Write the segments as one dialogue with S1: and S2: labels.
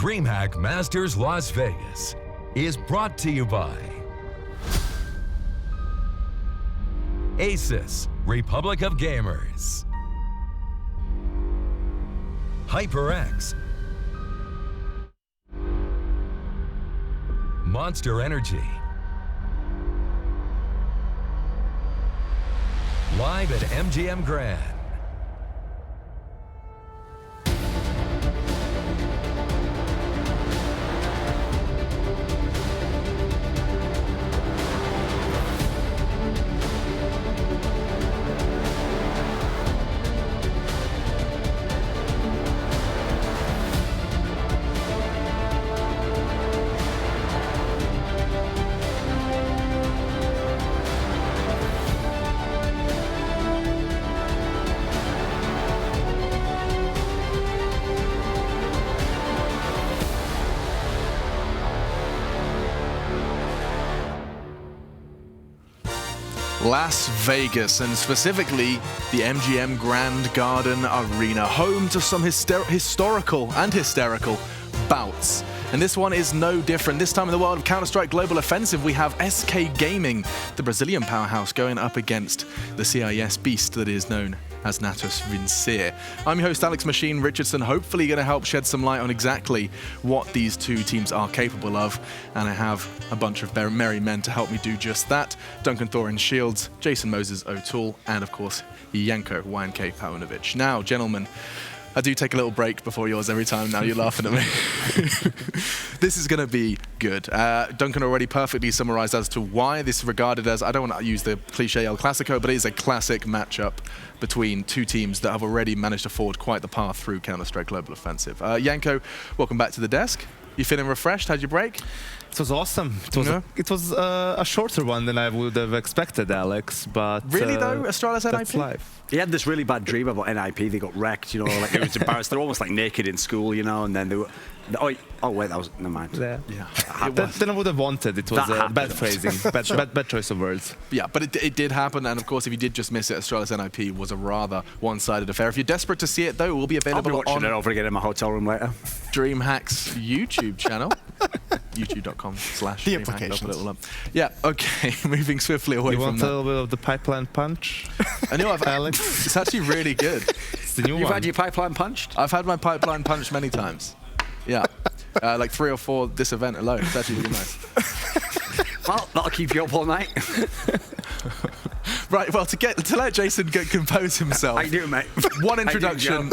S1: DreamHack Masters Las Vegas is brought to you by Asus, Republic of Gamers, HyperX, Monster Energy, live at MGM Grand.
S2: Las Vegas, and specifically the MGM Grand Garden Arena, home to some historical and hysterical bouts. And this one is no different. This time in the world of Counter-Strike Global Offensive, we have SK Gaming, the Brazilian powerhouse, going up against the CIS beast that is known as Natus Vincere. I'm your host, Alex Machine Richardson, hopefully going to help shed some light on exactly what these two teams are capable of. And I have a bunch of merry men to help me do just that. Duncan Thorin Shields, Jason Moses O'Toole, and of course, Janko YNK Paunovic. Now, gentlemen, I do take a little break before yours every time. Now you're laughing at me. This is going to be good. Duncan already perfectly summarized as to why this is regarded as, I don't want to use the cliche El Clasico, but it is a classic matchup between two teams that have already managed to forge quite the path through Counter-Strike Global Offensive. Janko, welcome back to the desk. You feeling refreshed? How'd you break?
S3: It was awesome. It was a shorter one than I would have expected, Alex. But
S2: really though, Astralis NIP?
S3: That's life.
S4: He had this really bad dream about NIP. They got wrecked, you know, like it was embarrassed. They're almost like naked in school, you know, and then they were. Oh wait, that was never mind.
S3: Yeah. Then I would have wanted. It was bad phrasing, bad choice of words.
S2: Yeah, but it did happen, and of course, if you did just miss it, Astralis NIP was a rather one-sided affair. If you're desperate to see it, though, it will be available
S4: I'll be watching
S2: on
S4: it over again in my hotel room later.
S2: DreamHack's YouTube channel, youtube.com/DreamHack. Yeah. Okay. Moving swiftly away
S3: you
S2: from
S3: want
S2: that.
S3: A little bit of the pipeline punch?
S2: I know.
S3: Alex.
S2: It's actually really good.
S3: It's the new one.
S4: You've had your pipeline punched?
S2: I've had my pipeline punched many times. Yeah. Like 3 or 4 this event alone. It's actually really nice.
S4: Well, that'll keep you up all night.
S2: Right, well, to let Jason compose himself.
S4: How you doing, mate?
S2: One introduction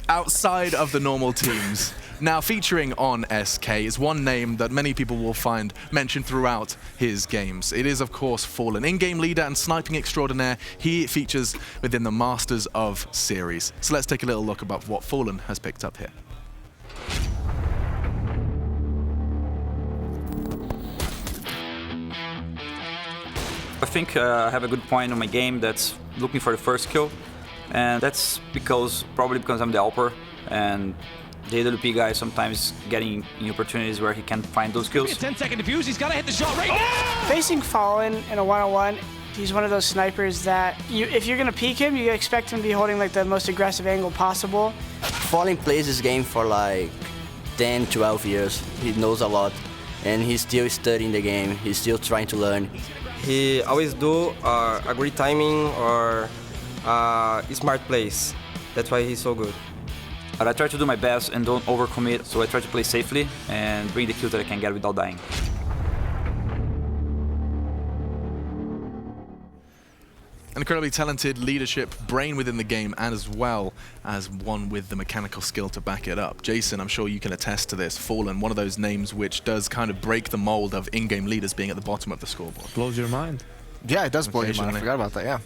S2: outside of the normal teams. Now, featuring on SK is one name that many people will find mentioned throughout his games. It is, of course, Fallen. In-game leader and sniping extraordinaire, he features within the Masters of series. So let's take a little look about what Fallen has picked up here.
S5: I think I have a good point on my game that's looking for the first kill, and that's probably because I'm the AWPer, and the AWP guy sometimes getting in opportunities where he can find those kills.
S6: 10-second defuse, he's got to hit the shot right now!
S7: Facing Fallen in a one-on-one, he's one of those snipers that if you're going to peek him, you expect him to be holding like the most aggressive angle possible.
S8: Fallen plays this game for like 10, 12 years. He knows a lot, and he's still studying the game. He's still trying to learn.
S9: He always do a great timing or smart plays. That's why he's so good.
S5: But I try to do my best and don't overcommit, so I try to play safely and bring the kills that I can get without dying.
S2: An incredibly talented leadership brain within the game, and as well as one with the mechanical skill to back it up. Jason, I'm sure you can attest to this. Fallen, one of those names which does kind of break the mold of in-game leaders being at the bottom of the scoreboard.
S3: Blows your mind.
S10: Yeah, it does blow your mind. I forgot about that, yeah.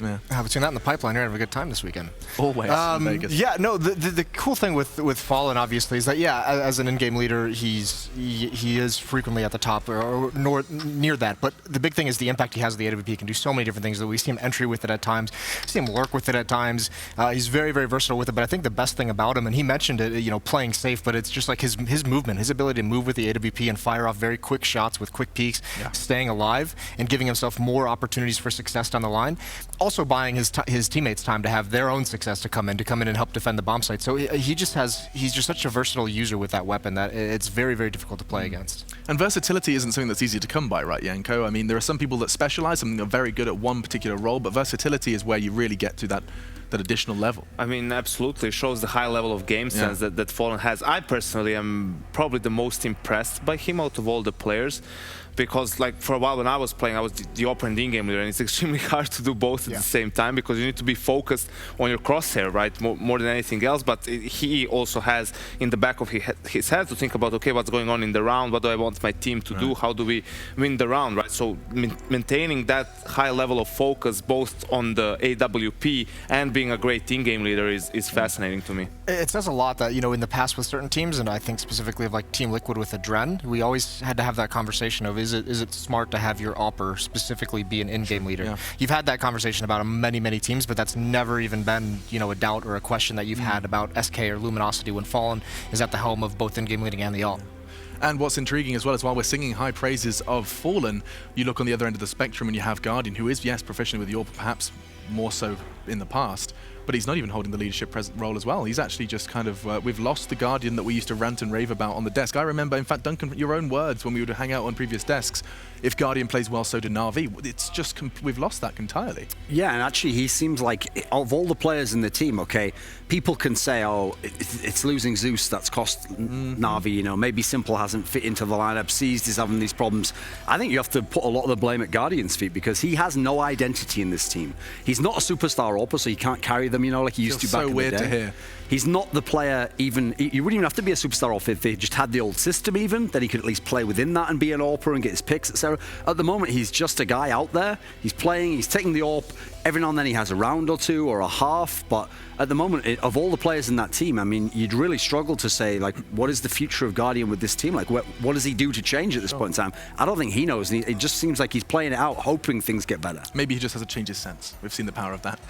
S10: Between that and the pipeline, you're having a good time this weekend.
S2: Always in Vegas.
S10: Yeah, no, the cool thing with Fallen, obviously, is that, yeah, as an in-game leader, he is frequently at the top or near that. But the big thing is the impact he has with the AWP. He can do so many different things. We see him entry with it at times, see him lurk with it at times. He's very, very versatile with it. But I think the best thing about him, and he mentioned it, you know, playing safe, but it's just like his movement, his ability to move with the AWP and fire off very quick shots with quick peaks, staying alive, and giving himself more opportunity opportunities for success down the line. Also buying his teammates time to have their own success to come in and help defend the bomb site. So he's just such a versatile user with that weapon that it's very, very difficult to play against.
S2: And versatility isn't something that's easy to come by, right, Janko? I mean, there are some people that specialize and are very good at one particular role, but versatility is where you really get to that additional level.
S3: I mean, absolutely. It shows the high level of game sense that Fallen has. I personally am probably the most impressed by him out of all the players. Because like for a while when I was playing, I was the AWPer and the in-game leader, and it's extremely hard to do both at the same time because you need to be focused on your crosshair, right, more than anything else. But he also has in the back of his head to think about, okay, what's going on in the round? What do I want my team to do? How do we win the round, right? So maintaining that high level of focus both on the AWP and being a great in-game leader is fascinating to me.
S10: It says a lot that, you know, in the past with certain teams, and I think specifically of like Team Liquid with Adren, we always had to have that conversation of is it smart to have your AWPer specifically be an in-game leader? Yeah. You've had that conversation about many teams, but that's never even been, you know, a doubt or a question that you've had about SK or Luminosity when Fallen is at the helm of both in-game leading and the AWP.
S2: And what's intriguing as well is while we're singing high praises of Fallen, you look on the other end of the spectrum and you have Guardian, who is, yes, proficient with the AWP, perhaps more so in the past, but he's not even holding the leadership role as well. He's actually just kind of, we've lost the Guardian that we used to rant and rave about on the desk. I remember, in fact, Duncan, your own words when we would hang out on previous desks, if Guardian plays well, so do Na'Vi. It's just, we've lost that entirely.
S4: Yeah, and actually he seems like, of all the players in the team, okay, people can say, oh, it's losing Zeus that's cost Na'Vi, you know, maybe Simple hasn't fit into the lineup, Seized is having these problems. I think you have to put a lot of the blame at Guardian's feet because he has no identity in this team. He's not a superstar AWPer, so he can't carry them, you know, like he used to back in the day.
S2: So weird to hear.
S4: He's not the player even, you wouldn't even have to be a superstar AWPer if they just had the old system even, then he could at least play within that and be an AWPer and get his picks, etc. At the moment, he's just a guy out there. He's playing, he's taking the AWP. Every now and then he has a round or two or a half, but at the moment, of all the players in that team, I mean, you'd really struggle to say, like, what is the future of Guardian with this team? Like, what does he do to change at this point in time? I don't think he knows. It just seems like he's playing it out, hoping things get better.
S2: Maybe he just has to change his sense. We've seen the power of that.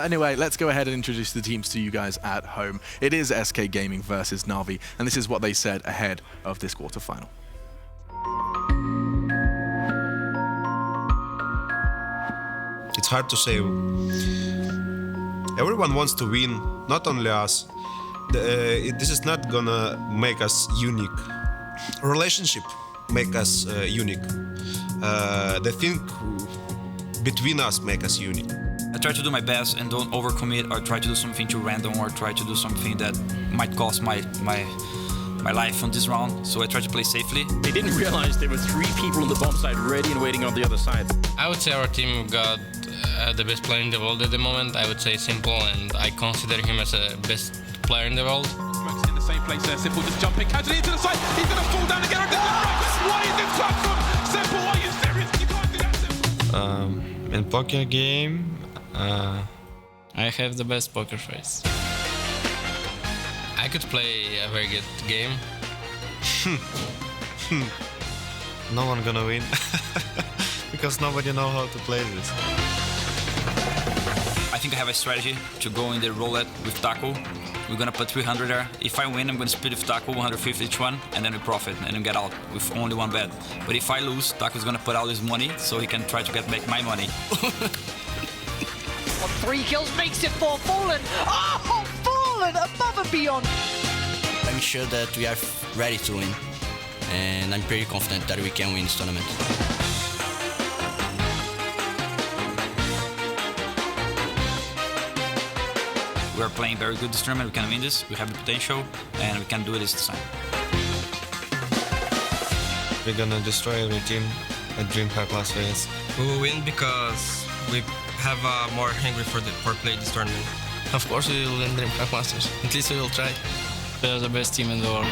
S2: Anyway, let's go ahead and introduce the teams to you guys at home. It is SK Gaming versus Na'Vi, and this is what they said ahead of this quarterfinal.
S11: It's hard to say. Everyone wants to win, not only us. This is not gonna make us unique. Relationship make us unique. The thing between us make us unique.
S5: I try to do my best and don't overcommit or try to do something too random or try to do something that might cost my life on this round, so I try to play safely.
S6: They didn't realize there were 3 people on the bomb side ready and waiting on the other side.
S12: I would say our team got the best player in the world at the moment. I would say Simple, and I consider him as the best player in the world.
S6: Max in the same place there. Simple just jumping casually into the side. He's going to fall down again. Why is this clutch from Simple? Are you serious? You can't do that, Simple.
S12: In poker game, I have the best poker face. I could play a very good game.
S11: No one gonna win because nobody know how to play this.
S5: I think I have a strategy to go in the roulette with Taco. We're gonna put 300 there. If I win, I'm gonna split with Taco 150 each one, and then we profit and we get out with only one bet. But if I lose, Taco's gonna put out his money so he can try to get back my money.
S13: 3 kills makes it for Fallen. Oh, Fallen above and beyond.
S8: I'm sure that we are ready to win, and I'm pretty confident that we can win this tournament.
S5: We are playing very good this tournament. We can win this. We have the potential, and we can do this time.
S11: We're gonna destroy every team at DreamHack Las Vegas.
S12: We will win because we have more hungry for play this tournament. Of course we will win DreamHack Masters. At least we will try. They're the best team in the world.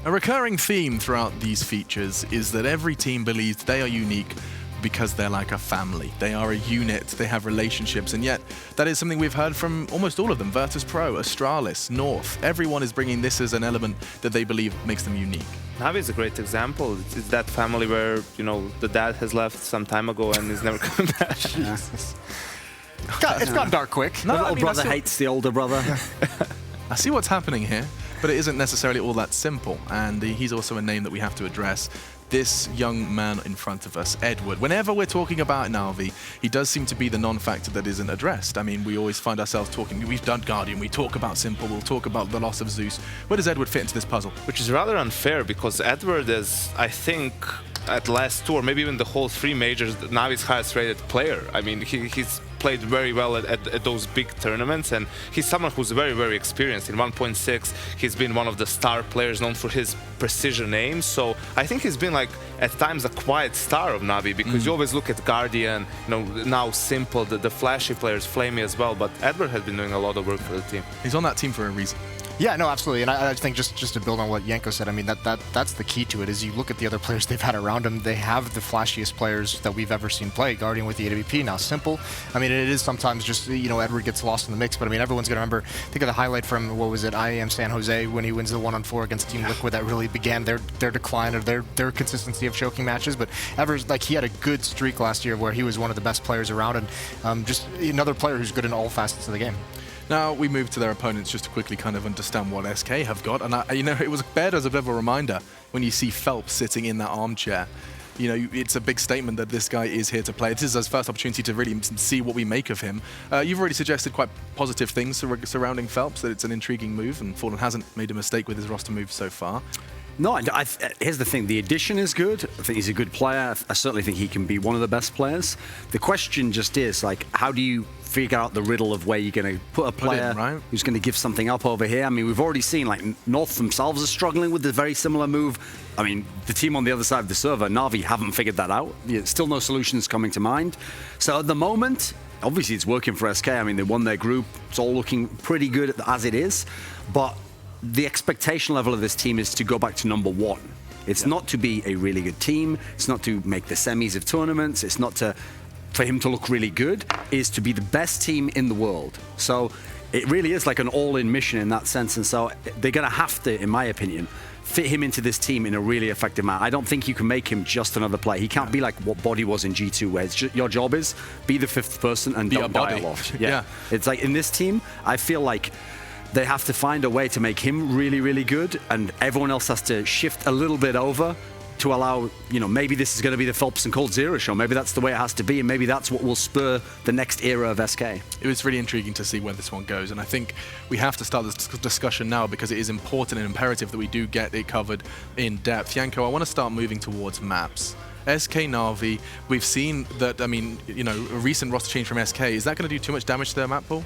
S2: A recurring theme throughout these features is that every team believes they are unique because they're like a family. They are a unit, they have relationships, and yet that is something we've heard from almost all of them. Virtus.pro, Astralis, North, everyone is bringing this as an element that they believe makes them unique.
S3: Na'Vi is a great example. It's that family where, you know, the dad has left some time ago and is never coming back.
S10: It's gone dark quick.
S4: No, the little brother hates the older brother.
S2: I see what's happening here, but it isn't necessarily all that simple, and he's also a name that we have to address. this young man in front of us, Edward. Whenever we're talking about Na'Vi, he does seem to be the non-factor that isn't addressed. I mean, we always find ourselves talking, we've done Guardian, we talk about Simple, we'll talk about the loss of Zeus. Where does Edward fit into this puzzle?
S3: Which is rather unfair, because Edward is, I think, at last two, or maybe even the whole 3 majors, Navi's highest rated player. I mean, he's played very well at those big tournaments, and he's someone who's very, very experienced. In 1.6, he's been one of the star players known for his precision aim, so I think he's been, like, at times a quiet star of Na'Vi, because you always look at Guardian, you know, now Simple, the flashy players, Flamey as well, but Edward has been doing a lot of work for the team.
S2: He's on that team for a reason.
S10: Yeah, no, absolutely. And I think just to build on what Yanko said, I mean, that's the key to it, is you look at the other players they've had around them, they have the flashiest players that we've ever seen play. Guardian with the AWP, now Simple. I mean, it is sometimes just, you know, Edward gets lost in the mix, but I mean, everyone's going to remember, think of the highlight from, what was it, IAM San Jose, when he wins the 1-on-4 against Team Liquid. That really began their decline of their consistency of choking matches. But Edward's, like, he had a good streak last year where he was one of the best players around, and just another player who's good in all facets of the game.
S2: Now we move to their opponents just to quickly kind of understand what SK have got. And, you know, it was bared as a bit of a reminder when you see Phelps sitting in that armchair. You know, it's a big statement that this guy is here to play. This is his first opportunity to really see what we make of him. You've already suggested quite positive things surrounding Phelps, that it's an intriguing move, and Fallen hasn't made a mistake with his roster move so far.
S4: No, here's the thing. The addition is good. I think he's a good player. I certainly think he can be one of the best players. The question just is, like, how do you figure out the riddle of where you're going to put a player who's going to give something up over here? I mean, we've already seen, like, North themselves are struggling with a very similar move. I mean, the team on the other side of the server, Na'Vi, haven't figured that out. Still no solutions coming to mind. So at the moment, obviously it's working for SK. I mean, they won their group. It's all looking pretty good as it is. But the expectation level of this team is to go back to #1. It's not to be a really good team. It's not to make the semis of tournaments. It's not for him to look really good. It's to be the best team in the world. So it really is like an all-in mission in that sense. And so they're going to have to, in my opinion, fit him into this team in a really effective manner. I don't think you can make him just another player. He can't be like what Body was in G2, where your job is be the 5th person and don't die a lot. Yeah. It's like in this team, I feel like they have to find a way to make him really, really good, and everyone else has to shift a little bit over to allow, you know, maybe this is going to be the Phelps and Cold Zero show. Maybe that's the way it has to be, and maybe that's what will spur the next era of SK.
S2: It was really intriguing to see where this one goes, and I think we have to start this discussion now because it is important and imperative that we do get it covered in depth. Yanko, I want to start moving towards maps. SK Na'Vi, we've seen that, I mean, you know, a recent roster change from SK, is that going to do too much damage to their map pool?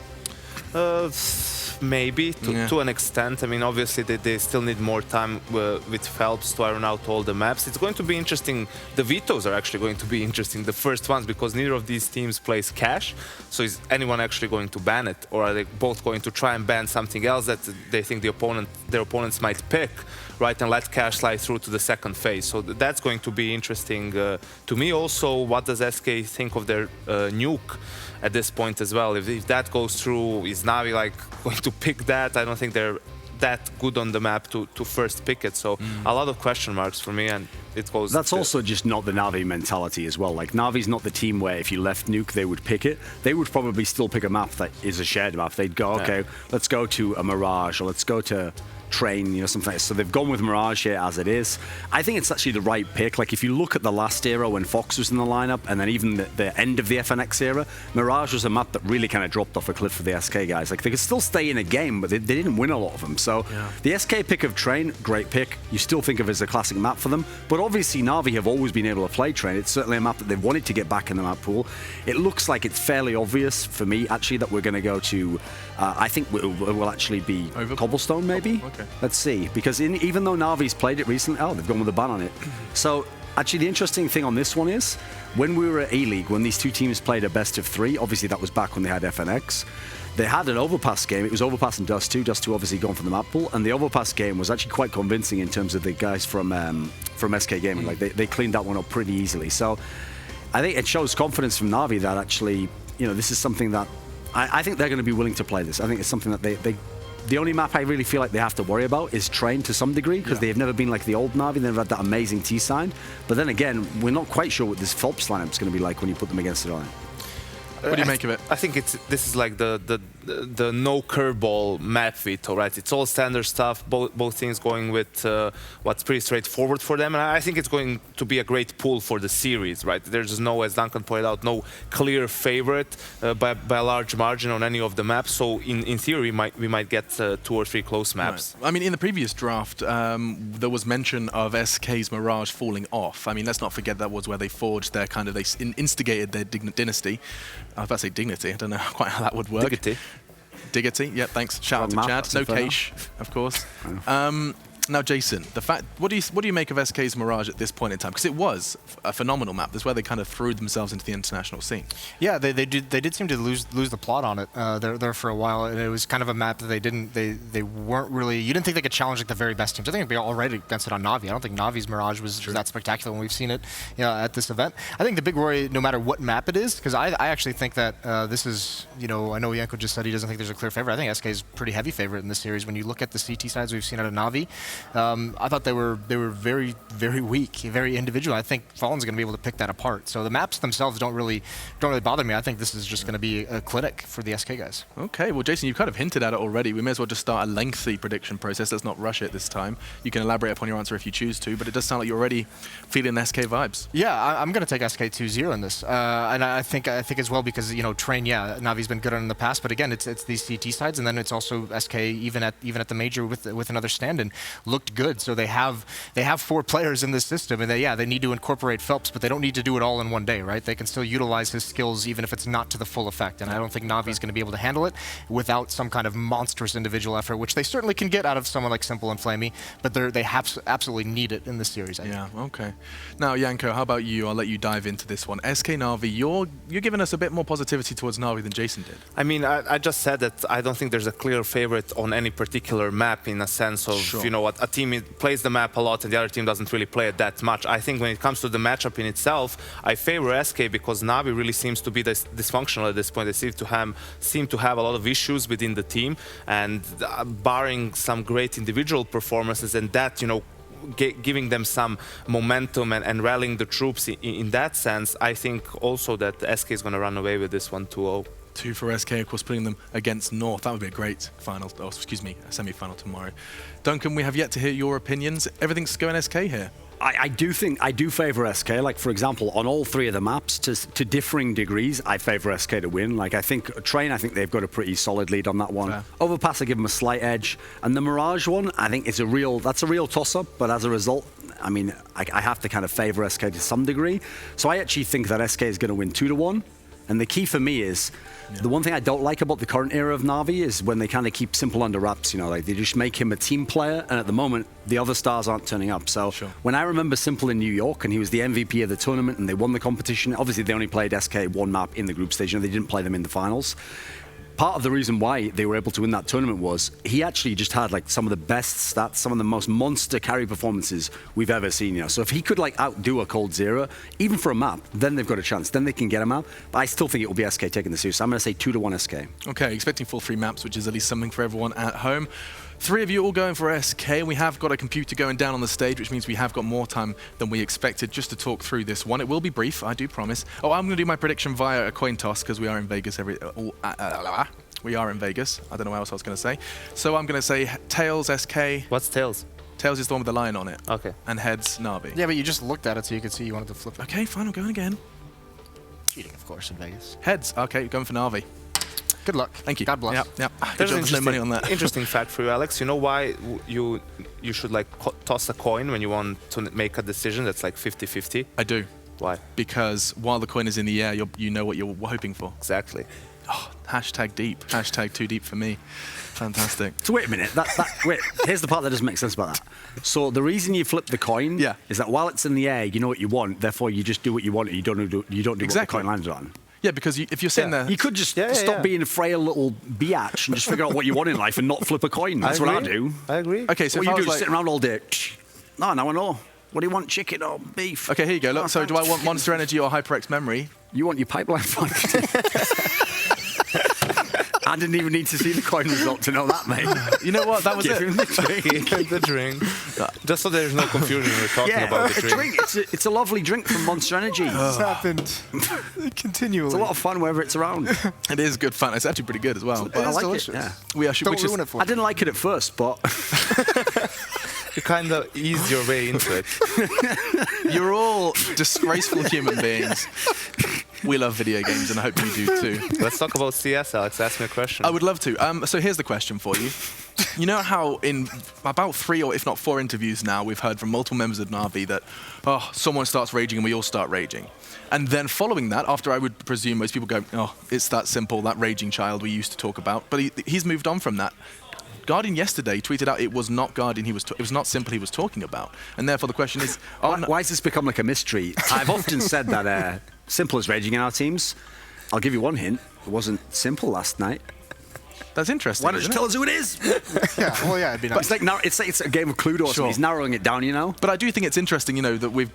S3: Maybe, to an extent. I mean, obviously, they still need more time with Phelps to iron out all the maps. It's going to be interesting. The vetoes are actually going to be interesting, the first ones, because neither of these teams plays Cash. So is anyone actually going to ban it? Or are they both going to try and ban something else that they think their opponents might pick, right, and let Cash slide through to the second phase? So that's going to be interesting to me. Also, what does SK think of their nuke at this point as well? If that goes through, is Na'Vi like going to pick that? I don't think they're that good on the map to first pick it. So a lot of question marks for me, and it goes.
S4: That's also just not the Na'Vi mentality as well. Like, Na'Vi's not the team where if you left nuke, they would pick it. They would probably still pick a map that is a shared map. They'd go, okay, let's go to a Mirage, or let's go to Train, you know, something like that. So they've gone with Mirage here as it is. I think it's actually the right pick. Like, if you look at the last era when Fox was in the lineup, and then even the end of the FNX era, Mirage was a map that really kind of dropped off a cliff for the SK guys. Like, they could still stay in a game, but they didn't win a lot of them. So the SK pick of Train, great pick. You still think of it as a classic map for them. But obviously Na'Vi have always been able to play Train. It's certainly a map that they've wanted to get back in the map pool. It looks like it's fairly obvious for me, actually, that we're going to go to, I think it will actually be Cobblestone, maybe? Okay. Let's see. Because even though Na'Vi's played it recently, they've gone with a ban on it. So actually the interesting thing on this one is, when we were at A-League, when these two teams played a best of 3, obviously that was back when they had FNX, they had an Overpass game. It was Overpass and Dust 2. Dust 2 obviously gone from the map pool, and the Overpass game was actually quite convincing in terms of the guys from SK Gaming. Like, they cleaned that one up pretty easily. So I think it shows confidence from Na'Vi that actually, you know, this is something that I think they're going to be willing to play this. I think it's something that the only map I really feel like they have to worry about is Train to some degree, because they've never been like the old Na'Vi. They've never had that amazing T sign. But then again, we're not quite sure what this Phelps lineup is going to be like when you put them against it on.
S2: What do you make of it?
S3: I think this is like the the no curveball map veto, right? It's all standard stuff. Both things going with what's pretty straightforward for them, and I think it's going to be a great pull for the series, right? There's no, as Duncan pointed out, no clear favorite by a large margin on any of the maps. So in theory, we might get 2 or 3 close maps.
S2: Right. I mean, in the previous draft, there was mention of SK's Mirage falling off. I mean, let's not forget that was where they forged their kind of, they instigated their dynasty. I was about to say dignity. I don't know quite how that would work. Diggity. Yeah, thanks. Shout out to Chad. No cache, of course. Now, Jason, what do you make of SK's Mirage at this point in time? Because it was a phenomenal map. This is where they kind of threw themselves into the international scene.
S10: Yeah, they did seem to lose the plot on it there for a while, and it was kind of a map that they weren't really. You didn't think they could challenge like the very best teams. I think they'd be all right against it on Na'Vi. I don't think Na'Vi's Mirage was that spectacular when we've seen it at this event. I think the big worry, no matter what map it is, because I actually think that this is, I know Yanko just said he doesn't think there's a clear favorite. I think SK is a pretty heavy favorite in this series. When you look at the CT sides we've seen out of Na'Vi, I thought they were very, very weak, very individual. I think Fallen's going to be able to pick that apart. So the maps themselves don't really bother me. I think this is just going to be a clinic for the SK guys.
S2: Okay, well, Jason, you've kind of hinted at it already. We may as well just start a lengthy prediction process. Let's not rush it this time. You can elaborate upon your answer if you choose to, but it does sound like you're already feeling SK vibes.
S10: Yeah, I'm going to take SK 2-0 in this, and I think as well because Train, Navi's been good on in the past, but again, it's these CT sides, and then it's also SK even at the major with another stand-in looked good. So they have 4 players in this system, and they need to incorporate Phelps, but they don't need to do it all in one day, right? They can still utilize his skills even if it's not to the full effect, and I don't think Navi's going to be able to handle it without some kind of monstrous individual effort, which they certainly can get out of someone like Simple and Flamey, but they absolutely need it in this series.
S2: Yeah, okay. Now, Yanko, how about you? I'll let you dive into this one. SK Na'Vi, you're giving us a bit more positivity towards Na'Vi than Jason did.
S3: I mean, I just said that I don't think there's a clear favorite on any particular map in a sense of, what a team plays the map a lot and the other team doesn't really play it that much. I think when it comes to the matchup in itself, I favor SK because Na'Vi really seems to be dysfunctional at this point. They seem to have a lot of issues within the team, and barring some great individual performances and that, giving them some momentum and rallying the troops in that sense, I think also that SK is going to run away with this one 2-0.
S2: 2 for SK, of course, putting them against North. That would be a great final, semi-final tomorrow. Duncan, we have yet to hear your opinions. Everything's going SK here.
S4: I do favour SK. Like, for example, on all 3 of the maps, to differing degrees, I favour SK to win. Like, I think they've got a pretty solid lead on that one. Fair. Overpass, I give them a slight edge. And the Mirage one, I think that's a real toss-up. But as a result, I mean, I have to kind of favour SK to some degree. So I actually think that SK is going to win 2-1. And the key for me is, the one thing I don't like about the current era of Na'Vi is when they kind of keep Simple under wraps, like they just make him a team player, and at the moment, the other stars aren't turning up. So when I remember Simple in New York, and he was the MVP of the tournament, and they won the competition, obviously they only played SK 1 map in the group stage, and they didn't play them in the finals. Part of the reason why they were able to win that tournament was he actually just had like some of the best stats, some of the most monster carry performances we've ever seen. So if he could like outdo a Cold Zero, even for a map, then they've got a chance. Then they can get him out. But I still think it will be SK taking the series. So I'm going to say 2-1 SK.
S2: Okay, expecting full 3 maps, which is at least something for everyone at home. 3 of you all going for SK. We have got a computer going down on the stage, which means we have got more time than we expected just to talk through this one. It will be brief, I do promise. Oh, I'm going to do my prediction via a coin toss because we are in Vegas We are in Vegas. I don't know what else I was going to say. So I'm going to say Tails, SK.
S3: What's Tails?
S2: Tails is the one with the lion on it.
S3: Okay.
S2: And Heads, Na'Vi.
S10: Yeah, but you just looked at it so you could see you wanted to flip it.
S2: Okay, fine, I'm going again.
S10: Cheating, of course, in Vegas.
S2: Heads. Okay, going for Na'Vi.
S10: Good luck.
S2: Thank you.
S10: God bless.
S2: Yep.
S3: There's
S2: no money on that.
S3: Interesting fact for you, Alex. You know why you should like toss a coin when you want to make a decision that's like 50-50?
S2: I do.
S3: Why?
S2: Because while the coin is in the air, you know what you're hoping for.
S3: Exactly.
S2: Oh, hashtag deep. Hashtag too deep for me. Fantastic.
S4: So wait a minute. Wait. Here's the part that doesn't make sense about that. So the reason you flip the coin is that while it's in the air, you know what you want. Therefore, you just do what you want, and you don't do what the coin landed on.
S2: Yeah, because if you're sitting there...
S4: You could just stop being a frail little biatch and just figure out what you want in life and not flip a coin. That's what I do.
S3: I agree.
S2: Okay, so
S4: what you do is sit around all day. No, now I know. What do you want, chicken or beef?
S2: Okay, here you go. Look, so do I want Monster Energy or HyperX Memory?
S4: You want your pipeline fund. I didn't even need to see the coin result to know that, mate.
S2: You know what? That was
S4: Give him the drink.
S3: The drink. Just so there's no confusion, we're talking about the drink.
S4: It's a lovely drink from Monster Energy.
S10: It's happened continually.
S4: It's a lot of fun wherever it's around.
S2: It is good fun. It's actually pretty good as well.
S4: I like
S10: delicious.
S4: it. Yeah.
S10: Don't ruin it for me.
S4: I didn't like it at first, but
S3: You kind of eased your way into it.
S2: You're all disgraceful human beings. We love video games, and I hope you do too.
S3: Let's talk about CS, Alex. Ask me a question.
S2: I would love to. So here's the question for you. You know how in about 3 or if not 4 interviews now, we've heard from multiple members of Na'Vi that, oh, someone starts raging and we all start raging. And then following that, after I would presume most people go, oh, it's that simple, that raging child we used to talk about. But he's moved on from that. Guardian yesterday tweeted out it was not Guardian it was not Simple he was talking about. And therefore the question is...
S4: why has this become like a mystery? I've often said that Simple is raging in our teams. I'll give you one hint. It wasn't Simple last night.
S2: That's interesting.
S4: Why don't you tell us who it is?
S10: It'd be nice.
S4: But it's a game of Cluedo.
S2: Sure.
S4: He's narrowing it down, you know.
S2: But I do think it's interesting, you know, that we're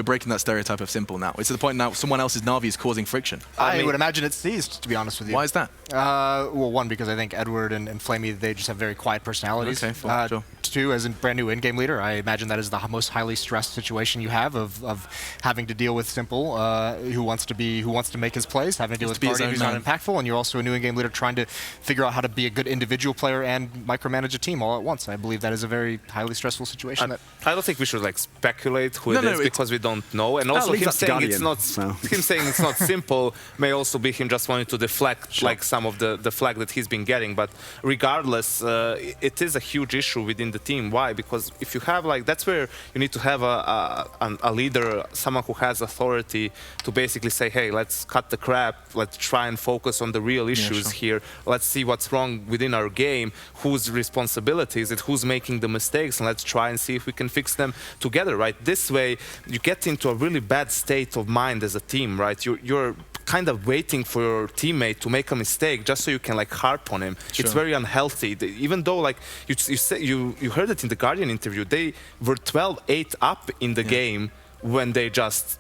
S2: breaking that stereotype of Simple now. It's to the point now someone else's Na'Vi is causing friction.
S10: I would imagine it's seized, to be honest with you.
S2: Why is that?
S10: Well, one, because I think Edward and Flamey, they just have very quiet personalities.
S2: Okay, fine, sure.
S10: 2, as a brand new in-game leader, I imagine that is the most highly stressed situation you have of having to deal with Simple, who wants to make his plays, having to deal with Guardian who's not impactful, and you're also a new in-game leader trying to figure out how to be a good individual player and micromanage a team all at once. I believe that is a very highly stressful situation.
S3: I don't think we should speculate who it is because we don't know. And also him saying it's not Simple may also be him just wanting to deflect some of the flag that he's been getting. But regardless, it is a huge issue within the team. Why? Because if you have that's where you need to have a leader, someone who has authority to basically say, hey, let's cut the crap, let's try and focus on the real issues here. Let's see what's wrong within our game, whose responsibility is it, who's making the mistakes, and let's try and see if we can fix them together, right? This way, you get into a really bad state of mind as a team, right? You're kind of waiting for your teammate to make a mistake just so you can harp on him. Sure. It's very unhealthy. Even though you heard it in the Guardian interview, they were 12-8 up in the game when they just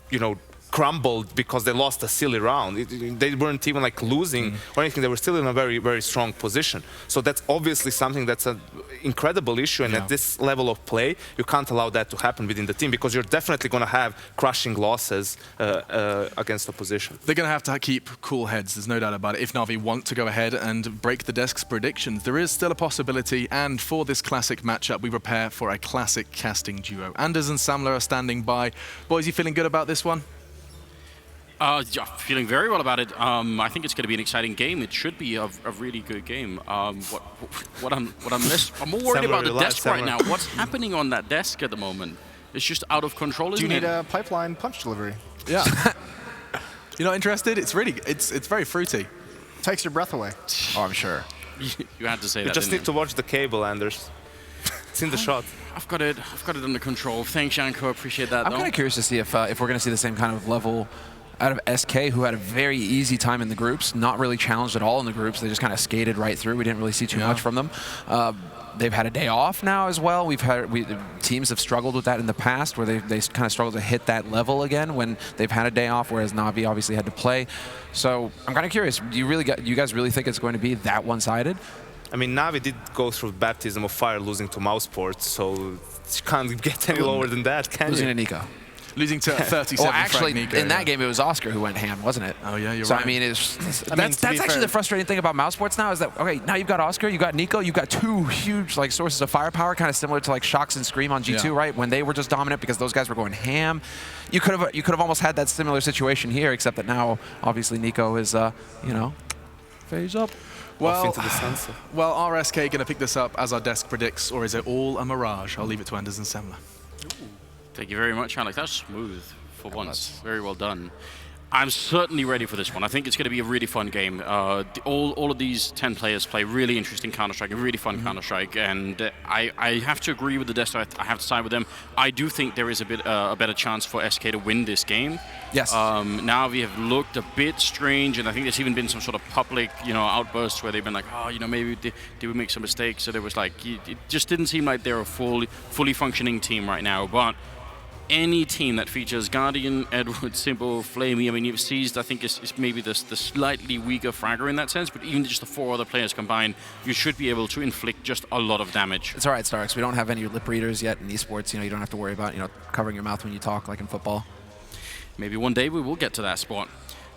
S3: crumbled because they lost a silly round. They weren't even losing or anything. They were still in a very, very strong position. So that's obviously something that's an incredible issue. And at this level of play, you can't allow that to happen within the team because you're definitely going to have crushing losses against opposition.
S2: They're going to have to keep cool heads. There's no doubt about it. If Na'Vi want to go ahead and break the desk's predictions, there is still a possibility. And for this classic matchup, we prepare for a classic casting duo. Anders and Samler are standing by. Boys, you feeling good about this one?
S14: Yeah, feeling very well about it. I think it's going to be an exciting game. It should be a really good game. I'm more worried about the desk right now. What's happening on that desk at the moment? It's just out of control, isn't it?
S10: Do you need a pipeline punch delivery?
S2: Yeah. You're not interested? It's very fruity.
S10: Takes your breath away.
S2: Oh, I'm sure.
S14: You had to say that.
S3: You just need to watch the cable, Anders. It's in the shot.
S14: I've got it under control. Thanks, Janko. Appreciate that.
S15: I'm kind of curious to see if we're going to see the same kind of level out of SK, who had a very easy time in the groups, not really challenged at all in the groups. They just kind of skated right through. We didn't really see too much from them. They've had a day off now as well. Teams have struggled with that in the past, where they kind of struggled to hit that level again when they've had a day off, whereas Na'Vi obviously had to play. So I'm kind of curious. Do you guys really think it's going to be that one-sided?
S3: I mean, Na'Vi did go through baptism of fire losing to Mousesports, so you can't get any lower than that, can you?
S15: Losing to Nico.
S2: Losing to 37.
S15: Well, actually,
S2: Nico,
S15: in that game, it was Oscar who went ham, wasn't it?
S2: Oh, yeah, you're
S15: so,
S2: right.
S15: I mean, that's actually the frustrating thing about Mousesports now is that, okay, now you've got Oscar, you've got Nico, you've got 2 huge sources of firepower, kind of similar to Shox and Scream on G2, right? When they were just dominant because those guys were going ham. You could have almost had that similar situation here, except that now, obviously, Nico is, phase up.
S2: Well,
S3: into the sunset.
S2: Well, RSK going to pick this up as our desk predicts, or is it all a mirage? I'll leave it to Anders and Semler.
S14: Thank you very much, Alex. That's smooth for once. Very well done. I'm certainly ready for this one. I think it's going to be a really fun game. All of these 10 players play really interesting Counter-Strike, a really fun Counter-Strike, and I have to agree with the desk. I have to side with them. I do think there is a better chance for SK to win this game.
S15: Yes.
S14: Now we have looked a bit strange, and I think there's even been some sort of public, outbursts where they've been like, oh, maybe did we make some mistakes? So there was it just didn't seem like they're a fully functioning team right now, but any team that features Guardian, Edward, Simple, Flamey, I mean, you've seized, I think, it's maybe the slightly weaker fragger in that sense, but even just the 4 other players combined, you should be able to inflict just a lot of damage.
S15: It's all right, Starks. We don't have any lip readers yet in esports. You don't have to worry about, covering your mouth when you talk like in football.
S14: Maybe one day we will get to that spot.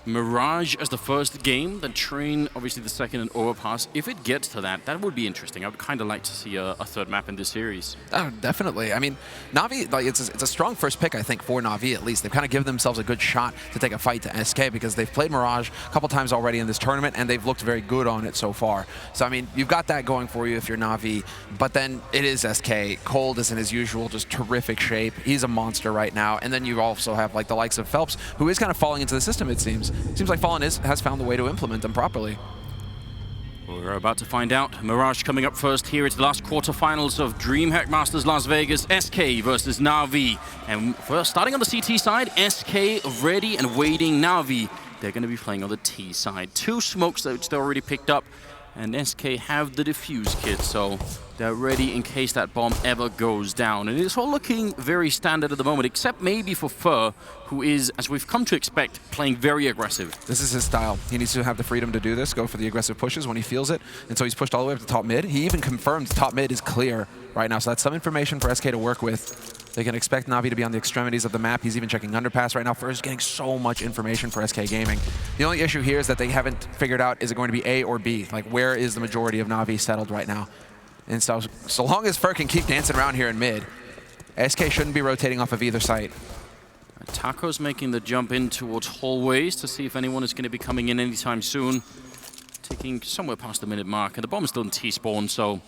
S14: Mirage as the first game, then Train obviously the second, and Overpass. If it gets to that, that would be interesting. I would kind of like to see a third map in this series.
S15: Oh, definitely. I mean, Na'Vi, it's a strong first pick, I think, for Na'Vi at least. They've kind of given themselves a good shot to take a fight to SK because they've played Mirage a couple times already in this tournament, and they've looked very good on it so far. So, I mean, you've got that going for you if you're Na'Vi, but then it is SK. Cold is in his usual, just terrific shape. He's a monster right now. And then you also have, like, the likes of Phelps, who is kind of falling into the system, it seems. It seems like Fallen has found the way to implement them properly.
S14: We're about to find out. Mirage coming up first here. It's the last quarterfinals of DreamHack Masters Las Vegas. SK versus Na'Vi. And first, starting on the CT side, SK ready and waiting. Na'Vi, they're going to be playing on the T side. 2 smokes that they already picked up. And SK have the defuse kit, so they're ready in case that bomb ever goes down. And it's all looking very standard at the moment, except maybe for Fur, who is, as we've come to expect, playing very aggressive.
S15: This is his style. He needs to have the freedom to do this, go for the aggressive pushes when he feels it. And so he's pushed all the way up to top mid. He even confirms top mid is clear right now, so that's some information for SK to work with. They can expect Na'Vi to be on the extremities of the map. He's even checking underpass right now. Fur is getting so much information for SK Gaming. The only issue here is that they haven't figured out, is it going to be A or B? Like, where is the majority of Na'Vi settled right now? And so long as Fur can keep dancing around here in mid, SK shouldn't be rotating off of either site.
S14: Taco's making the jump in towards hallways to see if anyone is going to be coming in anytime soon. Taking somewhere past the minute mark, and the bomb is still in T-spawn, so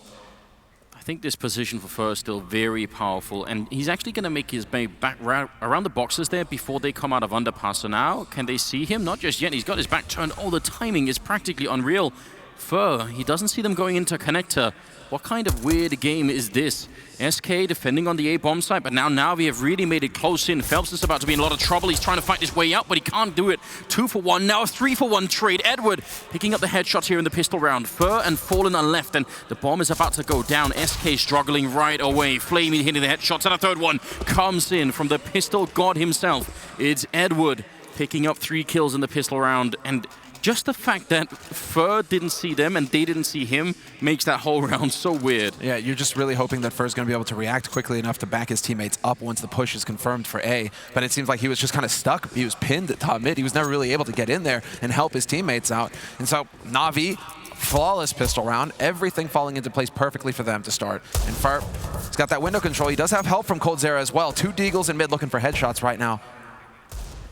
S14: I think this position for Fur is still very powerful, and he's actually going to make his way back around the boxes there before they come out of underpass. So now, can they see him? Not just yet. He's got his back turned. Oh, the timing is practically unreal. Fur, he doesn't see them going into connector. What kind of weird game is this? SK defending on the A-bomb site, but now Na'Vi have really made it close in. Phelps is about to be in a lot of trouble. He's trying to fight his way out, but he can't do it. 2 for 1, now a 3 for 1 trade. Edward picking up the headshots here in the pistol round. Fur and Fallen are left, and the bomb is about to go down. SK struggling right away. Flamey hitting the headshots, and a third one comes in from the pistol god himself. It's Edward picking up 3 kills in the pistol round, and just the fact that Fur didn't see them and they didn't see him makes that whole round so weird.
S15: Yeah, you're just really hoping that Fur's going to be able to react quickly enough to back his teammates up once the push is confirmed for A. But it seems like he was just kind of stuck. He was pinned at top mid. He was never really able to get in there and help his teammates out. And so Na'Vi, flawless pistol round, everything falling into place perfectly for them to start. And Fur, he's got that window control. He does have help from Coldzera as well. 2 Deagles in mid looking for headshots right now.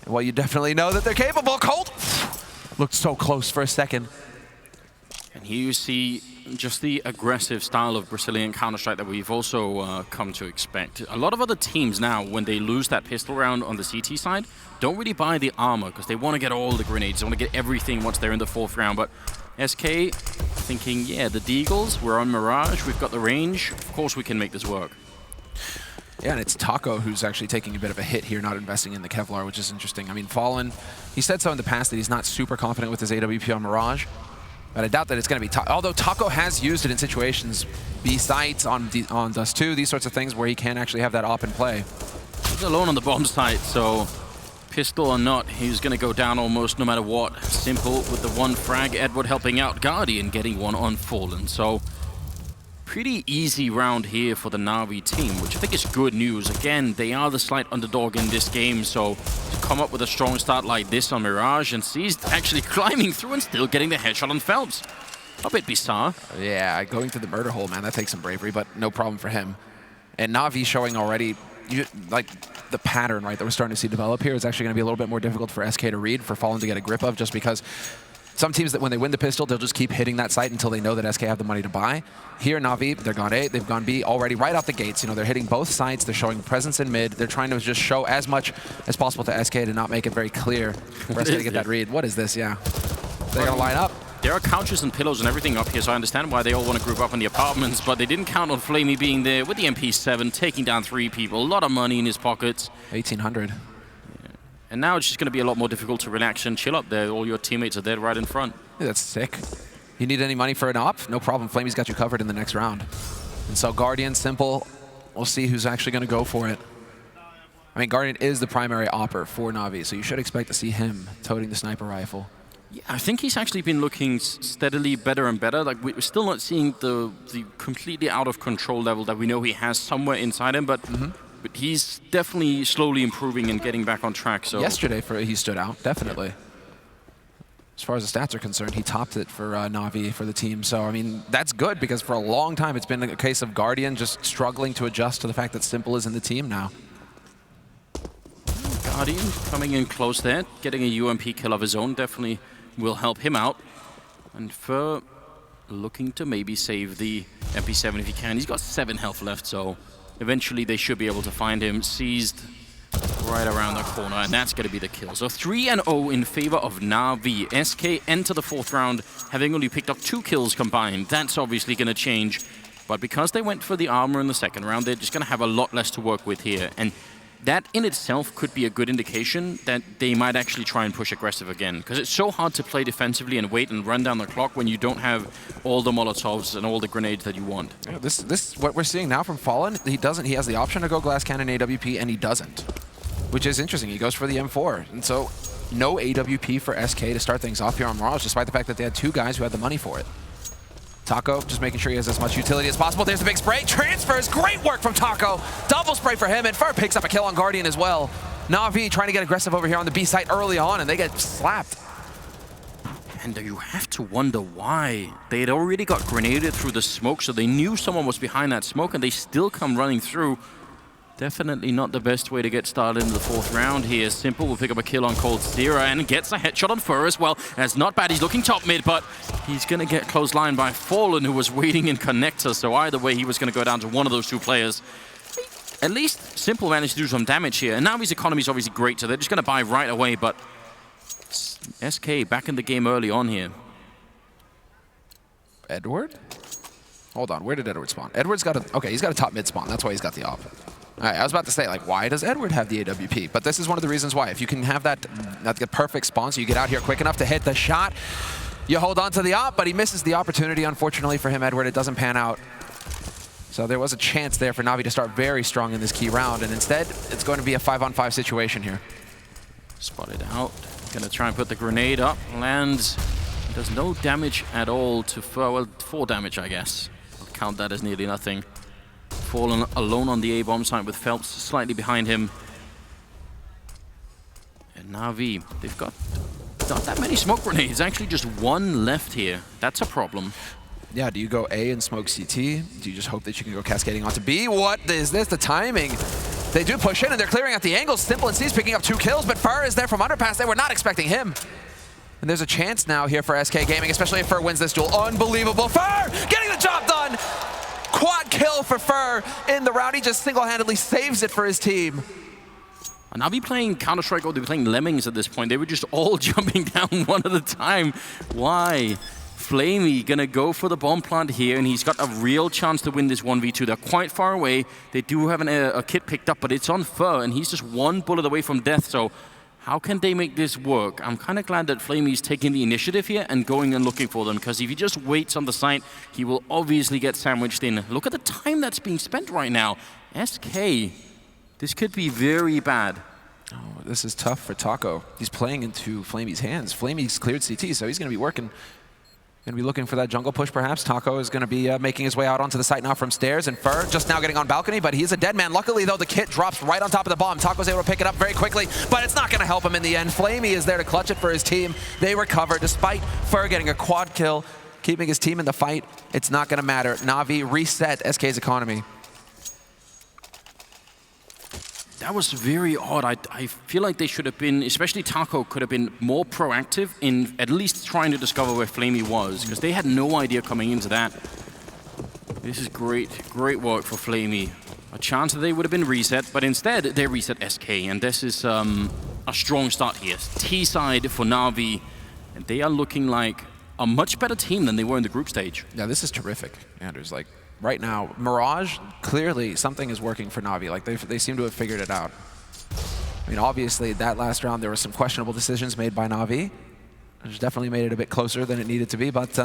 S15: Well, you definitely know that they're capable. Cold looked so close for a second.
S14: And here you see just the aggressive style of Brazilian Counter-Strike that we've also come to expect. A lot of other teams now, when they lose that pistol round on the CT side, don't really buy the armor because they want to get all the grenades. They want to get everything once they're in the 4th round. But SK thinking, yeah, the Deagles, we're on Mirage, we've got the range. Of course we can make this work.
S15: Yeah, and it's Taco who's actually taking a bit of a hit here, not investing in the Kevlar, which is interesting. I mean, Fallen, he said so in the past that he's not super confident with his AWP on Mirage, but I doubt that it's going to be Taco. Although Taco has used it in situations, B sites, on Dust 2, these sorts of things where he can actually have that op in play.
S14: He's alone on the bomb site, so pistol or not, he's going to go down almost no matter what. Simple with the 1 frag, Edward helping out, Guardian getting 1 on Fallen. So pretty easy round here for the Na'Vi team, which I think is good news. Again, they are the slight underdog in this game, so to come up with a strong start like this on Mirage, and Seized actually climbing through and still getting the headshot on Phelps. A bit bizarre.
S15: Yeah, going through the murder hole, man, that takes some bravery, but no problem for him. And Na'Vi showing already, like, the pattern, right, that we're starting to see develop here is actually going to be a little bit more difficult for SK to read, for Fallen to get a grip of, just because some teams that when they win the pistol, they'll just keep hitting that site until they know that SK have the money to buy. Here, Na'Vi, they're gone A, they've gone B already right out the gates. You know, they're hitting both sides, they're showing presence in mid, they're trying to just show as much as possible to SK to not make it very clear for SK to get that read. What is this? Yeah. They're going to line up.
S14: There are couches and pillows and everything up here, so I understand why they all want to group up in the apartments, but they didn't count on Flamey being there with the MP7, taking down 3 people, a lot of money in his pockets.
S15: 1,800.
S14: And now it's just going to be a lot more difficult to relax and chill up there. All your teammates are dead right in front.
S15: Yeah, that's sick. You need any money for an op? No problem. Flamey's got you covered in the next round. And so Guardian, Simple, we'll see who's actually going to go for it. I mean, Guardian is the primary opper for Na'Vi, so you should expect to see him toting the sniper rifle.
S14: Yeah, I think he's actually been looking steadily better and better. Like, we're still not seeing the completely out of control level that we know he has somewhere inside him, but he's definitely slowly improving and getting back on track. So
S15: yesterday, he stood out, definitely. As far as the stats are concerned, he topped it for Na'Vi for the team. So, I mean, that's good because for a long time it's been a case of Guardian just struggling to adjust to the fact that Simple is in the team now.
S14: Guardian coming in close there, getting a UMP kill of his own definitely will help him out. And Fur looking to maybe save the MP7 if he can. He's got 7 health left, so eventually they should be able to find him. Seized right around the corner, and that's going to be the kill. So 3-0 in favor of Na'Vi. SK enter the 4th round, having only picked up 2 kills combined. That's obviously going to change. But because they went for the armor in the 2nd round, they're just going to have a lot less to work with here. And that in itself could be a good indication that they might actually try and push aggressive again. Because it's so hard to play defensively and wait and run down the clock when you don't have all the Molotovs and all the grenades that you want.
S15: Yeah, this what we're seeing now from Fallen, he has the option to go glass cannon AWP, and he doesn't. Which is interesting. He goes for the M4. And so no AWP for SK to start things off here on Mirage, despite the fact that they had 2 guys who had the money for it. Taco just making sure he has as much utility as possible. There's the big spray. Transfers. Great work from Taco. Double spray for him, and Fur picks up a kill on Guardian as well. Na'Vi trying to get aggressive over here on the B site early on, and they get slapped.
S14: And you have to wonder why. They had already got grenaded through the smoke, so they knew someone was behind that smoke, and they still come running through. Definitely not the best way to get started in the 4th round here. Simple will pick up a kill on Cold Zero and gets a headshot on Fur as well. That's not bad. He's looking top mid, but he's going to get close line by Fallen, who was waiting in connector. So either way, he was going to go down to one of those 2 players. At least Simple managed to do some damage here. And now his economy is obviously great, so they're just going to buy right away. But SK back in the game early on here.
S15: Edward? Hold on, where did Edward spawn? Edward's got a... Okay, he's got a top mid spawn. That's why he's got the op. All right, I was about to say, like, why does Edward have the AWP? But this is one of the reasons why. If you can have that perfect spawn, so you get out here quick enough to hit the shot, you hold on to the op, but he misses the opportunity, unfortunately for him, Edward. It doesn't pan out. So there was a chance there for Na'Vi to start very strong in this key round, and instead, it's going to be a 5-on-5 situation here.
S14: Spotted out. Gonna try and put the grenade up. Lands. Does no damage at all to Fur. Well, 4 damage, I guess. I'll count that as nearly nothing. Fallen alone on the A-bomb site with Phelps slightly behind him. And Na'Vi, they've got not that many smoke grenades. Actually, just 1 left here. That's a problem.
S15: Yeah, do you go A and smoke CT? Do you just hope that you can go cascading onto B? What is this? The timing. They do push in, and they're clearing out the angles. Simple and C's picking up 2 kills, but Fur is there from underpass. They were not expecting him. And there's a chance now here for SK Gaming, especially if Fur wins this duel. Unbelievable. Fur getting the job done. Quad kill for Fur in the round. He just single-handedly saves it for his team.
S14: And I'll be playing Counter-Strike, or they're playing Lemmings at this point. They were just all jumping down one at a time. Why? Flamey gonna go for the bomb plant here, and he's got a real chance to win this 1v2. They're quite far away. They do have a kit picked up, but it's on Fur, and he's just 1 bullet away from death. So how can they make this work? I'm kind of glad that Flamey's taking the initiative here and going and looking for them, because if he just waits on the site, he will obviously get sandwiched in. Look at the time that's being spent right now. SK, this could be very bad.
S15: Oh, this is tough for Taco. He's playing into Flamey's hands. Flamey's cleared CT, so he's going to be working. Going to be looking for that jungle push, perhaps. Taco is going to be making his way out onto the site now from stairs, and Fur just now getting on balcony, but he's a dead man. Luckily, though, the kit drops right on top of the bomb. Taco's able to pick it up very quickly, but it's not going to help him in the end. Flamey is there to clutch it for his team. They recover, despite Fur getting a quad kill, keeping his team in the fight. It's not going to matter. Na'Vi reset SK's economy.
S14: That was very odd. I feel like they should have been, especially Taco, could have been more proactive in at least trying to discover where Flamey was, because they had no idea coming into that. This is great work for Flamey. A chance that they would have been reset, but instead they reset SK, and this is a strong start here. T-side for Na'Vi, and they are looking like a much better team than they were in the group stage.
S15: Yeah, this is terrific, Anders. Like, right now, Mirage, clearly something is working for Na'Vi. Like, they seem to have figured it out. I mean, obviously, that last round, there were some questionable decisions made by Na'Vi, which definitely made it a bit closer than it needed to be, but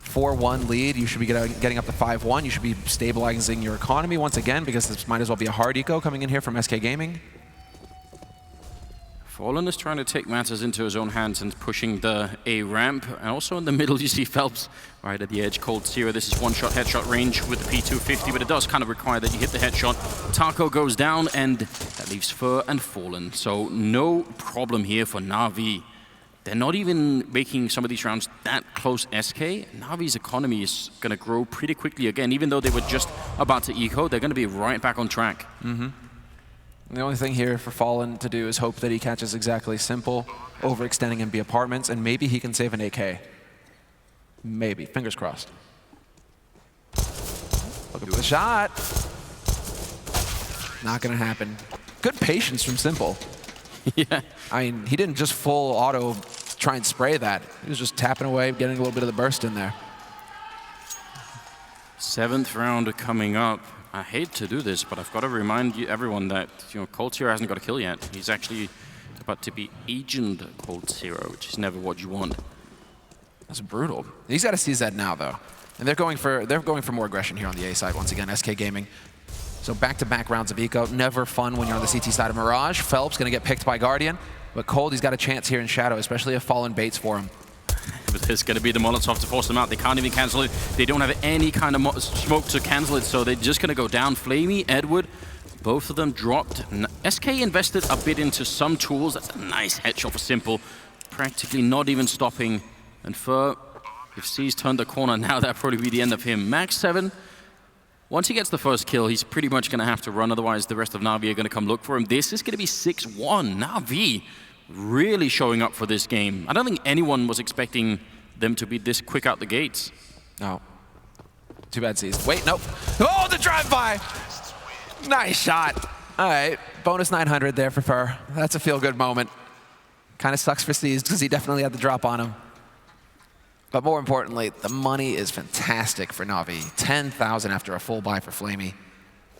S15: 4-1 lead. You should be getting up to 5-1. You should be stabilizing your economy once again, because this might as well be a hard eco coming in here from SK Gaming.
S14: Fallen is trying to take matters into his own hands and pushing the A ramp. And also in the middle, you see Phelps right at the edge. Cold Zero. This is one-shot headshot range with the P250, but it does kind of require that you hit the headshot. Taco goes down, and that leaves Fur and Fallen. So no problem here for Na'Vi. They're not even making some of these rounds that close SK. Na'Vi's economy is going to grow pretty quickly again. Even though they were just about to eco, they're going to be right back on track.
S15: The only thing here for Fallen to do is hope that he catches exactly Simple, overextending MB Apartments, and maybe he can save an AK. Maybe. Fingers crossed. Look at the shot. Not going to happen. Good patience from Simple.
S14: Yeah.
S15: I mean, he didn't just full auto try and spray that. He was just tapping away, getting a little bit of the burst in there.
S14: 7th round coming up. I hate to do this, but I've got to remind everyone that Cold Zero hasn't got a kill yet. He's actually about to be Agent Cold Zero, which is never what you want.
S15: That's brutal. He's got to seize that now, though. And they're going for more aggression here on the A side once again. SK Gaming. So back-to-back rounds of eco. Never fun when you're on the CT side of Mirage. Phelps going to get picked by Guardian, but Cold, he's got a chance here in Shadow, especially if Fallen baits for him.
S14: But there's going to be the Molotov to force them out. They can't even cancel it. They don't have any kind of smoke to cancel it, so they're just going to go down. Flamey, Edward, both of them dropped. SK invested a bit into some tools. That's a nice headshot for Simple. Practically not even stopping. And Fur, if C's turned the corner now, that'll probably be the end of him. Max 7, once he gets the first kill, he's pretty much going to have to run. Otherwise, the rest of Na'Vi are going to come look for him. This is going to be 6-1. Na'Vi really showing up for this game. I don't think anyone was expecting them to be this quick out the gates.
S15: No. Too bad, C's. Wait, nope. Oh, the drive-by! Nice shot. All right, bonus 900 there for Fur. That's a feel-good moment. Kind of sucks for C's because he definitely had the drop on him. But more importantly, the money is fantastic for Na'Vi. 10,000 after a full buy for Flamey.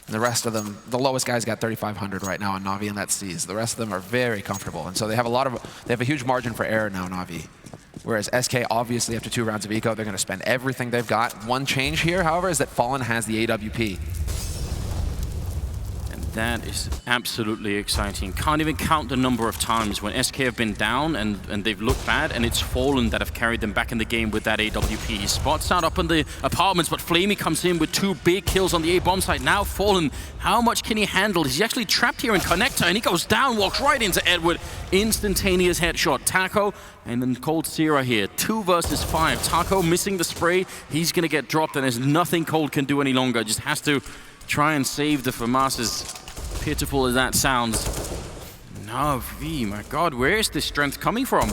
S15: And the rest of them, the lowest guy's got 3,500 right now on Na'Vi, and that's C's. The rest of them are very comfortable. And so they have a huge margin for error now, Na'Vi. Whereas SK, obviously, after 2 rounds of eco, they're going to spend everything they've got. One change here, however, is that Fallen has the AWP.
S14: That is absolutely exciting. Can't even count the number of times when SK have been down and they've looked bad, and it's Fallen that have carried them back in the game with that AWP. He spots out up in the apartments, but Flamey comes in with 2 big kills on the A-bomb site. Now Fallen, how much can he handle? He's actually trapped here in Connector, and he goes down, walks right into Edward. Instantaneous headshot. Taco, and then Cold Zero here. 2 versus 5. Taco missing the spray. He's going to get dropped, and there's nothing Cold can do any longer. Just has to try and save the FAMAS's. Pitiful as that sounds. Na'Vi, my God, where is this strength coming from?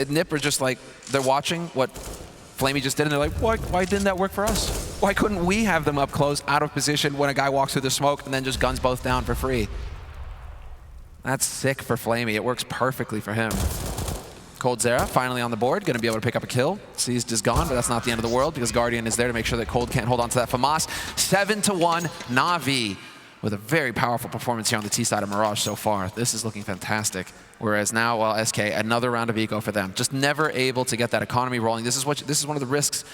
S15: Nip are just like, they're watching what Flamey just did, and they're like, why didn't that work for us? Why couldn't we have them up close, out of position, when a guy walks through the smoke and then just guns both down for free? That's sick for Flamey. It works perfectly for him. Cold Zero finally on the board, going to be able to pick up a kill. Seized is gone, but that's not the end of the world because Guardian is there to make sure that Cold can't hold on to that FAMAS. 7-1, Na'Vi with a very powerful performance here on the T side of Mirage so far. This is looking fantastic. Whereas now, well, SK, another round of eco for them. Just never able to get that economy rolling. This is one of the risks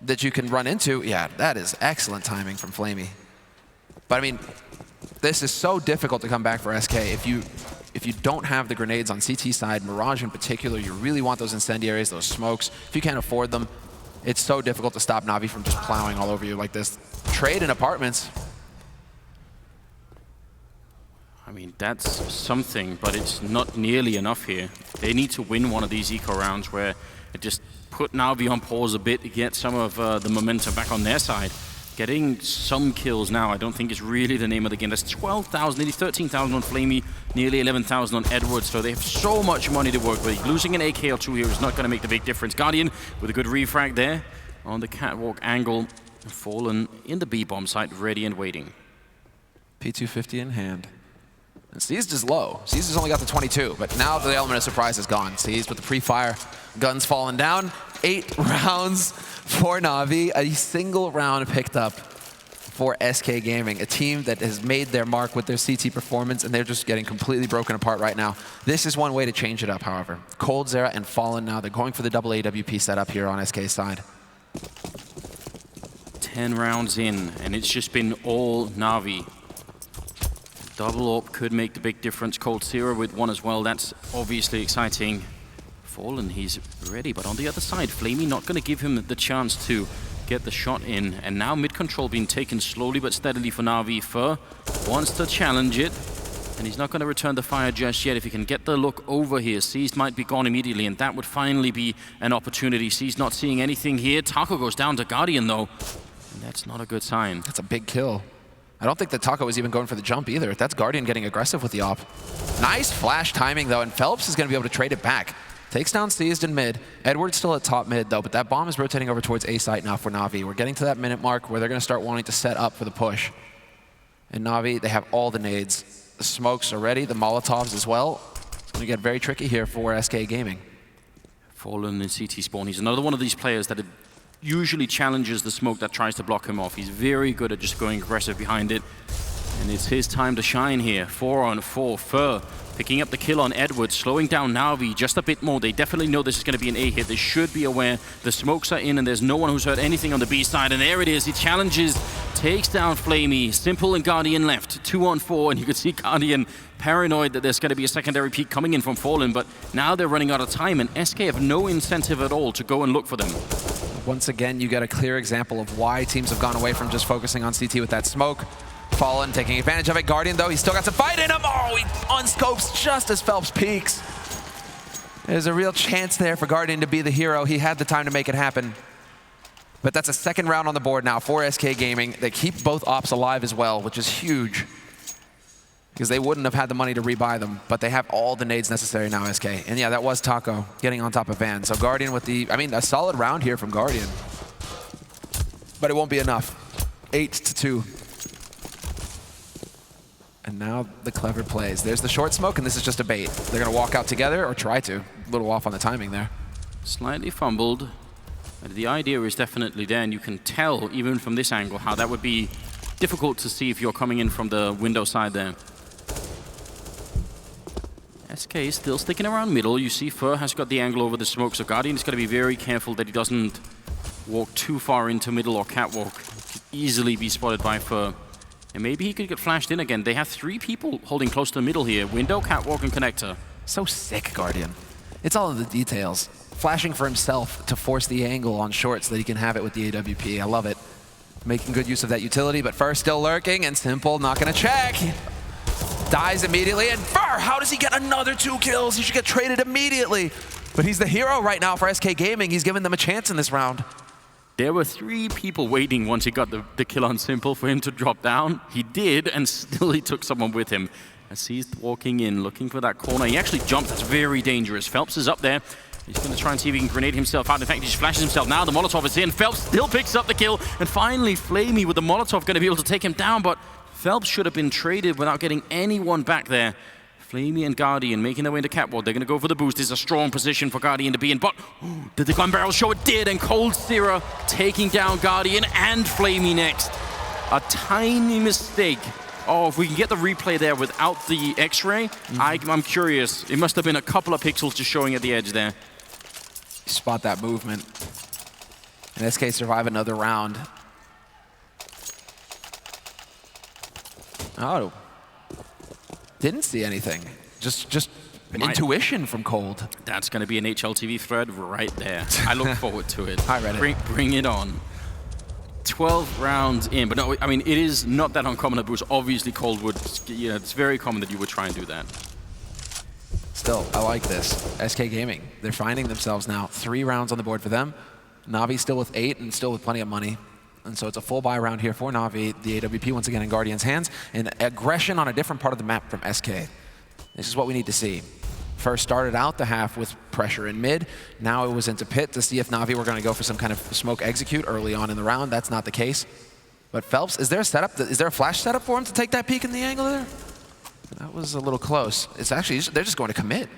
S15: that you can run into. Yeah, that is excellent timing from Flamey. But I mean, this is so difficult to come back for SK. If you don't have the grenades on CT side, Mirage in particular, you really want those incendiaries, those smokes. If you can't afford them, it's so difficult to stop Na'Vi from just plowing all over you like this. Trade in apartments.
S14: I mean, that's something, but it's not nearly enough here. They need to win one of these eco rounds where it just put Na'Vi on pause a bit to get some of the momentum back on their side. Getting some kills now, I don't think is really the name of the game. That's 12,000, nearly 13,000 on Flamey, nearly 11,000 on Edwards, so they have so much money to work with. Losing an AK or 2 here is not going to make the big difference. Guardian with a good refrag there on the catwalk angle. Fallen in the B-bomb site, ready and waiting.
S15: P250 in hand. And Seized is low. Seized has only got the 22, but now the element of surprise is gone. Seized with the pre-fire, guns falling down. 8 rounds for Na'Vi, a single round picked up for SK Gaming, a team that has made their mark with their CT performance, and they're just getting completely broken apart right now. This is one way to change it up, however. Cold, Zera, and Fallen now. They're going for the double AWP setup here on SK's side.
S14: 10 rounds in, and it's just been all Na'Vi. Double AWP could make the big difference. Cold Zera with one as well. That's obviously exciting. Fallen, he's ready, but on the other side, Flamey not going to give him the chance to get the shot in. And now mid-control being taken slowly but steadily for Na'Vi. Fur wants to challenge it, and he's not going to return the fire just yet. If he can get the look over here, Seized might be gone immediately, and that would finally be an opportunity. Seized not seeing anything here. Taco goes down to Guardian, though, and that's not a good sign.
S15: That's a big kill. I don't think that Taco was even going for the jump either. That's Guardian getting aggressive with the op. Nice flash timing, though, and Phelps is going to be able to trade it back. Takes down Seized in mid. Edward's still at top mid, though, but that bomb is rotating over towards A site now for Na'Vi. We're getting to that minute mark where they're going to start wanting to set up for the push. And Na'Vi, they have all the nades. The smokes are ready, the Molotovs as well. It's going to get very tricky here for SK Gaming.
S14: Fallen in CT spawn. He's another one of these players that usually challenges the smoke that tries to block him off. He's very good at just going aggressive behind it. And it's his time to shine here. 4 on 4. Fur picking up the kill on Edward, slowing down Na'Vi just a bit more. They definitely know this is going to be an A hit. They should be aware the smokes are in and there's no one who's heard anything on the B side. And there it is. He challenges, takes down Flamey. Simple and Guardian left. 2 on 4. And you can see Guardian paranoid that there's going to be a secondary peek coming in from Fallen. But now they're running out of time and SK have no incentive at all to go and look for them.
S15: Once again, you get a clear example of why teams have gone away from just focusing on CT with that smoke. Fallen taking advantage of it. Guardian, though, he's still got some fight in him. Oh, he unscopes just as Phelps peeks. There's a real chance there for Guardian to be the hero. He had the time to make it happen. But that's a second round on the board now for SK Gaming. They keep both ops alive as well, which is huge. Because they wouldn't have had the money to rebuy them, but they have all the nades necessary now, SK. And yeah, that was Taco getting on top of Van. So Guardian with the, I mean, a solid round here from Guardian. But it won't be enough. 8-2. And now the clever plays. There's the short smoke, and this is just a bait. They're going to walk out together, or try to. A little off on the timing there.
S14: Slightly fumbled. But the idea is definitely there, and you can tell, even from this angle, how that would be difficult to see if you're coming in from the window side there. SK is still sticking around middle. You see Fur has got the angle over the smoke, so Guardian is going to be very careful that he doesn't walk too far into middle or catwalk. He could easily be spotted by Fur. And maybe he could get flashed in again. They have 3 people holding close to the middle here. Window, catwalk, and connector.
S15: So sick, Guardian. It's all in the details. Flashing for himself to force the angle on short so that he can have it with the AWP. I love it. Making good use of that utility, but Fur still lurking, and Simple not going to check. Dies immediately, and Fur, how does he get another 2 kills? He should get traded immediately. But he's the hero right now for SK Gaming. He's given them a chance in this round.
S14: There were 3 people waiting once he got the kill on Simple for him to drop down. He did, and still he took someone with him. As he's walking in, looking for that corner. He actually jumped. That's very dangerous. Phelps is up there. He's going to try and see if he can grenade himself out. In fact, he just flashes himself now. The Molotov is in. Phelps still picks up the kill. And finally, Flamey with the Molotov going to be able to take him down. But Phelps should have been traded without getting anyone back there. Flamey and Guardian making their way into catwalk. They're going to go for the boost. It's a strong position for Guardian to be in. But did the gun barrel show? It did. And Cold Zera taking down Guardian and Flamey next. A tiny mistake. Oh, if we can get the replay there without the X-ray, I'm curious. It must have been a couple of pixels just showing at the edge there.
S15: Spot that movement. And SK survive another round. Oh. Didn't see anything. Just intuition from Cold.
S14: That's going to be an HLTV thread right there. I look forward to it.
S15: I read it.
S14: Bring it on. 12 rounds in, but no, I mean, it is not that uncommon that Bruce. Obviously, Cold would, you know, it's very common that you would try and do that.
S15: Still, I like this. SK Gaming, they're finding themselves now. 3 rounds on the board for them. Na'Vi still with 8 and still with plenty of money. And so it's a full buy round here for Na'Vi. The AWP once again in Guardian's hands. And aggression on a different part of the map from SK. This is what we need to see. First started out the half with pressure in mid. Now it was into pit to see if Na'Vi were going to go for some kind of smoke execute early on in the round. That's not the case. But Phelps, is there a setup? Is there a flash setup for him to take that peek in the angle there? That was a little close. It's actually, they're just going to commit.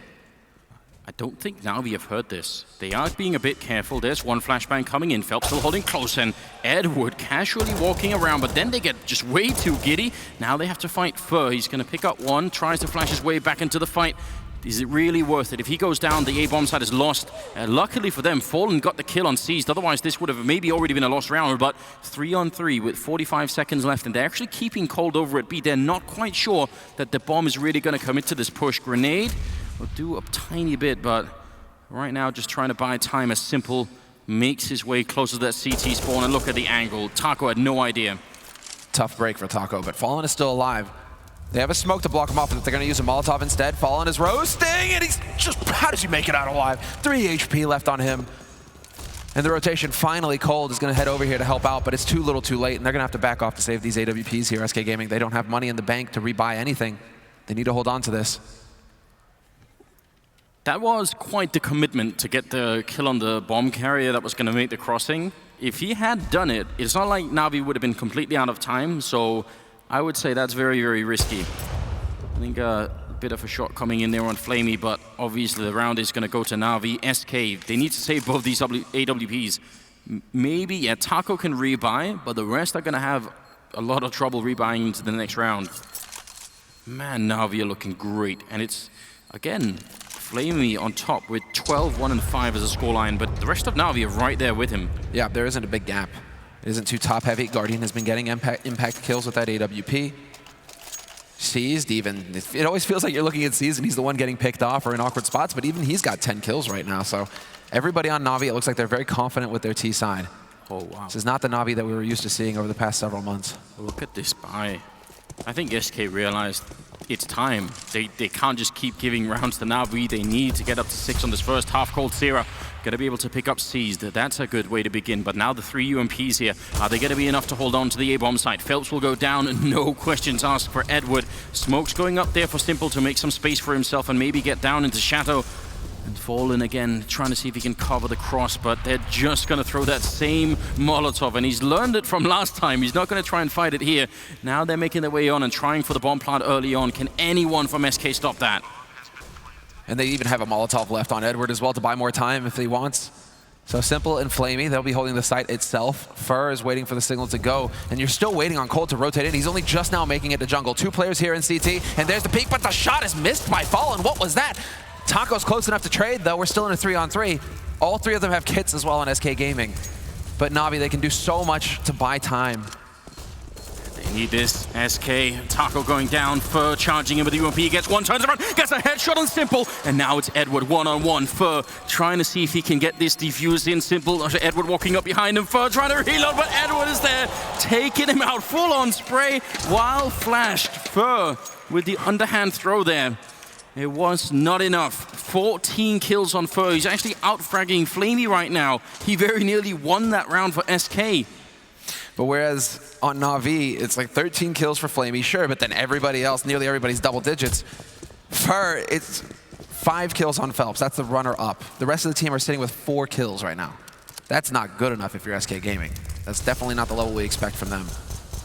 S14: I don't think Na'Vi have heard this. They are being a bit careful. There's one flashbang coming in. Phelps still holding close, and Edward casually walking around, but then they get just way too giddy. Now they have to fight Fur. He's going to pick up one, tries to flash his way back into the fight. Is it really worth it? If he goes down, the A-bomb side is lost. Luckily for them, Fallen got the kill on Seized. Otherwise, this would have maybe already been a lost round, but 3-on-3 with 45 seconds left, and they're actually keeping cold over at B. They're not quite sure that the bomb is really going to commit to this push. Grenade will do a tiny bit, but right now just trying to buy time as Simple makes his way closer to that CT spawn, and look at the angle. Taco had no idea.
S15: Tough break for Taco, but Fallen is still alive. They have a smoke to block him off, but they're going to use a Molotov instead. Fallen is roasting, and he's just, how does he make it out alive? 3 HP left on him. And the rotation finally, Cold is going to head over here to help out, but it's too little too late, and they're going to have to back off to save these AWPs here, SK Gaming. They don't have money in the bank to rebuy anything. They need to hold on to this.
S14: That was quite the commitment to get the kill on the bomb carrier that was going to make the crossing. If he had done it, it's not like Na'Vi would have been completely out of time, so I would say that's very, very risky. I think a bit of a shot coming in there on Flamey, but obviously the round is going to go to Na'Vi. SK, they need to save both these AWPs. Maybe, yeah, Taco can rebuy, but the rest are going to have a lot of trouble rebuying into the next round. Man, Na'Vi are looking great, and it's, again, Flamey on top with 12, 1, and 5 as a scoreline, but the rest of Na'Vi are right there with him.
S15: Yeah, there isn't a big gap. It isn't too top-heavy. Guardian has been getting impact kills with that AWP. Seized even. It always feels like you're looking at Seized and he's the one getting picked off or in awkward spots, but even he's got 10 kills right now. So everybody on Na'Vi, it looks like they're very confident with their T side.
S14: Oh, wow.
S15: This is not the Na'Vi that we were used to seeing over the past several months.
S14: Look at this buy. I think SK realized it's time. They can't just keep giving rounds to Na'Vi. They need to get up to 6 on this first half. Cold Sierra going to be able to pick up Seized. That's a good way to begin. But now the 3 UMPs here. Are they going to be enough to hold on to the A-bomb site? Phelps will go down. No questions asked for Edward. Smoke's going up there for Simple to make some space for himself and maybe get down into Shadow. And Fallen again, trying to see if he can cover the cross, but they're just going to throw that same Molotov, and he's learned it from last time. He's not going to try and fight it here. Now they're making their way on and trying for the bomb plant early on. Can anyone from SK stop that?
S15: And they even have a Molotov left on Edward as well to buy more time if he wants. So Simple and Flamey, they'll be holding the site itself. Fur is waiting for the signal to go, and you're still waiting on Cold to rotate in. He's only just now making it to jungle. 2 players here in CT, and there's the peek, but the shot is missed by Fallen. What was that? Taco's close enough to trade, though. We're still in a 3-on-3. All 3 of them have kits as well on SK Gaming. But Na'Vi, they can do so much to buy time.
S14: They need this. SK, Taco going down, Fur charging in with the UMP, gets one, turns around, gets a headshot on Simple, and now it's Edward one-on-one. Fur trying to see if he can get this defused in. Simple, Edward walking up behind him, Fur trying to reload, but Edward is there, taking him out, full-on spray, while flashed. Fur with the underhand throw there. It was not enough. 14 kills on Fur. He's actually out-fragging Flamey right now. He very nearly won that round for SK.
S15: But whereas on Na'Vi, it's like 13 kills for Flamey, sure, but then everybody else, nearly everybody's double digits. Fur, it's 5 kills on Phelps. That's the runner-up. The rest of the team are sitting with 4 kills right now. That's not good enough if you're SK Gaming. That's definitely not the level we expect from them.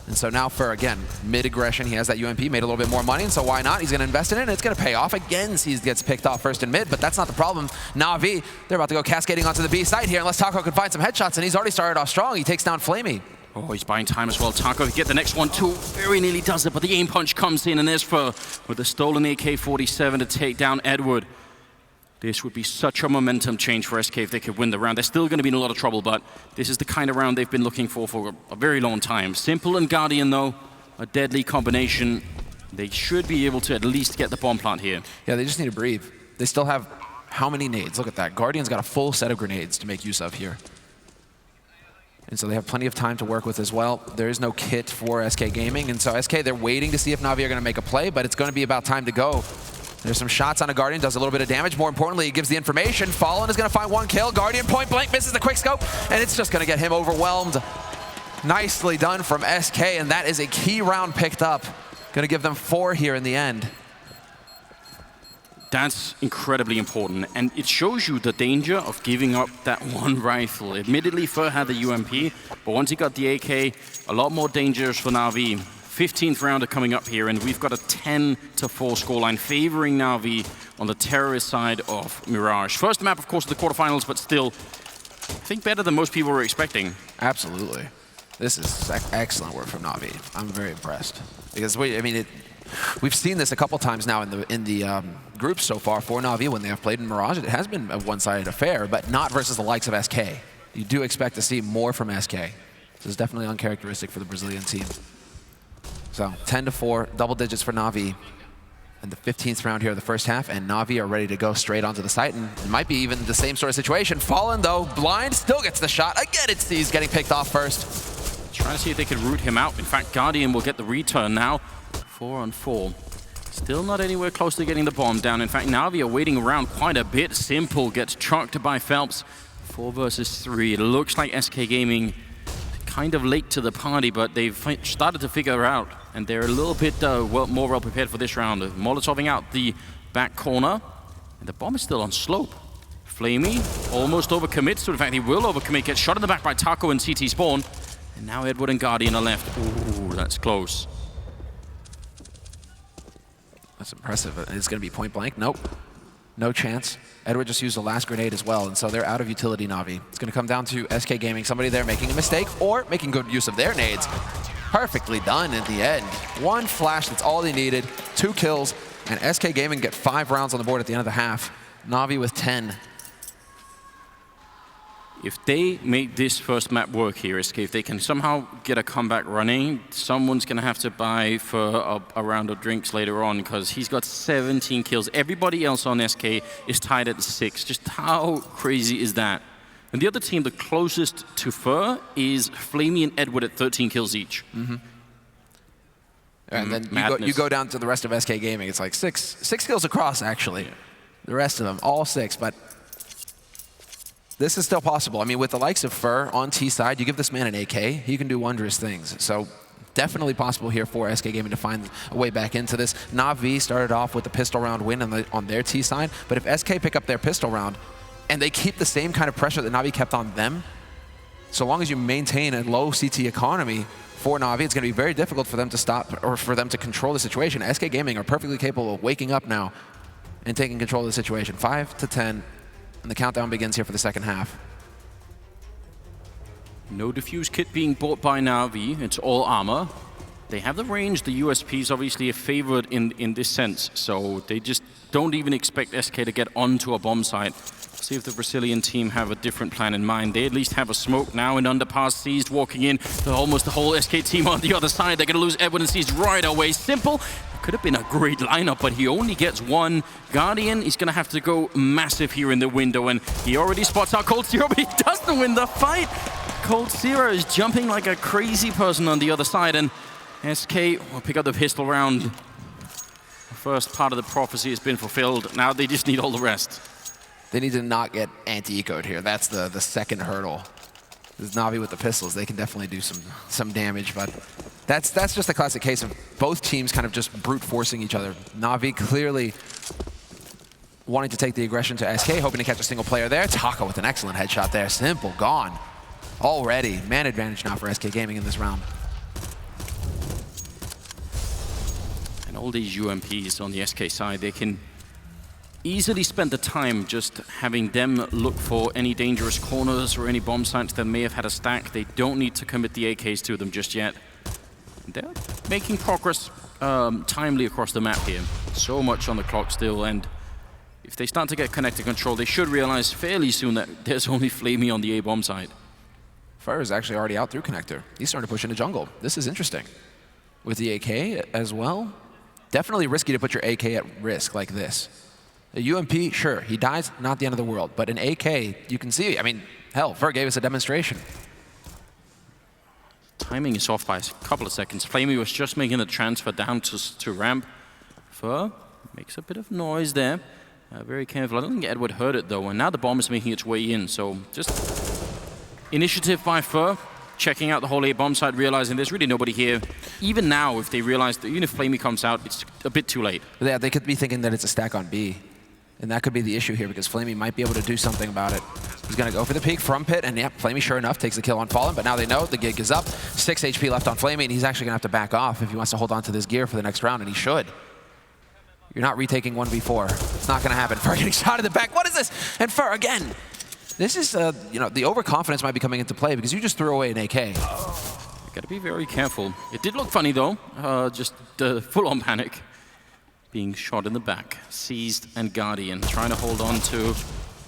S15: And so now Fur, again, mid-aggression, he has that UMP, made a little bit more money, and so why not? He's going to invest in it, and it's going to pay off. Again, Seized gets picked off first in mid, but that's not the problem. Na'Vi, they're about to go cascading onto the B site here, unless Taco can find some headshots, and he's already started off strong. He takes down Flamey.
S14: Oh, he's buying time as well. Taco get the next one too. Very nearly does it, but the aim punch comes in, and there's Fur with the stolen AK-47 to take down Edward. This would be such a momentum change for SK if they could win the round. They're still going to be in a lot of trouble, but this is the kind of round they've been looking for a very long time. Simple and Guardian, though, a deadly combination. They should be able to at least get the bomb plant here.
S15: Yeah, they just need to breathe. They still have how many nades? Look at that. Guardian's got a full set of grenades to make use of here. And so they have plenty of time to work with as well. There is no kit for SK Gaming, and so SK, they're waiting to see if Na'Vi are going to make a play, but it's going to be about time to go. There's some shots on a Guardian, does a little bit of damage. More importantly, it gives the information. Fallen is going to find 1 kill. Guardian point blank misses the quick scope, and it's just going to get him overwhelmed. Nicely done from SK, and that is a key round picked up. Going to give them 4 here in the end.
S14: That's incredibly important, and it shows you the danger of giving up that 1 rifle. Admittedly, Fur had the UMP, but once he got the AK, a lot more dangerous for Na'Vi. 15th rounder coming up here, and we've got a 10-4 scoreline favoring Na'Vi on the terrorist side of Mirage. First map, of course, of the quarterfinals, but still, I think better than most people were expecting.
S15: Absolutely. This is excellent work from Na'Vi. I'm very impressed. Because, we've seen this a couple times now in the groups so far for Na'Vi when they have played in Mirage. It has been a one-sided affair, but not versus the likes of SK. You do expect to see more from SK. This is definitely uncharacteristic for the Brazilian team. So 10-4, double digits for Na'Vi. And the 15th round here of the first half, and Na'Vi are ready to go straight onto the site, and it might be even the same sort of situation. Fallen though, blind, still gets the shot. Again, it's C's getting picked off first.
S14: Trying to see if they could root him out. In fact, Guardian will get the return now. 4-on-4. Still not anywhere close to getting the bomb down. In fact, Na'Vi are waiting around quite a bit. Simple gets trucked by Phelps. 4 versus 3. It looks like SK Gaming kind of late to the party, but they've started to figure out, and they're a little bit more well prepared for this round. Molotoving out the back corner, and the bomb is still on slope. Flamey almost overcommits, so in fact he will overcommit, gets shot in the back by Taco and CT Spawn, and now Edward and Guardian are left. Ooh, that's close.
S15: That's impressive. It's going to be point blank. Nope. No chance. Edward just used the last grenade as well, and so they're out of utility, Na'Vi. It's going to come down to SK Gaming, somebody there making a mistake or making good use of their nades. Perfectly done in the end. One flash, that's all they needed. 2 kills, and SK Gaming get 5 rounds on the board at the end of the half. Na'Vi with 10.
S14: If they make this first map work here, SK, if they can somehow get a comeback running, someone's going to have to buy for a round of drinks later on, because he's got 17 kills. Everybody else on SK is tied at 6. Just how crazy is that? And the other team, the closest to Fur, is Flamey and Edward at 13 kills each.
S15: Mm-hmm. And then you go down to the rest of SK Gaming. It's like 6 kills across, actually. Yeah. The rest of them, all 6, but this is still possible. I mean, with the likes of Fur on T side, you give this man an AK, he can do wondrous things. So definitely possible here for SK Gaming to find a way back into this. Na'Vi started off with the pistol round win on their T side, but if SK pick up their pistol round and they keep the same kind of pressure that Na'Vi kept on them, so long as you maintain a low CT economy for Na'Vi, it's going to be very difficult for them to stop or for them to control the situation. SK Gaming are perfectly capable of waking up now and taking control of the situation. 5-10. And the countdown begins here for the second half.
S14: No defuse kit being bought by Na'Vi. It's all armor. They have the range. The USP is obviously a favored in this sense. So they just don't even expect SK to get onto a bomb site. See if the Brazilian team have a different plan in mind. They at least have a smoke now, and underpass seized walking in. Almost the whole SK team on the other side. They're going to lose Edward and seized right away. Simple. Could have been a great lineup, but he only gets 1. Guardian is going to have to go massive here in the window, and he already spots out Cold Zero, but he doesn't win the fight. Cold Zero is jumping like a crazy person on the other side, and SK will pick up the pistol round. The first part of the prophecy has been fulfilled. Now they just need all the rest.
S15: They need to not get anti-ecoed here. That's the second hurdle. This Na'Vi with the pistols, they can definitely do some damage, but that's just a classic case of both teams kind of just brute forcing each other. Na'Vi clearly wanting to take the aggression to SK, hoping to catch a single player there. Taco with an excellent headshot there. Simple, gone. Already, man advantage now for SK Gaming in this round.
S14: And all these UMPs on the SK side, they can easily spend the time just having them look for any dangerous corners or any bomb sites that may have had a stack. They don't need to commit the AKs to them just yet. They're making progress timely across the map here. So much on the clock still, and if they start to get connected control, they should realize fairly soon that there's only Flamey on the A bomb side.
S15: Fire is actually already out through connector. He's starting to push into jungle. This is interesting. With the AK as well, definitely risky to put your AK at risk like this. A UMP, sure, he dies, not the end of the world. But an AK, you can see, I mean, hell, Fer gave us a demonstration.
S14: Timing is off by a couple of seconds. Flamey was just making the transfer down to ramp. Fer makes a bit of noise there. Very careful. I don't think Edward heard it though, and now the bomb is making its way in. So just initiative by Fer, checking out the whole A bomb site, realizing there's really nobody here. Even now, if they realize that even if Flamey comes out, it's a bit too late.
S15: Yeah, they could be thinking that it's a stack on B. And that could be the issue here because Flamey might be able to do something about it. He's going to go for the peek from pit, and yep, Flamey, sure enough, takes the kill on Fallen, but now they know the gig is up. 6 HP left on Flamey, and he's actually going to have to back off if he wants to hold on to this gear for the next round, and he should. You're not retaking 1v4. It's not going to happen. Fur getting shot in the back. What is this? And Fur, again, this is, you know, the overconfidence might be coming into play because you just threw away an AK.
S14: You got to be very careful. It did look funny, though. Just full-on panic. Being shot in the back. Seized and Guardian trying to hold on to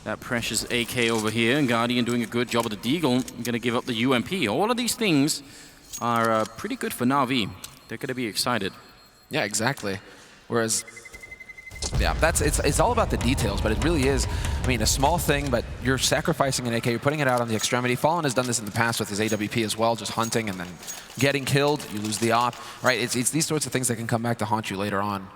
S14: that precious AK over here. And Guardian doing a good job of the Deagle. Going to give up the UMP. All of these things are pretty good for Na'Vi. They're going to be excited.
S15: Yeah, exactly. Whereas, yeah, it's all about the details, but it really is, I mean, a small thing, but you're sacrificing an AK, you're putting it out on the extremity. Fallen has done this in the past with his AWP as well, just hunting and then getting killed, you lose the op, right? It's these sorts of things that can come back to haunt you later on.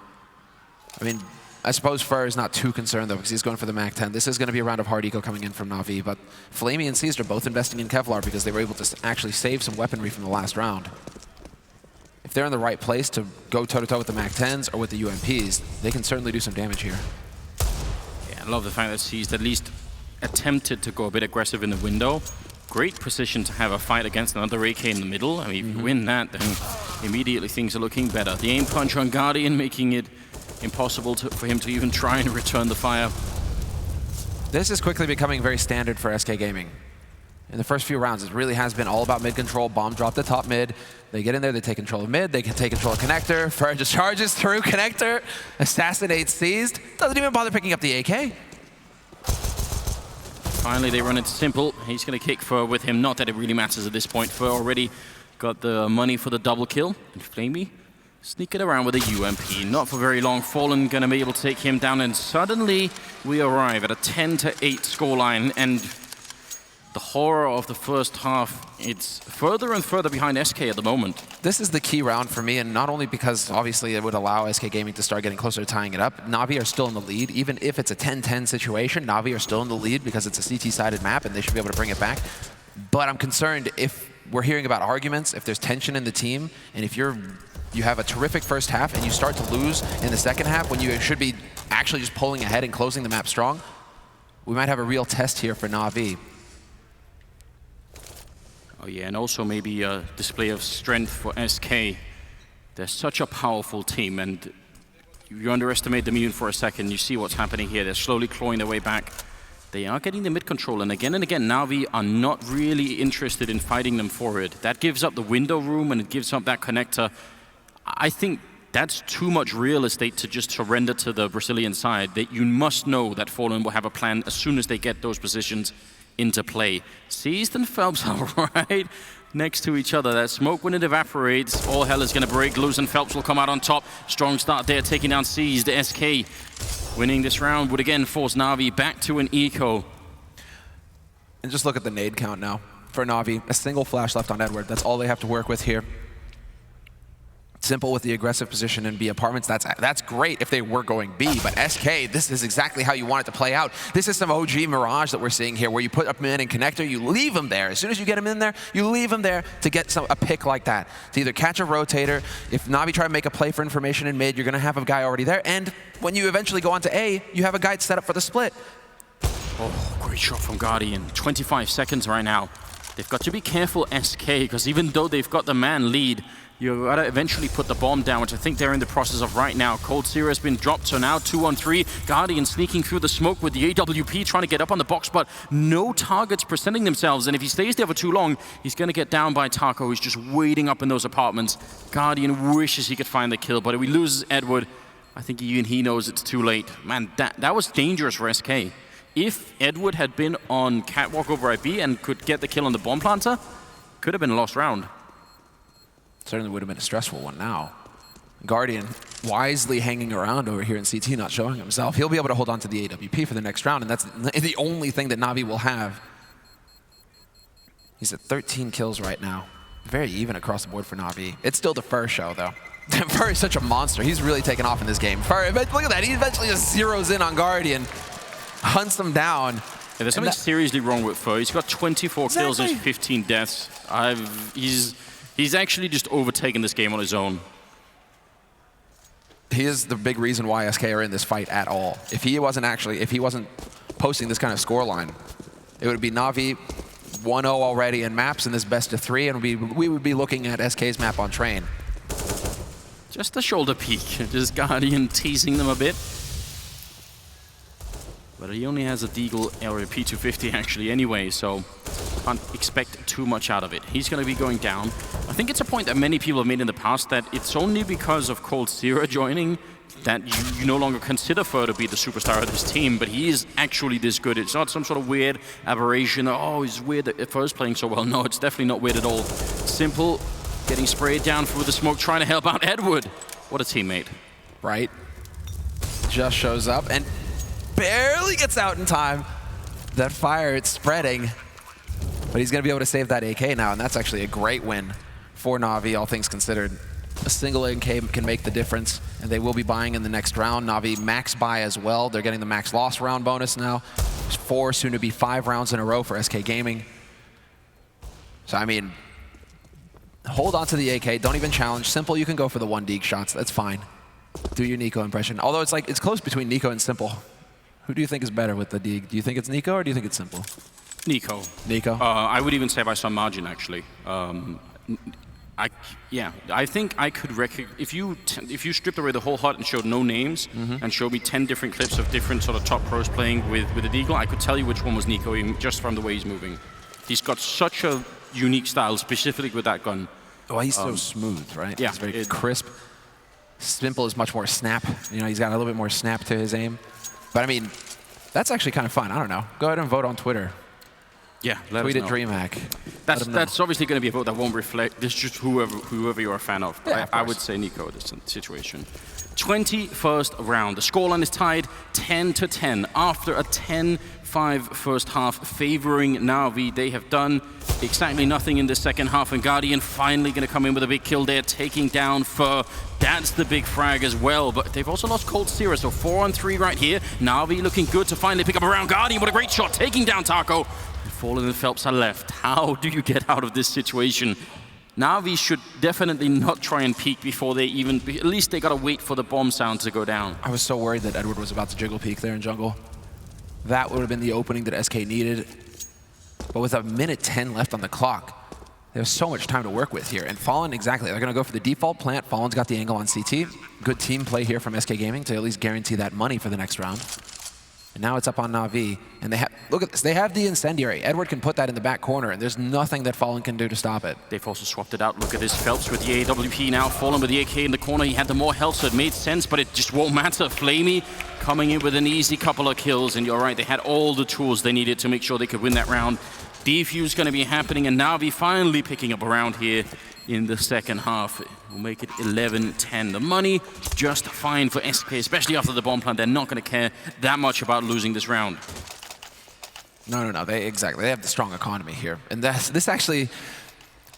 S15: I mean, I suppose Fur is not too concerned, though, because he's going for the MAC-10. This is going to be a round of hard eco coming in from Na'Vi, but Flamey and Seized are both investing in Kevlar because they were able to actually save some weaponry from the last round. If they're in the right place to go toe-to-toe with the MAC-10s or with the UMPs, they can certainly do some damage here.
S14: Yeah, I love the fact that Seized at least attempted to go a bit aggressive in the window. Great position to have a fight against another AK in the middle. I mean, if you win that, then immediately things are looking better. The aim punch on Guardian making it impossible for him to even try and return the fire.
S15: This is quickly becoming very standard for SK Gaming. In the first few rounds, it really has been all about mid control. Bomb drop the top mid. They get in there, they take control of mid, they can take control of connector. Fur just charges through connector, assassinates Seized, doesn't even bother picking up the AK.
S14: Finally, they run it simple. He's going to kick Fur with him. Not that it really matters at this point. Fur already got the money for the double kill. And Flamey sneaking around with a UMP. Not for very long. Fallen going to be able to take him down. And suddenly, we arrive at a 10-8 scoreline. And the horror of the first half, it's further and further behind SK at the moment.
S15: This is the key round for me, and not only because obviously it would allow SK Gaming to start getting closer to tying it up. Na'Vi are still in the lead. Even if it's a 10-10 situation, Na'Vi are still in the lead because it's a CT-sided map and they should be able to bring it back. But I'm concerned if we're hearing about arguments, if there's tension in the team, and if you have a terrific first half and you start to lose in the second half when you should be actually just pulling ahead and closing the map strong, we might have a real test here for Na'Vi.
S14: Oh yeah, and also maybe a display of strength for SK. They're such a powerful team, and you underestimate them even for a second. You see what's happening here. They're slowly clawing their way back. They are getting the mid control, and again, Na'Vi are not really interested in fighting them for it. That gives up the window room, and it gives up that connector. I think that's too much real estate to just surrender to the Brazilian side. That you must know that Fallen will have a plan as soon as they get those positions into play. Seized and Phelps are right next to each other. That smoke, when it evaporates, all hell is going to break loose, and Phelps will come out on top. Strong start there, taking down Seized. SK winning this round would again force Na'Vi back to an eco.
S15: And just look at the nade count now for Na'Vi. A single flash left on Edward. That's all they have to work with here. Simple with the aggressive position in B apartments. That's great if they were going B, but SK, this is exactly how you want it to play out. This is some OG Mirage that we're seeing here, where you put up mid and connector, you leave him there. As soon as you get him in there, you leave him there to get a pick like that. To either catch a rotator, if Na'Vi try to make a play for information in mid, you're going to have a guy already there, and when you eventually go on to A, you have a guy set up for the split.
S14: Oh, great shot from Guardian. 25 seconds right now. They've got to be careful, SK, because even though they've got the man lead, you gotta eventually put the bomb down, which I think they're in the process of right now. Cold Zero has been dropped, so now 2-on-3. Guardian sneaking through the smoke with the AWP, trying to get up on the box, but no targets presenting themselves. And if he stays there for too long, he's gonna get down by Taco, who's just waiting up in those apartments. Guardian wishes he could find the kill, but if he loses Edward, I think even he knows it's too late. Man, that was dangerous for SK. If Edward had been on catwalk over IB and could get the kill on the bomb planter, could have been a lost round.
S15: Certainly would have been a stressful one now. Guardian wisely hanging around over here in CT, not showing himself. He'll be able to hold on to the AWP for the next round, and that's the only thing that Na'Vi will have. He's at 13 kills right now. Very even across the board for Na'Vi. It's still the Fur show, though. Fur is such a monster. He's really taken off in this game. Fur, look at that. He eventually just zeroes in on Guardian, hunts him down.
S14: Yeah, there's something seriously wrong with Fur. He's got 24 kills and 15 deaths. He's actually just overtaken this game on his own.
S15: he is the big reason why SK are in this fight at all. If he wasn't posting this kind of scoreline, it would be Na'Vi 1-0 already in maps in this best of 3, and we would be looking at SK's map on train.
S14: Just a shoulder peek, just Guardian teasing them a bit. But he only has a Deagle area P250 actually anyway, so can't expect too much out of it. He's going to be going down. I think it's a point that many people have made in the past that it's only because of coldzera joining that you no longer consider Fer to be the superstar of this team, but he is actually this good. It's not some sort of weird aberration. Oh, he's weird that Fer's playing so well. No, it's definitely not weird at all. Simple getting sprayed down through the smoke, trying to help out Edward. What a teammate.
S15: Right. Just shows up and barely gets out in time. That fire, it's spreading. But he's going to be able to save that AK now, and that's actually a great win for Na'Vi, all things considered. A single AK can make the difference, and they will be buying in the next round. Na'Vi max buy as well. They're getting the max loss round bonus now. There's 4, soon to be 5 rounds in a row for SK Gaming. So, I mean, hold on to the AK. Don't even challenge. Simple, you can go for the 1 Deeg shots. That's fine. Do your Nico impression. Although it's close between Nico and Simple. Who do you think is better with the Deeg? Do you think it's Nico or do you think it's Simple?
S14: Nico.
S15: Nico?
S14: I would even say by some margin, actually. I think I could if you stripped away the whole HUD and showed no names and showed me 10 different clips of different sort of top pros playing with the Deagle, I could tell you which one was Nico just from the way he's moving. He's got such a unique style, specifically with that gun.
S15: Oh, he's so smooth, right?
S14: Yeah,
S15: he's very crisp. Simple is much more snap. You know, he's got a little bit more snap to his aim. But I mean, that's actually kind of fun. I don't know. Go ahead and vote on Twitter.
S14: Yeah,
S15: tweet at DreamHack.
S14: That's obviously going to be a vote that won't reflect. This is just whoever you're a fan of.
S15: Yeah,
S14: I would say Nico in this situation. 21st round. The scoreline is tied 10-10 after a 10-5 first half favoring Na'Vi. They have done exactly nothing in the second half, and Guardian finally going to come in with a big kill there, taking down Fer. That's the big frag as well, but they've also lost coldzera, so 4-on-3 right here. Na'Vi looking good to finally pick up a round. Guardian, what a great shot, taking down Taco. Fallen and Phelps are left. How do you get out of this situation? Na'Vi should definitely not try and peek before they even... At least they gotta wait for the bomb sound to go down.
S15: I was so worried that Edward was about to jiggle peek there in jungle. That would have been the opening that SK needed. But with a minute 10 left on the clock, there's so much time to work with here. And Fallen, exactly, they're gonna go for the default plant. Fallen's got the angle on CT. Good team play here from SK Gaming to at least guarantee that money for the next round. And now it's up on Na'Vi, and they have, look at this, they have the incendiary. Edward can put that in the back corner, and there's nothing that Fallen can do to stop it.
S14: They've also swapped it out. Look at this, Phelps with the AWP now, Fallen with the AK in the corner. He had the more health, so it made sense, but it just won't matter. Flamey coming in with an easy couple of kills, and you're right, they had all the tools they needed to make sure they could win that round. Defuse going to be happening, and Na'Vi finally picking up a round here in the second half. We'll make it 11-10. The money just fine for SK, especially after the bomb plant. They're not going to care that much about losing this round.
S15: No. They have the strong economy here. And this actually,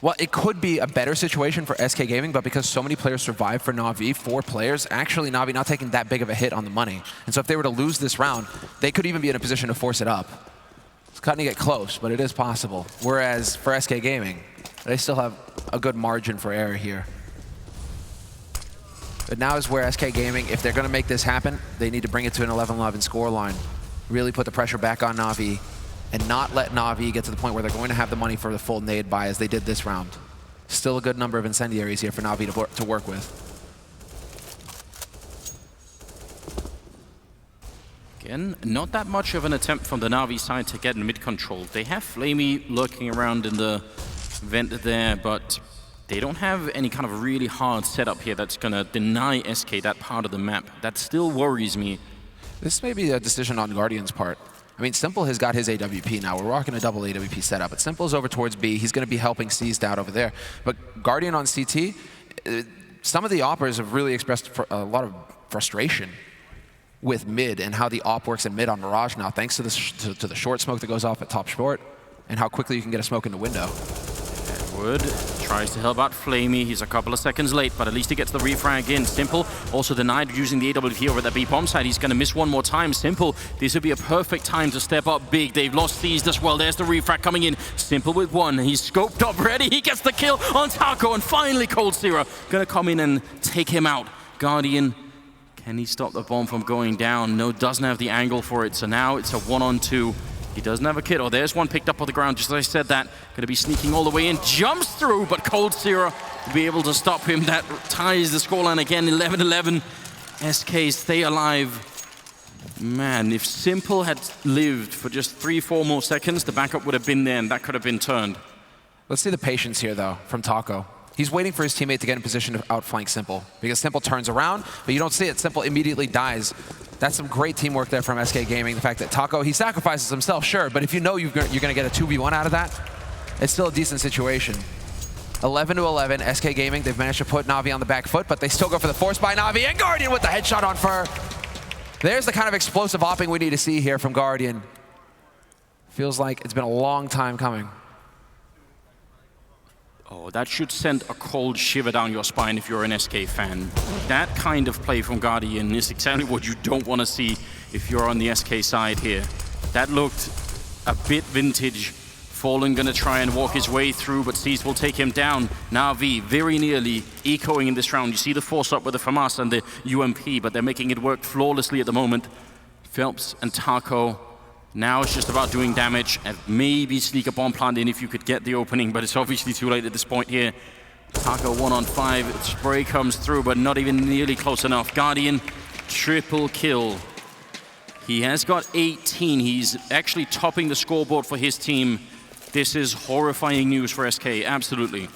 S15: well, it could be a better situation for SK Gaming, but because so many players survived for Na'Vi, 4 players, actually Na'Vi not taking that big of a hit on the money. And so if they were to lose this round, they could even be in a position to force it up. It's cutting it close, but it is possible. Whereas for SK Gaming, they still have a good margin for error here. But now is where SK Gaming, if they're going to make this happen, they need to bring it to an 11-11 scoreline. Really put the pressure back on Na'Vi and not let Na'Vi get to the point where they're going to have the money for the full nade buy as they did this round. Still a good number of incendiaries here for Na'Vi to work with.
S14: Again, not that much of an attempt from the Na'Vi side to get mid control. They have Flamey lurking around in the vent there, but they don't have any kind of really hard setup here that's going to deny SK that part of the map. That still worries me.
S15: This may be a decision on Guardian's part. I mean, Simple has got his AWP now. We're rocking a double AWP setup, but Simple's over towards B. He's going to be helping Seized out over there. But Guardian on CT, some of the oppers have really expressed a lot of frustration with mid and how the op works in mid on Mirage now, thanks to the short smoke that goes off at top short and how quickly you can get a smoke in the window.
S14: Edward tries to help out Flamey. He's a couple of seconds late, but at least he gets the refrag in. Simple also denied using the AWP over that B bomb side. He's going to miss one more time. Simple, this would be a perfect time to step up big. They've lost Seized as well. There's the refrag coming in. Simple with one. He's scoped up ready. He gets the kill on Taco, and finally coldzera going to come in and take him out. Guardian Can he stop the bomb from going down? No, doesn't have the angle for it. So now it's a 1-on-2. He doesn't have a kit. Oh, there's one picked up on the ground. Just as I said that, going to be sneaking all the way in. Jumps through, but Cold Zero will be able to stop him. That ties the scoreline again, 11-11. SK stay alive. Man, if Simple had lived for just 3-4 more seconds, the backup would have been there, and that could have been turned.
S15: Let's see the patience here, though, from Taco. He's waiting for his teammate to get in position to outflank Simple, because Simple turns around, but you don't see it. Simple immediately dies. That's some great teamwork there from SK Gaming. The fact that Taco, he sacrifices himself, sure, but if you know you're going to get a 2v1 out of that, it's still a decent situation. 11-11, SK Gaming, they've managed to put Na'Vi on the back foot, but they still go for the force by Na'Vi, and Guardian with the headshot on Fur. There's the kind of explosive hopping we need to see here from Guardian. Feels like it's been a long time coming.
S14: Oh, that should send a cold shiver down your spine if you're an SK fan. That kind of play from Guardian is exactly what you don't want to see if you're on the SK side here. That looked a bit vintage. Fallen gonna try and walk his way through, but Seas will take him down. Na'Vi very nearly ecoing in this round. You see the force up with the FAMAS and the UMP, but they're making it work flawlessly at the moment. Phelps and Taco. Now it's just about doing damage and maybe sneak a bomb plant in if you could get the opening, but it's obviously too late at this point here. Taco 1-on-5, spray comes through, but not even nearly close enough. Guardian, triple kill. He has got 18. He's actually topping the scoreboard for his team. This is horrifying news for SK, absolutely.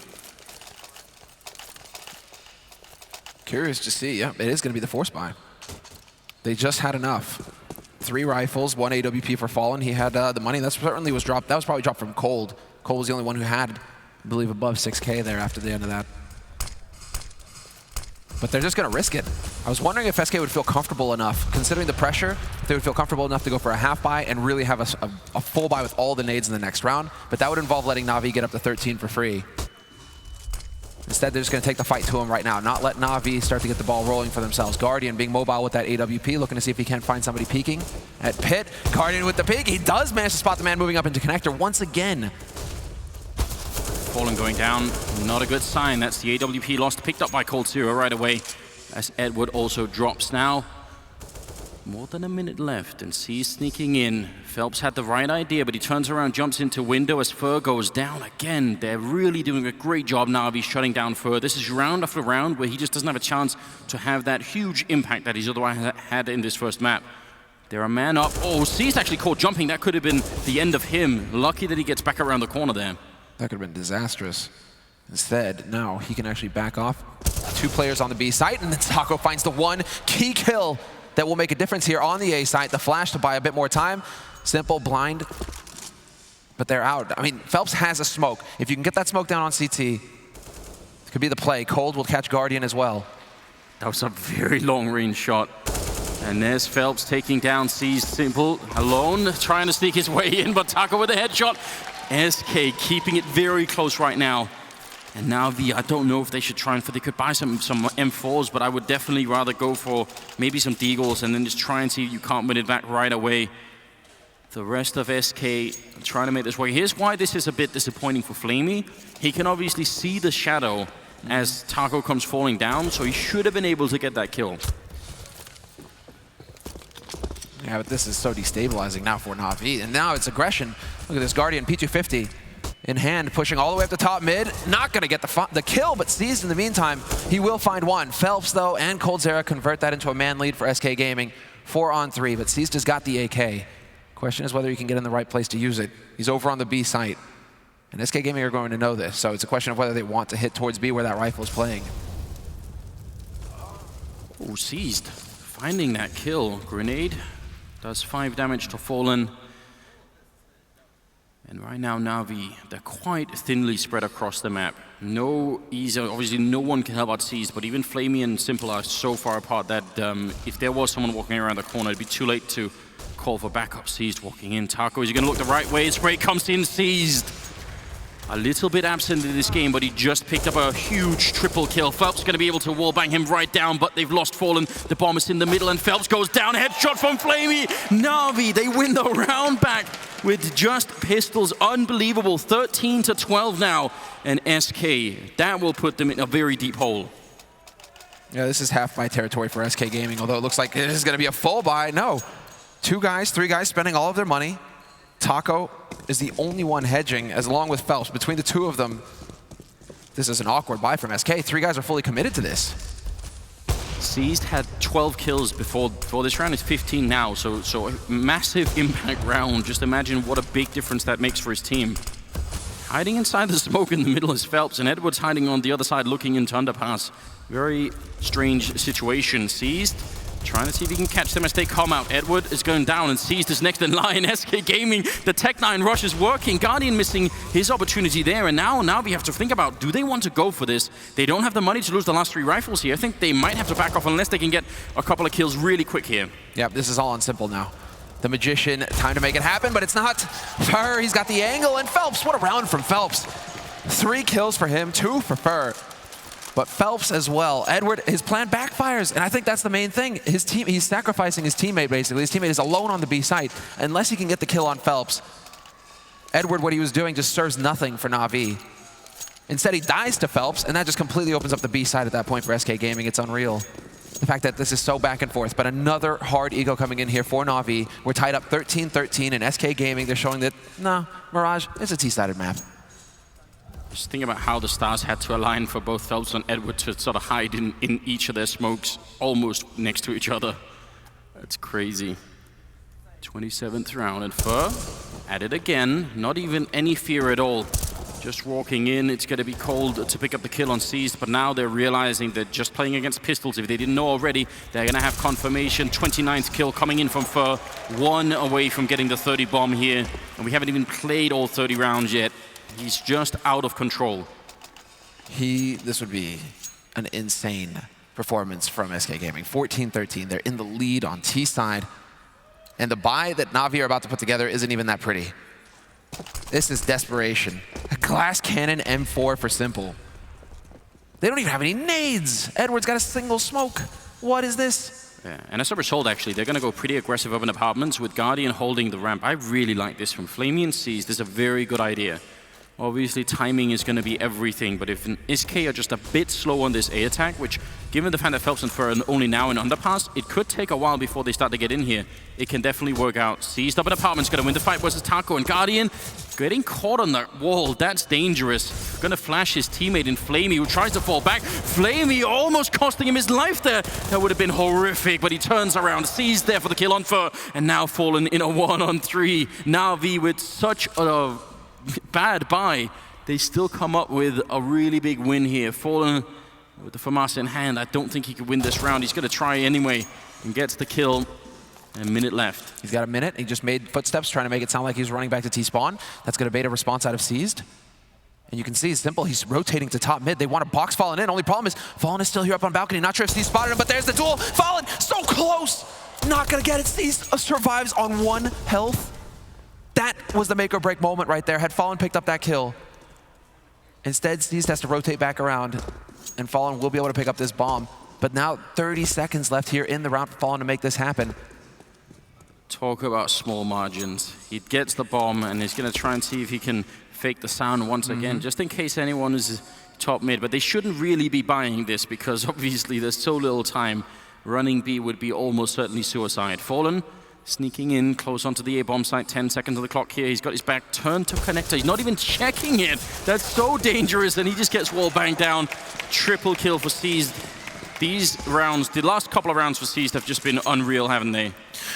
S15: Curious to see, yeah, it is going to be the force buy. They just had enough. 3 rifles, 1 AWP for Fallen. He had the money. That certainly was dropped. That was probably dropped from Cold. Cold was the only one who had, I believe, above 6K there after the end of that. But they're just going to risk it. I was wondering if SK would feel comfortable enough, considering the pressure, if they would feel comfortable enough to go for a half buy and really have a full buy with all the nades in the next round. But that would involve letting Na'Vi get up to 13 for free. Instead, they're just going to take the fight to him right now, not let Na'Vi start to get the ball rolling for themselves. Guardian being mobile with that AWP, looking to see if he can find somebody peeking at Pit. Guardian with the peek. He does manage to spot the man moving up into connector once again.
S14: Fallen going down, not a good sign. That's the AWP lost, picked up by Cold Zero right away, as Edward also drops now. More than a minute left, and C's sneaking in. Phelps had the right idea, but he turns around, jumps into window as Fur goes down again. They're really doing a great job now of shutting down Fur. This is round after round where he just doesn't have a chance to have that huge impact that he's otherwise had in this first map. They're a man up. Oh, C's actually caught jumping. That could have been the end of him. Lucky that he gets back around the corner there.
S15: That could have been disastrous. Instead, now he can actually back off. 2 players on the B site, and then Taco finds the 1 key kill that will make a difference here on the A site. The flash to buy a bit more time. Simple, blind, but they're out. I mean, Phelps has a smoke. If you can get that smoke down on CT, it could be the play. Cold will catch Guardian as well.
S14: That was a very long-range shot. And there's Phelps taking down C's Simple alone, trying to sneak his way in, but Taco with a headshot. SK keeping it very close right now. And now I don't know if they should try and they could buy some M4s, but I would definitely rather go for maybe some Deagles and then just try and see if you can't win it back right away. The rest of SK trying to make this work. Here's why this is a bit disappointing for Flamey. He can obviously see the shadow as Taco comes falling down, so he should have been able to get that kill.
S15: Yeah, but this is so destabilizing now for Na'Vi. And now it's aggression. Look at this Guardian, P250 in hand, pushing all the way up the top mid. Not going to get the kill, but Seized in the meantime. He will find 1. Phelps, though, and Cold Zera convert that into a man lead for SK Gaming. 4-on-3, but Seized has got the AK. Question is whether he can get in the right place to use it. He's over on the B site. And SK Gaming are going to know this, so it's a question of whether they want to hit towards B where that rifle is playing.
S14: Oh, Seized. Finding that kill. Grenade does 5 damage to Fallen. And right now, Na'Vi, they're quite thinly spread across the map. No easy, obviously no one can help out Seized, but even Flamey and Simple are so far apart that if there was someone walking around the corner, it'd be too late to call for backup. Seized walking in. Taco, is he gonna look the right way? Spray comes in, Seized. A little bit absent in this game, but he just picked up a huge triple kill. Phelps going to be able to wallbang him right down, but they've lost Fallen. The bomb is in the middle, and Phelps goes down. Headshot from Flamey. Na'Vi, they win the round back with just pistols. Unbelievable. 13-12 now. And SK, that will put them in a very deep hole.
S15: Yeah, this is half my territory for SK Gaming, although it looks like it is going to be a full buy. No. 2 guys, 3 guys spending all of their money. Taco is the only one hedging, as along with Phelps. Between the 2 of them, this is an awkward buy from SK. 3 guys are fully committed to this.
S14: Seized had 12 kills before this round. It's 15 now, so massive impact round. Just imagine what a big difference that makes for his team. Hiding inside the smoke in the middle is Phelps, and Edward's hiding on the other side looking into underpass. Very strange situation. Seized, trying to see if he can catch them as they come out. Edward is going down, and Seized is next in line. SK Gaming, the Tech-9 rush is working. Guardian missing his opportunity there, and now we have to think about, do they want to go for this? They don't have the money to lose the last 3 rifles here. I think they might have to back off unless they can get a couple of kills really quick here.
S15: Yeah, this is all on simple now. The Magician, time to make it happen, but it's not. Fur, he's got the angle, and Phelps, what a round from Phelps. 3 kills for him, 2 for Fur. But Phelps as well. Edward, his plan backfires, and I think that's the main thing. His team, he's sacrificing his teammate, basically. His teammate is alone on the B site. Unless he can get the kill on Phelps, Edward, what he was doing just serves nothing for Na'Vi. Instead, he dies to Phelps, and that just completely opens up the B side at that point for SK Gaming. It's unreal. The fact that this is so back and forth, but another hard ego coming in here for Na'Vi. We're tied up 13-13 in SK Gaming. They're showing that, nah, Mirage, it's a T-sided map.
S14: Just think about how the stars had to align for both Phelps and Edward to sort of hide in each of their smokes, almost next to each other. That's crazy. 27th round, and Fur at it again. Not even any fear at all. Just walking in, it's going to be cold to pick up the kill on Seized, but now they're realizing that just playing against pistols, if they didn't know already, they're going to have confirmation. 29th kill coming in from Fur, 1 away from getting the 30 bomb here, and we haven't even played all 30 rounds yet. He's just out of control.
S15: This would be an insane performance from SK Gaming. 14-13, they're in the lead on T side, and the buy that Na'Vi are about to put together isn't even that pretty. This is desperation. A glass cannon M4 for simple. They don't even have any nades. Edward's got a single smoke. What is this?
S14: Yeah, and as a result, actually, they're going to go pretty aggressive up in apartments with Guardian holding the ramp. I really like this from Flamey and Seized. This is a very good idea. Obviously, timing is going to be everything, but if SK are just a bit slow on this A attack, which, given the fact that Phelps and Fur are only now in underpass, it could take a while before they start to get in here. It can definitely work out. Seized up in apartments, going to win the fight versus Taco, and Guardian getting caught on that wall. That's dangerous. Going to flash his teammate in Flamey, who tries to fall back. Flamey almost costing him his life there. That would have been horrific, but he turns around. Seized there for the kill on Fur, and now fallen in a 1-on-3. Na'Vi with such a bad buy, they still come up with a really big win here. Fallen with the FAMAS in hand. I don't think he could win this round. He's going to try anyway and gets the kill. A minute left.
S15: He's got a minute. He just made footsteps, trying to make it sound like he's running back to T-spawn. That's going to bait a response out of Seized. And you can see it's simple. He's rotating to top mid. They want to box Fallen in. Only problem is Fallen is still here up on balcony. Not sure if Seized spotted him, but there's the duel. Fallen, so close. Not going to get it. Seized survives on 1 health. That was the make or break moment right there. Had Fallen picked up that kill. Instead, Seized has to rotate back around, and Fallen will be able to pick up this bomb. But now 30 seconds left here in the round for Fallen to make this happen.
S14: Talk about small margins. He gets the bomb, and he's going to try and see if he can fake the sound once again, just in case anyone is top mid. But they shouldn't really be buying this, because obviously there's so little time. Running B would be almost certainly suicide. Fallen sneaking in close onto the A-bomb site, 10 seconds on the clock here. He's got his back turned to connector. He's not even checking it. That's so dangerous, and he just gets wall banged down. Triple kill for Seized. These rounds, the last couple of rounds for Seized have just been unreal, haven't they?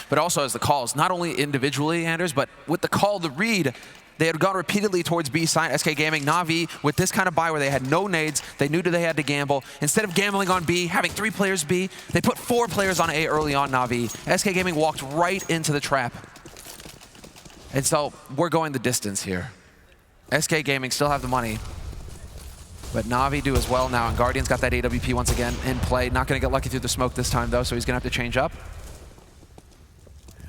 S15: But also as the calls, not only individually, Anders, but with the call, the read, they had gone repeatedly towards B side. SK Gaming, Na'Vi, with this kind of buy where they had no nades, they knew that they had to gamble. Instead of gambling on B, having 3 players B, they put 4 players on A early on Na'Vi. SK Gaming walked right into the trap. And so we're going the distance here. SK Gaming still have the money, but Na'Vi do as well now, and Guardian's got that AWP once again in play. Not going to get lucky through the smoke this time, though, so he's going to have to change up.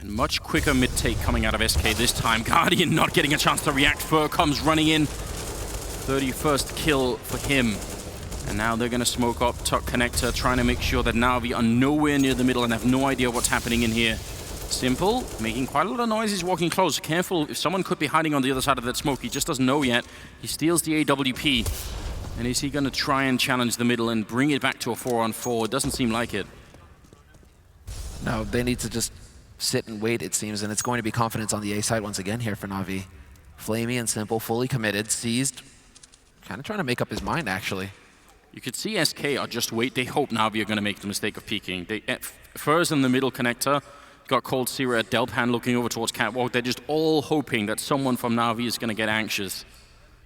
S14: And much quicker mid-take coming out of SK this time. Guardian not getting a chance to react. Fur comes running in. 31st kill for him. And now they're going to smoke up top connector, trying to make sure that Na'Vi are nowhere near the middle and have no idea what's happening in here. Simple, making quite a lot of noise. He's walking close. Careful, if someone could be hiding on the other side of that smoke. He just doesn't know yet. He steals the AWP. And is he going to try and challenge the middle and bring it back to a 4-on-4? It doesn't seem like it.
S15: No, they need to just sit and wait, it seems, and it's going to be confidence on the A side once again here for Na'Vi. Flamey and Simple, fully committed, seized, kind of trying to make up his mind, actually.
S14: You could see SK are just wait. They hope Na'Vi are going to make the mistake of peeking. First in the middle connector, got Cold Zero at Delpan looking over towards Catwalk. They're just all hoping that someone from Na'Vi is going to get anxious.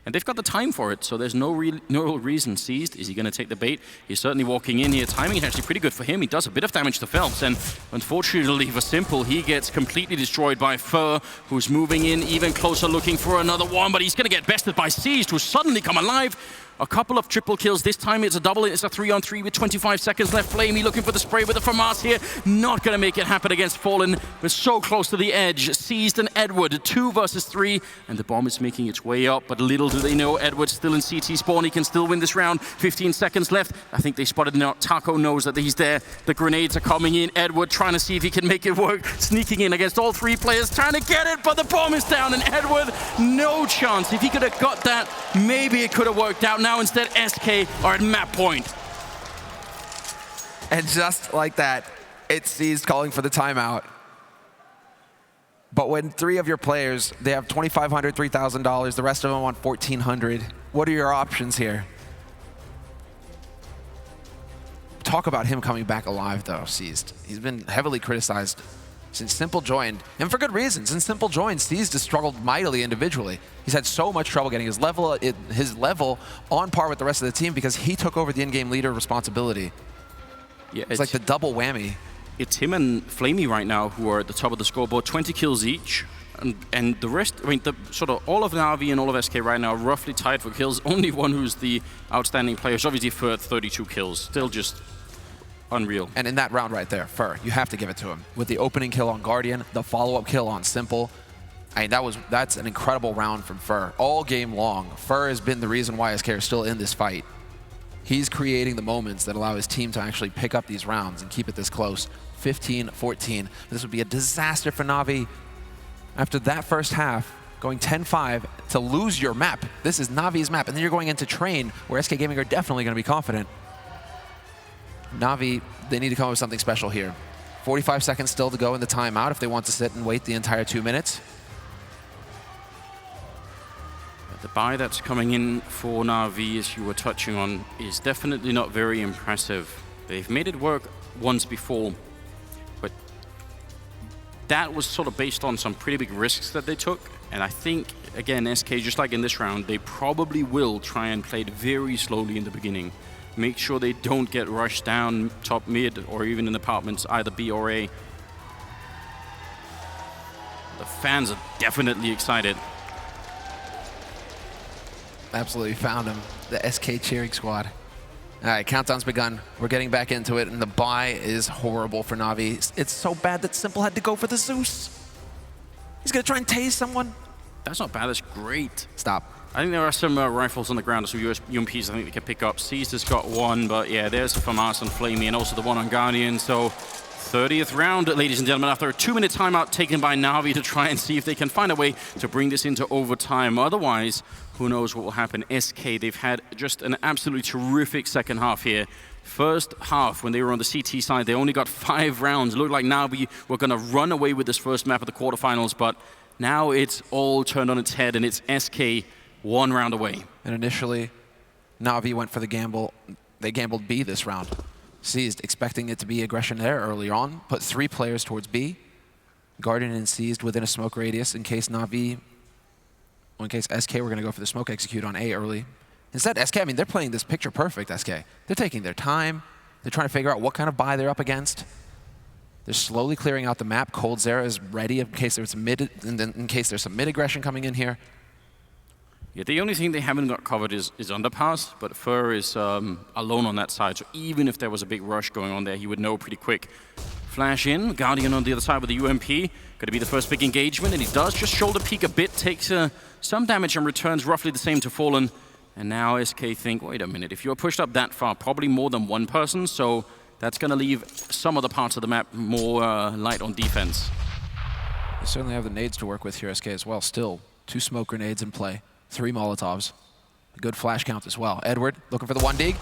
S14: And they've got the time for it, so there's no real reason. Seized, is he going to take the bait? He's certainly walking in here. Timing is actually pretty good for him. He does a bit of damage to Phelps, and unfortunately for Simple, he gets completely destroyed by Fur, who's moving in even closer looking for another one, but he's going to get bested by Seized, who's suddenly come alive. A couple of triple kills. This time it's a double. It's a 3-on-3 with 25 seconds left. Flamey looking for the spray with the FAMAS here. Not going to make it happen against Fallen. We're so close to the edge. Seized and Edward, 2 versus 3. And the bomb is making its way up. But little do they know, Edward's still in CT spawn. He can still win this round. 15 seconds left. I think they spotted now. Taco knows that he's there. The grenades are coming in. Edward trying to see if he can make it work. Sneaking in against all 3 players. Trying to get it, but the bomb is down. And Edward, no chance. If he could have got that, maybe it could have worked out. Now instead, SK are at map point.
S15: And just like that, it's Seized calling for the timeout. But when 3 of your players, they have $2,500, $3,000, the rest of them want $1,400, what are your options here? Talk about him coming back alive, though, Seized. He's been heavily criticized since Simple joined, and for good reason. Since Simple joined, Seized has struggled mightily individually. He's had so much trouble getting his level on par with the rest of the team because he took over the in-game leader responsibility. Yeah, it's like the double whammy.
S14: It's him and Flamey right now who are at the top of the scoreboard, 20 kills each. And the rest, I mean, sort of all of Na'Vi and all of SK right now are roughly tied for kills. Only one who's the outstanding player is obviously Fur, 32 kills. Still just unreal.
S15: And in that round right there, Fur, you have to give it to him. With the opening kill on Guardian, the follow-up kill on Simple. I mean, that's an incredible round from Fur. All game long, Fur has been the reason why SK are still in this fight. He's creating the moments that allow his team to actually pick up these rounds and keep it this close. 15-14. This would be a disaster for Na'Vi. After that first half, going 10-5 to lose your map. This is Na'Vi's map, and then you're going into Train, where SK Gaming are definitely going to be confident. Na'Vi, they need to come up with something special here. 45 seconds still to go in the timeout if they want to sit and wait the entire 2 minutes.
S14: The buy that's coming in for Na'Vi, as you were touching on, is definitely not very impressive. They've made it work once before, but that was sort of based on some pretty big risks that they took. And I think, again, SK, just like in this round, they probably will try and play it very slowly in the beginning. Make sure they don't get rushed down top mid or even in apartments, either B or A. The fans are definitely excited.
S15: Absolutely found him, the SK cheering squad. All right, countdown's begun. We're getting back into it, and the buy is horrible for Na'Vi. It's so bad that Simple had to go for the Zeus. He's gonna try and tase someone.
S14: That's not bad, that's great.
S15: Stop.
S14: I think there are some rifles on the ground, some UMPs I think they can pick up. Seized has got one, but yeah, there's FAMAS and Flamey, and also the one on Guardian. So 30th round, ladies and gentlemen, after a 2-minute timeout taken by Na'Vi to try and see if they can find a way to bring this into overtime. Otherwise, who knows what will happen. SK, they've had just an absolutely terrific second half here. First half, when they were on the CT side, they only got 5 rounds. It looked like Na'Vi were going to run away with this first map of the quarterfinals, but now it's all turned on its head, and it's SK 1 round away.
S15: And initially, Na'Vi went for the gamble. They gambled B this round. Seized, expecting it to be aggression there earlier on. Put 3 players towards B. Guardian and Seized within a smoke radius in case Na'Vi, or in case SK were going to go for the smoke execute on A early. Instead, SK, I mean, they're playing this picture perfect, SK. They're taking their time. They're trying to figure out what kind of buy they're up against. They're slowly clearing out the map. Cold Zera is ready in case there's some mid aggression coming in here.
S14: Yeah, the only thing they haven't got covered is underpass, but Fur is alone on that side, so even if there was a big rush going on there, he would know pretty quick. Flash in, Guardian on the other side with the UMP. Going to be the first big engagement, and he does just shoulder peek a bit, takes some damage and returns roughly the same to Fallen. And now SK think, wait a minute, if you're pushed up that far, probably more than one person, so that's going to leave some other parts of the map more light on defense.
S15: They certainly have the nades to work with here, SK, as well. Still, 2 smoke grenades in play. 3 Molotovs. Good flash count as well. Edward looking for the 1 dig.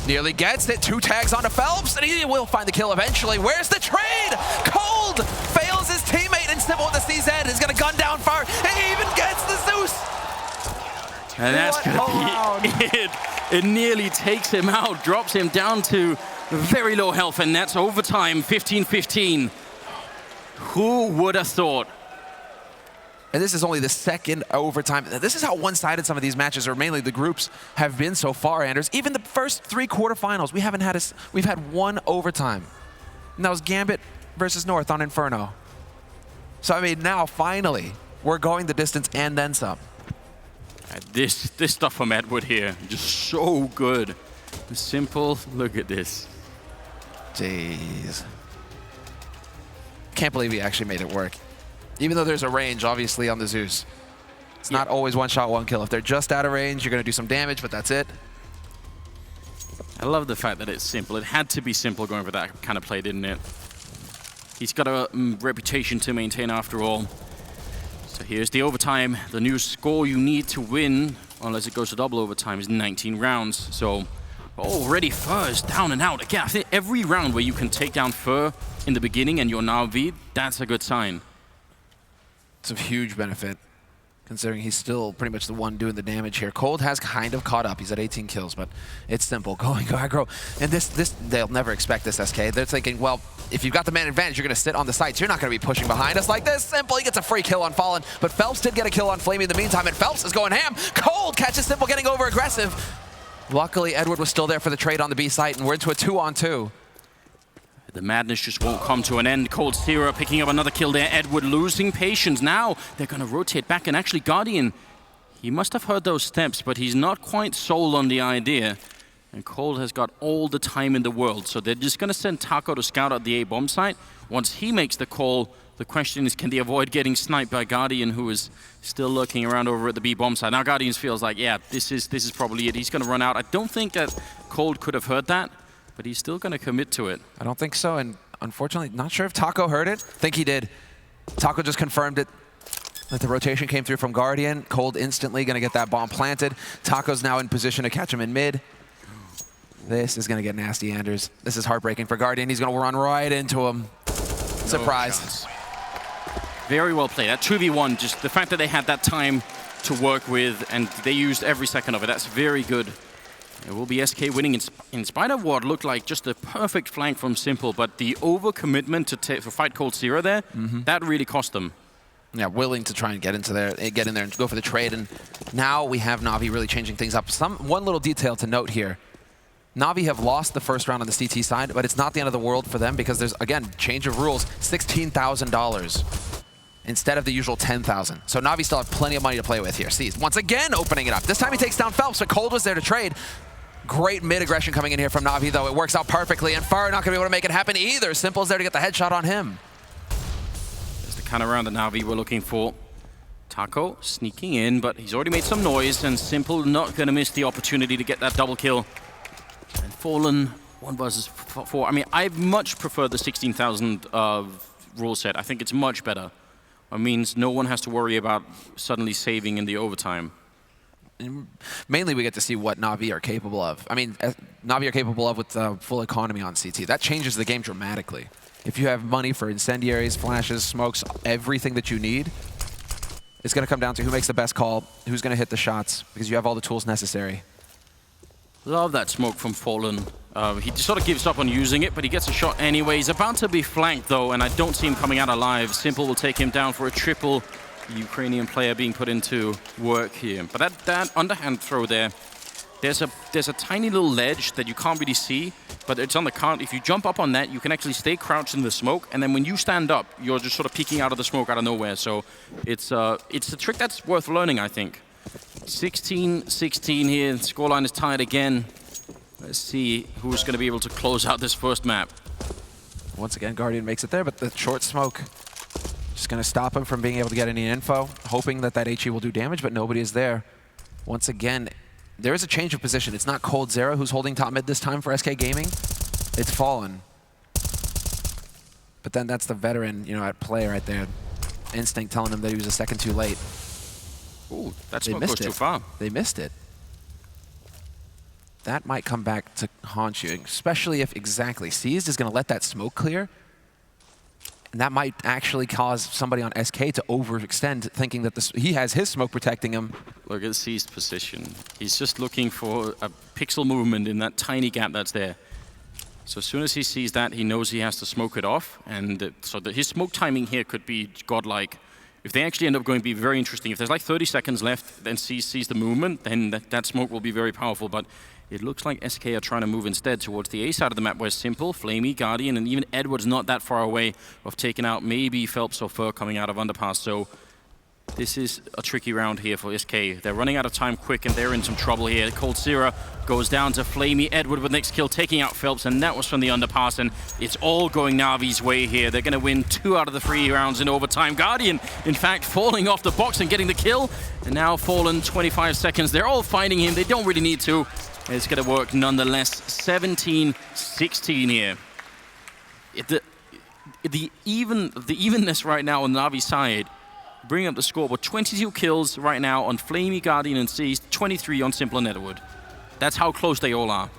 S15: Nearly gets it. 2 tags onto Phelps, and he will find the kill eventually. Where's the trade? Cold fails his teammate, and Simple with the CZ is going to gun down far. He even gets the Zeus.
S14: And that's going to be it. It nearly takes him out, drops him down to very low health, and that's overtime, 15-15. Who would have thought?
S15: And this is only the second overtime. This is how one-sided some of these matches, or mainly the groups, have been so far, Anders. Even the first 3 quarterfinals, we've had 1 overtime. And that was Gambit versus North on Inferno. So I mean, now finally, we're going the distance and then some.
S14: This stuff from Edward here, just so good. Simple, look at this.
S15: Jeez. Can't believe he actually made it work. Even though there's a range, obviously, on the Zeus. It's not always 1 shot, 1 kill. If they're just out of range, you're going to do some damage, but that's it.
S14: I love the fact that it's Simple. It had to be Simple going for that kind of play, didn't it? He's got a reputation to maintain after all. So here's the overtime. The new score you need to win, unless it goes to double overtime, is 19 rounds. So already Fur's down and out. Again, I think every round where you can take down Fur in the beginning and you're now V, that's a good sign.
S15: It's a huge benefit, considering he's still pretty much the one doing the damage here. Cold has kind of caught up. He's at 18 kills, but it's Simple going aggro. And this they'll never expect this, SK. They're thinking, well, if you've got the man advantage, you're going to sit on the sites. You're not going to be pushing behind us like this. Simple, he gets a free kill on Fallen, but Phelps did get a kill on Flamey in the meantime, and Phelps is going ham. Cold catches Simple getting over aggressive. Luckily, Edward was still there for the trade on the B site, and we're into a 2-on-2.
S14: The madness just won't come to an end. Cold Zero picking up another kill there. Edward losing patience. Now they're going to rotate back, and actually Guardian, he must have heard those steps, but he's not quite sold on the idea. And Cold has got all the time in the world, so they're just going to send Taco to scout out the A bomb site. Once he makes the call, the question is, can they avoid getting sniped by Guardian, who is still lurking around over at the B bomb site. Now Guardian feels like, yeah, this is probably it. He's going to run out. I don't think that Cold could have heard that, but he's still going to commit to it.
S15: I don't think so, and unfortunately, not sure if Taco heard it. I think he did. Taco just confirmed it. That the rotation came through from Guardian. Cold instantly going to get that bomb planted. Taco's now in position to catch him in mid. This is going to get nasty, Anders. This is heartbreaking for Guardian. He's going to run right into him. Surprise.
S14: Very well played. That 2v1, just the fact that they had that time to work with, and they used every second of it, that's very good. It will be SK winning in spite of what looked like just a perfect flank from Simple, but the overcommitment to fight Cold Zero there, that really cost them.
S15: Yeah, willing to try and get in there and go for the trade, and now we have Na'Vi really changing things up. One little detail to note here. Na'Vi have lost the first round on the CT side, but it's not the end of the world for them because there's, again, change of rules, $16,000 instead of the usual $10,000. So Na'Vi still have plenty of money to play with here. Sees once again opening it up. This time he takes down Phelps, but Cold was there to trade. Great mid-aggression coming in here from Na'Vi, though. It works out perfectly, and Far not going to be able to make it happen either. Simple's there to get the headshot on him.
S14: There's the kind of round that Na'Vi were looking for. Taco sneaking in, but he's already made some noise, and Simple not going to miss the opportunity to get that double kill. And Fallen 1 versus 4. I mean, I much prefer the 16,000 rule set. I think it's much better. It means no one has to worry about suddenly saving in the overtime.
S15: And mainly we get to see what Na'Vi are capable of. I mean, Na'Vi are capable of with full economy on CT. That changes the game dramatically. If you have money for incendiaries, flashes, smokes, everything that you need, it's going to come down to who makes the best call, who's going to hit the shots, because you have all the tools necessary.
S14: Love that smoke from Fallen. He sort of gives up on using it, but he gets a shot anyway. He's about to be flanked, though, and I don't see him coming out alive. Simple will take him down for a triple. Ukrainian player being put into work here. But that underhand throw there, there's a tiny little ledge that you can't really see, but it's on the count. If you jump up on that, you can actually stay crouched in the smoke, and then when you stand up, you're just sort of peeking out of the smoke out of nowhere. So it's a trick that's worth learning, I think. 16-16 here. Scoreline is tied again. Let's see who's going to be able to close out this first map.
S15: Once again, Guardian makes it there, but the short smoke just going to stop him from being able to get any info, hoping that HE will do damage, but nobody is there. Once again, there is a change of position. It's not Cold Zero who's holding top mid this time for SK Gaming. It's Fallen. But then that's the veteran, at play right there. Instinct telling him that he was a second too late.
S14: Ooh, that smoke goes too far.
S15: They missed it. that might come back to haunt you, especially if exactly Seized is going to let that smoke clear. And that might actually cause somebody on SK to overextend, thinking that he has his smoke protecting him.
S14: Look at Seized position. He's just looking for a pixel movement in that tiny gap that's there. So as soon as he sees that, he knows he has to smoke it off. And so that his smoke timing here could be godlike. If they actually end up going to be very interesting, if there's like 30 seconds left, then sees the movement, then that smoke will be very powerful. But it looks like SK are trying to move instead towards the A side of the map, where Simple, Flamey, Guardian, and even Edward's not that far away of taking out maybe Phelps or Fur coming out of Underpass. So this is a tricky round here for SK. They're running out of time quick, and they're in some trouble here. Coldzera goes down to Flamey. Edward with the next kill, taking out Phelps, and that was from the Underpass, and it's all going Na'Vi's way here. They're going to win 2 out of the 3 rounds in overtime. Guardian, in fact, falling off the box and getting the kill, and now Fallen 25 seconds. They're all finding him. They don't really need to. It's going to work nonetheless. 17-16 here. The evenness right now on Na'Vi's side, bringing up the score, but 22 kills right now on Flamey, Guardian, and Seized, 23 on Simple and Edward. That's how close they all are.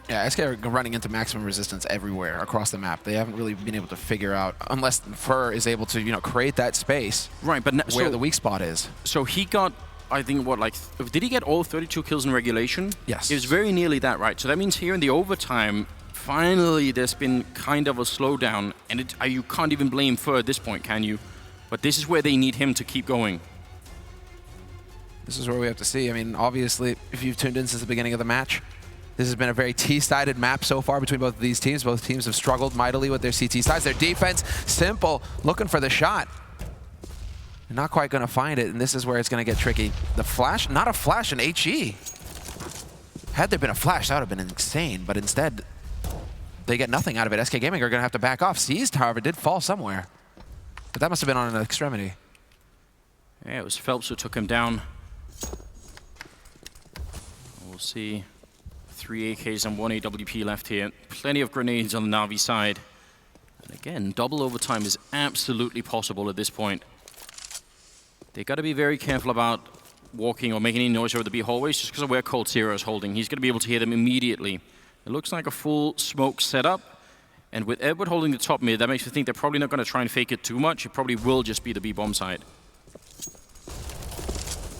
S15: Yeah, SK are running into maximum resistance everywhere across the map. They haven't really been able to figure out, unless Fur is able to, create that space,
S14: right? But
S15: where the weak spot is.
S14: So he got, I think, did he get all 32 kills in regulation?
S15: Yes.
S14: It was very nearly that, right? So that means here in the overtime, finally there's been kind of a slowdown, and you can't even blame Fur at this point, can you? But this is where they need him to keep going.
S15: This is where we have to see. I mean, obviously, if you've tuned in since the beginning of the match, this has been a very T-sided map so far between both of these teams. Both teams have struggled mightily with their CT sides. Their defense, Simple, looking for the shot. They're not quite going to find it, and this is where it's going to get tricky. The flash, not a flash, an HE. Had there been a flash, that would have been insane, but instead, they get nothing out of it. SK Gaming are going to have to back off. Seized, however, did fall somewhere. But that must have been on an extremity.
S14: Yeah, it was Phelps who took him down. We'll see. 3 AKs and 1 AWP left here. Plenty of grenades on the Na'Vi side. And again, double overtime is absolutely possible at this point. They got to be very careful about walking or making any noise over the B hallways, just because of where Coldzera is holding. He's going to be able to hear them immediately. It looks like a full smoke setup. And with Edward holding the top mid, that makes me think they're probably not going to try and fake it too much. It probably will just be the B-bomb side.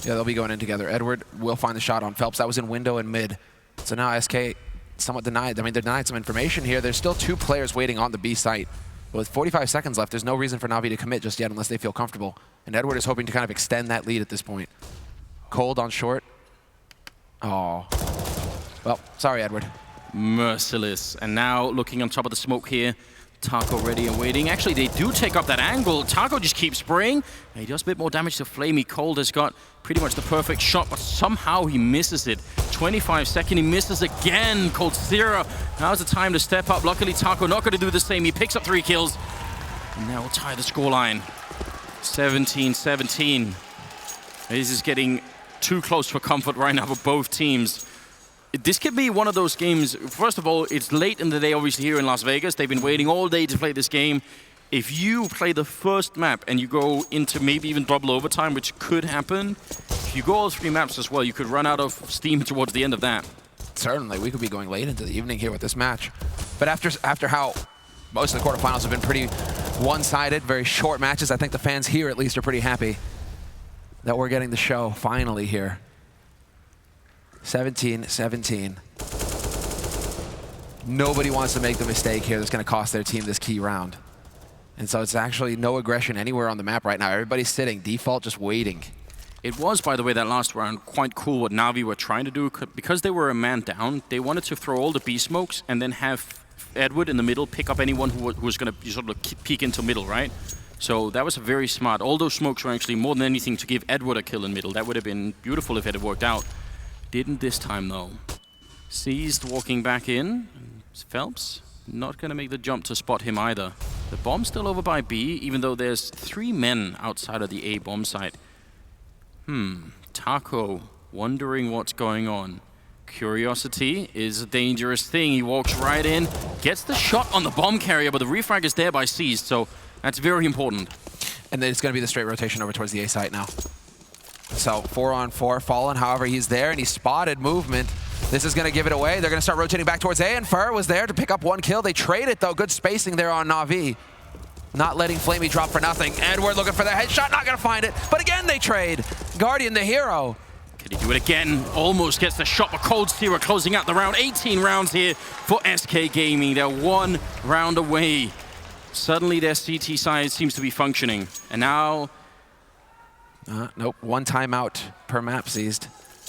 S15: Yeah, they'll be going in together. Edward will find the shot on Phelps. That was in window and mid. So now SK somewhat denied. I mean, they're denied some information here. There's still 2 players waiting on the B site. But with 45 seconds left, there's no reason for Na'Vi to commit just yet unless they feel comfortable. And Edward is hoping to kind of extend that lead at this point. Cold on short. Oh. Well, sorry, Edward.
S14: Merciless. And now looking on top of the smoke here. Taco ready and waiting. Actually, they do take up that angle. Taco just keeps spraying. And he does a bit more damage to Flamey. Cold has got pretty much the perfect shot, but somehow he misses it. 25 seconds, he misses again. Coldzera, now's the time to step up. Luckily, Taco not going to do the same. He picks up 3 kills. And now we'll tie the scoreline. 17-17. This is getting too close for comfort right now for both teams. This could be one of those games. First of all, it's late in the day, obviously, here in Las Vegas. They've been waiting all day to play this game. If you play the first map and you go into maybe even double overtime, which could happen, if you go all 3 maps as well, you could run out of steam towards the end of that.
S15: Certainly, we could be going late into the evening here with this match. But after how most of the quarterfinals have been pretty one-sided, very short matches, I think the fans here at least are pretty happy that we're getting the show finally here. 17-17. Nobody wants to make the mistake here that's going to cost their team this key round. And so it's actually no aggression anywhere on the map right now. Everybody's sitting, default just waiting.
S14: It was, by the way, that last round quite cool what Na'Vi were trying to do. Because they were a man down, they wanted to throw all the B smokes and then have Edward in the middle pick up anyone who was going to sort of peek into middle, right? So that was very smart. All those smokes were actually more than anything to give Edward a kill in middle. That would have been beautiful if it had worked out. Didn't this time, though. Seized walking back in. Phelps not going to make the jump to spot him either. The bomb's still over by B, even though there's 3 men outside of the A bomb site. Taco wondering what's going on. Curiosity is a dangerous thing. He walks right in, gets the shot on the bomb carrier, but the refrag is there by Seized, so that's very important.
S15: And then it's going to be the straight rotation over towards the A site now. So 4-on-4, Fallen, however, he's there, and he spotted movement. This is going to give it away. They're going to start rotating back towards A, and Fur was there to pick up 1 kill. They trade it, though. Good spacing there on Na'Vi. Not letting Flamey drop for nothing. Edward looking for the headshot, not going to find it. But again, they trade. Guardian, the hero.
S14: Can he do it again? Almost gets the shot, but Cold Zero closing out the round. 18 rounds here for SK Gaming. They're 1 round away. Suddenly their CT side seems to be functioning. And now...
S15: nope, 1 timeout per map seized.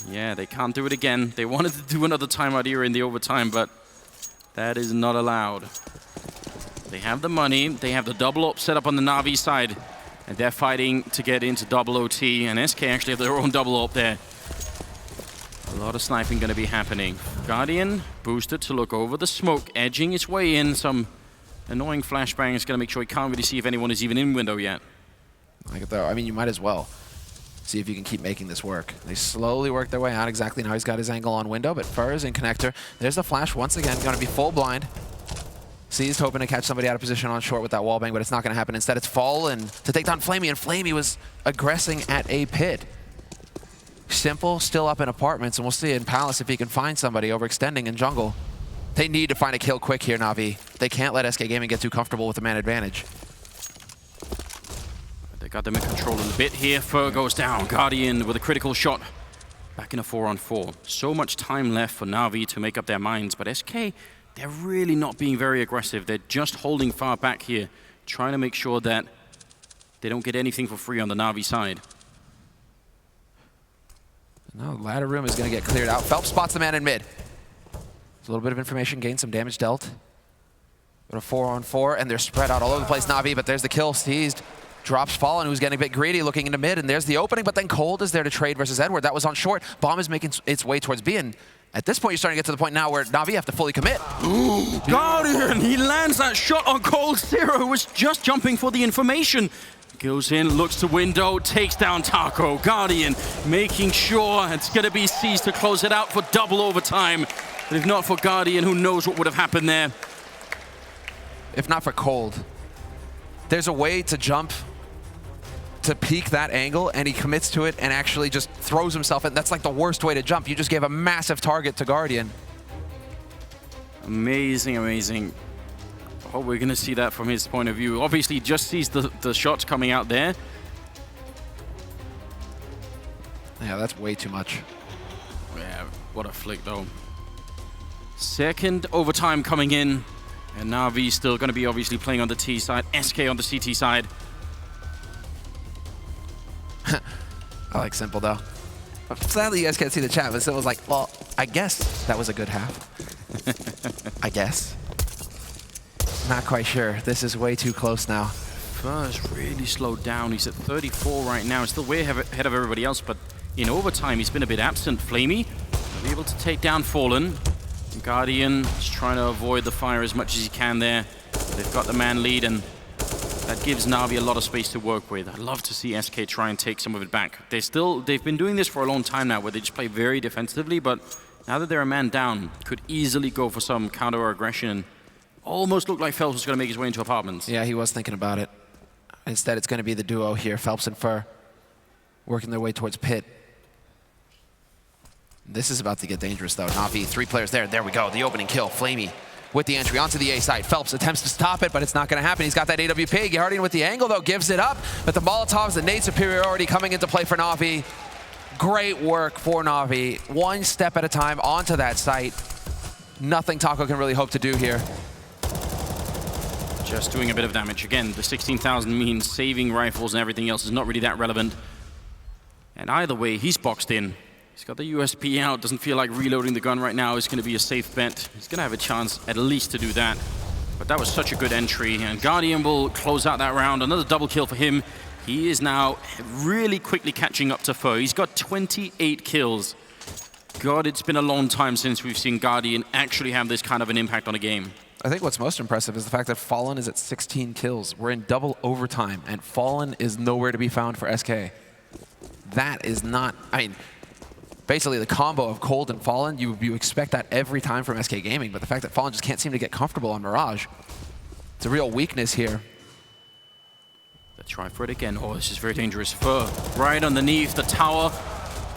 S14: Yeah, they can't do it again. They wanted to do another timeout here in the overtime, but that is not allowed. They have the money. They have the double up set up on the Na'Vi side. And they're fighting to get into double OT. And SK actually have their own double up there. A lot of sniping going to be happening. Guardian boosted to look over the smoke, edging its way in. Some annoying flashbang is going to make sure he can't really see if anyone is even in window yet.
S15: Like it though. I mean, you might as well see if you can keep making this work. They slowly work their way out. Exactly now he's got his angle on window, but Fur is in connector. There's the flash once again, going to be full blind. Seized hoping to catch somebody out of position on short with that wallbang, but it's not going to happen. Instead, it's Fallen to take down Flamey, and Flamey was aggressing at a pit. Simple still up in apartments, and we'll see in Palace if he can find somebody overextending in jungle. They need to find a kill quick here, Na'Vi. They can't let SK Gaming get too comfortable with the man advantage.
S14: They got them in control in a bit here. Fur goes down. Guardian with a critical shot. Back in a 4-on-4. So much time left for Na'Vi to make up their minds, but SK, they're really not being very aggressive. They're just holding far back here, trying to make sure that they don't get anything for free on the Na'Vi side.
S15: No, ladder room is going to get cleared out. Phelps spots the man in mid. There's a little bit of information gained, some damage dealt. But a 4-on-4, and they're spread out all over the place, Na'Vi, but there's the kill seized. Drops Fallen, who's getting a bit greedy, looking into mid, and there's the opening, but then Cold is there to trade versus Edward. That was on short. Bomb is making its way towards B, and at this point, you're starting to get to the point now where Na'Vi have to fully commit.
S14: Guardian, he lands that shot on Cold Zero, who was just jumping for the information. Goes in, looks to window, takes down Taco. Guardian making sure it's going to be seized to close it out for double overtime. But if not for Guardian, who knows what would have happened there.
S15: If not for Cold, there's a way to jump to peek that angle, and he commits to it and actually just throws himself in. That's like the worst way to jump. You just gave a massive target to Guardian.
S14: Amazing, amazing. Oh, we're going to see that from his point of view. Obviously, he just sees the shots coming out there.
S15: Yeah, that's way too much.
S14: Yeah, what a flick, though. Second overtime coming in. And Na'Vi still going to be obviously playing on the T side. SK on the CT side.
S15: I like Simple, though. Sadly, you guys can't see the chat, but Simple's like, well, I guess that was a good half. I guess. Not quite sure. This is way too close now.
S14: First really slowed down. He's at 34 right now. He's still way ahead of everybody else, but in overtime, he's been a bit absent. Flamey will be able to take down Fallen. Guardian is trying to avoid the fire as much as he can there. They've got the man lead, and that gives Na'Vi a lot of space to work with. I'd love to see SK try and take some of it back. They've been doing this for a long time now, where they just play very defensively, but now that they're a man down, could easily go for some counter aggression. Almost looked like Phelps was going to make his way into apartments.
S15: Yeah, he was thinking about it. Instead, it's going to be the duo here, Phelps and Fur, working their way towards pit. This is about to get dangerous, though. Na'Vi, 3 players there. There we go. The opening kill. Flamey with the entry onto the A side. Phelps attempts to stop it, but it's not going to happen. He's got that AWP. Guardian with the angle, though, gives it up. But the Molotovs, the nade superiority coming into play for Na'Vi. Great work for Na'Vi. One step at a time onto that site. Nothing Taco can really hope to do here.
S14: Just doing a bit of damage. Again, the 16,000 means saving rifles and everything else is not really that relevant. And either way, he's boxed in. He's got the USP out, doesn't feel like reloading the gun right now is going to be a safe bet. He's going to have a chance at least to do that. But that was such a good entry, and Guardian will close out that round. Another double kill for him. He is now really quickly catching up to Foe. He's got 28 kills. God, it's been a long time since we've seen Guardian actually have this kind of an impact on a game.
S15: I think what's most impressive is the fact that Fallen is at 16 kills. We're in double overtime, and Fallen is nowhere to be found for SK. That is not, I mean, basically the combo of Cold and Fallen, you expect that every time from SK Gaming, but the fact that Fallen just can't seem to get comfortable on Mirage, it's a real weakness here.
S14: Let's try for it again. Oh, this is very dangerous. Fur right underneath the tower.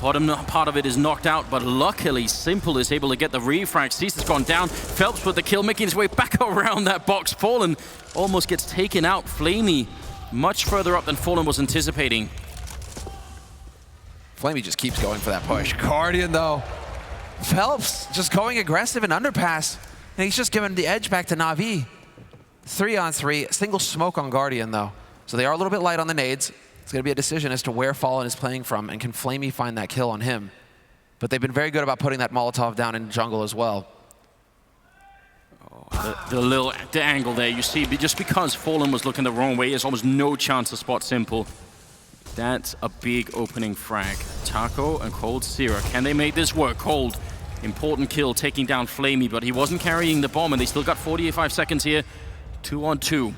S14: Bottom part of it is knocked out, but luckily Simple is able to get the refrag. Cease has gone down. Phelps with the kill, making his way back around that box. Fallen almost gets taken out. Flamey much further up than Fallen was anticipating.
S15: Flamey just keeps going for that push. Guardian, though. Phelps just going aggressive and underpass. And he's just giving the edge back to Na'Vi. 3-on-3, single smoke on Guardian, though. So they are a little bit light on the nades. It's going to be a decision as to where Fallen is playing from, and can Flamey find that kill on him. But they've been very good about putting that Molotov down in jungle as well.
S14: The angle there, you see, just because Fallen was looking the wrong way, there's almost no chance to spot Simple. That's a big opening frag. Taco and Cold Sierra, can they make this work? Cold, important kill, taking down Flamey, but he wasn't carrying the bomb, and they still got 45 seconds here. 2-on-2.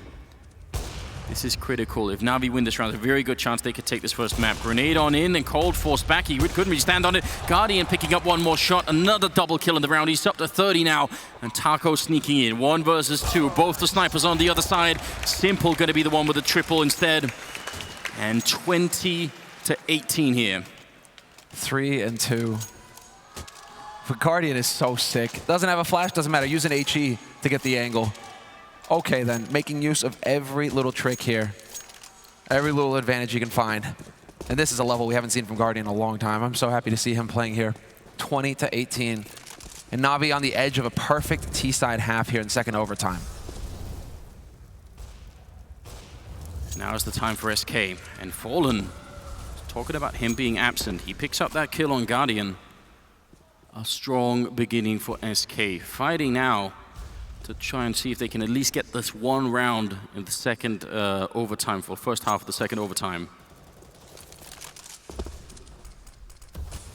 S14: This is critical. If Na'Vi win this round, there's a very good chance they could take this first map. Grenade on in, and Cold forced back. He couldn't really stand on it. Guardian picking up one more shot. Another double kill in the round. He's up to 30 now. And Taco sneaking in. 1 versus 2. Both the snipers on the other side. Simple going to be the one with the triple instead. And 20-18 here.
S15: 3-2. But Guardian is so sick. Doesn't have a flash, doesn't matter. Use an HE to get the angle. Okay then, making use of every little trick here. Every little advantage you can find. And this is a level we haven't seen from Guardian in a long time. I'm so happy to see him playing here. 20-18. And Na'Vi on the edge of a perfect T-side half here in second overtime.
S14: Now is the time for SK. And Fallen, talking about him being absent, he picks up that kill on Guardian. A strong beginning for SK. Fighting now to try and see if they can at least get this one round in the second overtime, for first half of the second overtime.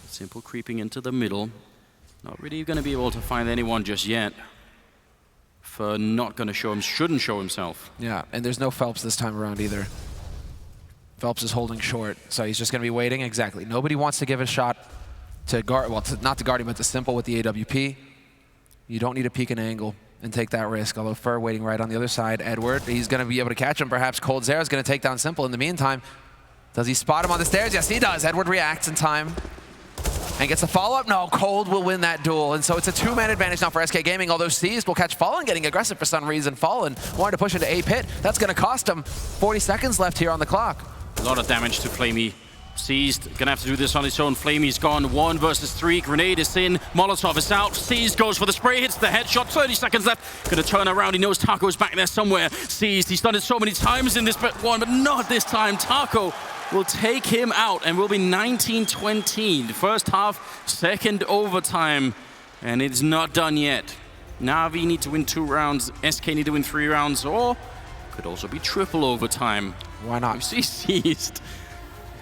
S14: Simple creeping into the middle. Not really going to be able to find anyone just yet. For not going to show him, shouldn't show himself.
S15: Yeah, and there's no Phelps this time around either. Phelps is holding short, so he's just going to be waiting. Exactly. Nobody wants to give a shot to not to Guardian, but to Simple with the AWP. You don't need to peek an angle and take that risk, although Fur waiting right on the other side. Edward, he's going to be able to catch him. Perhaps Cold Zera is going to take down Simple in the meantime. Does he spot him on the stairs? Yes, he does. Edward reacts in time and gets a follow-up. No, Cold will win that duel, and so it's a 2-man advantage now for SK Gaming, although Seized will catch Fallen getting aggressive for some reason. Fallen wanted to push into A pit. That's going to cost him 40 seconds left here on the clock.
S14: A lot of damage to Flamey. Seized, gonna have to do this on his own. Flamey's gone 1 versus 3. Grenade is in, Molotov is out. Seized goes for the spray, hits the headshot, 30 seconds left. Gonna turn around, he knows Taco's back there somewhere. Seized, he's done it so many times in this one, but not this time. Taco will take him out and will be 19-20. First half, second overtime, and it's not done yet. Na'Vi need to win 2 rounds, SK need to win 3 rounds, or could also be triple overtime.
S15: Why not?
S14: You see Seized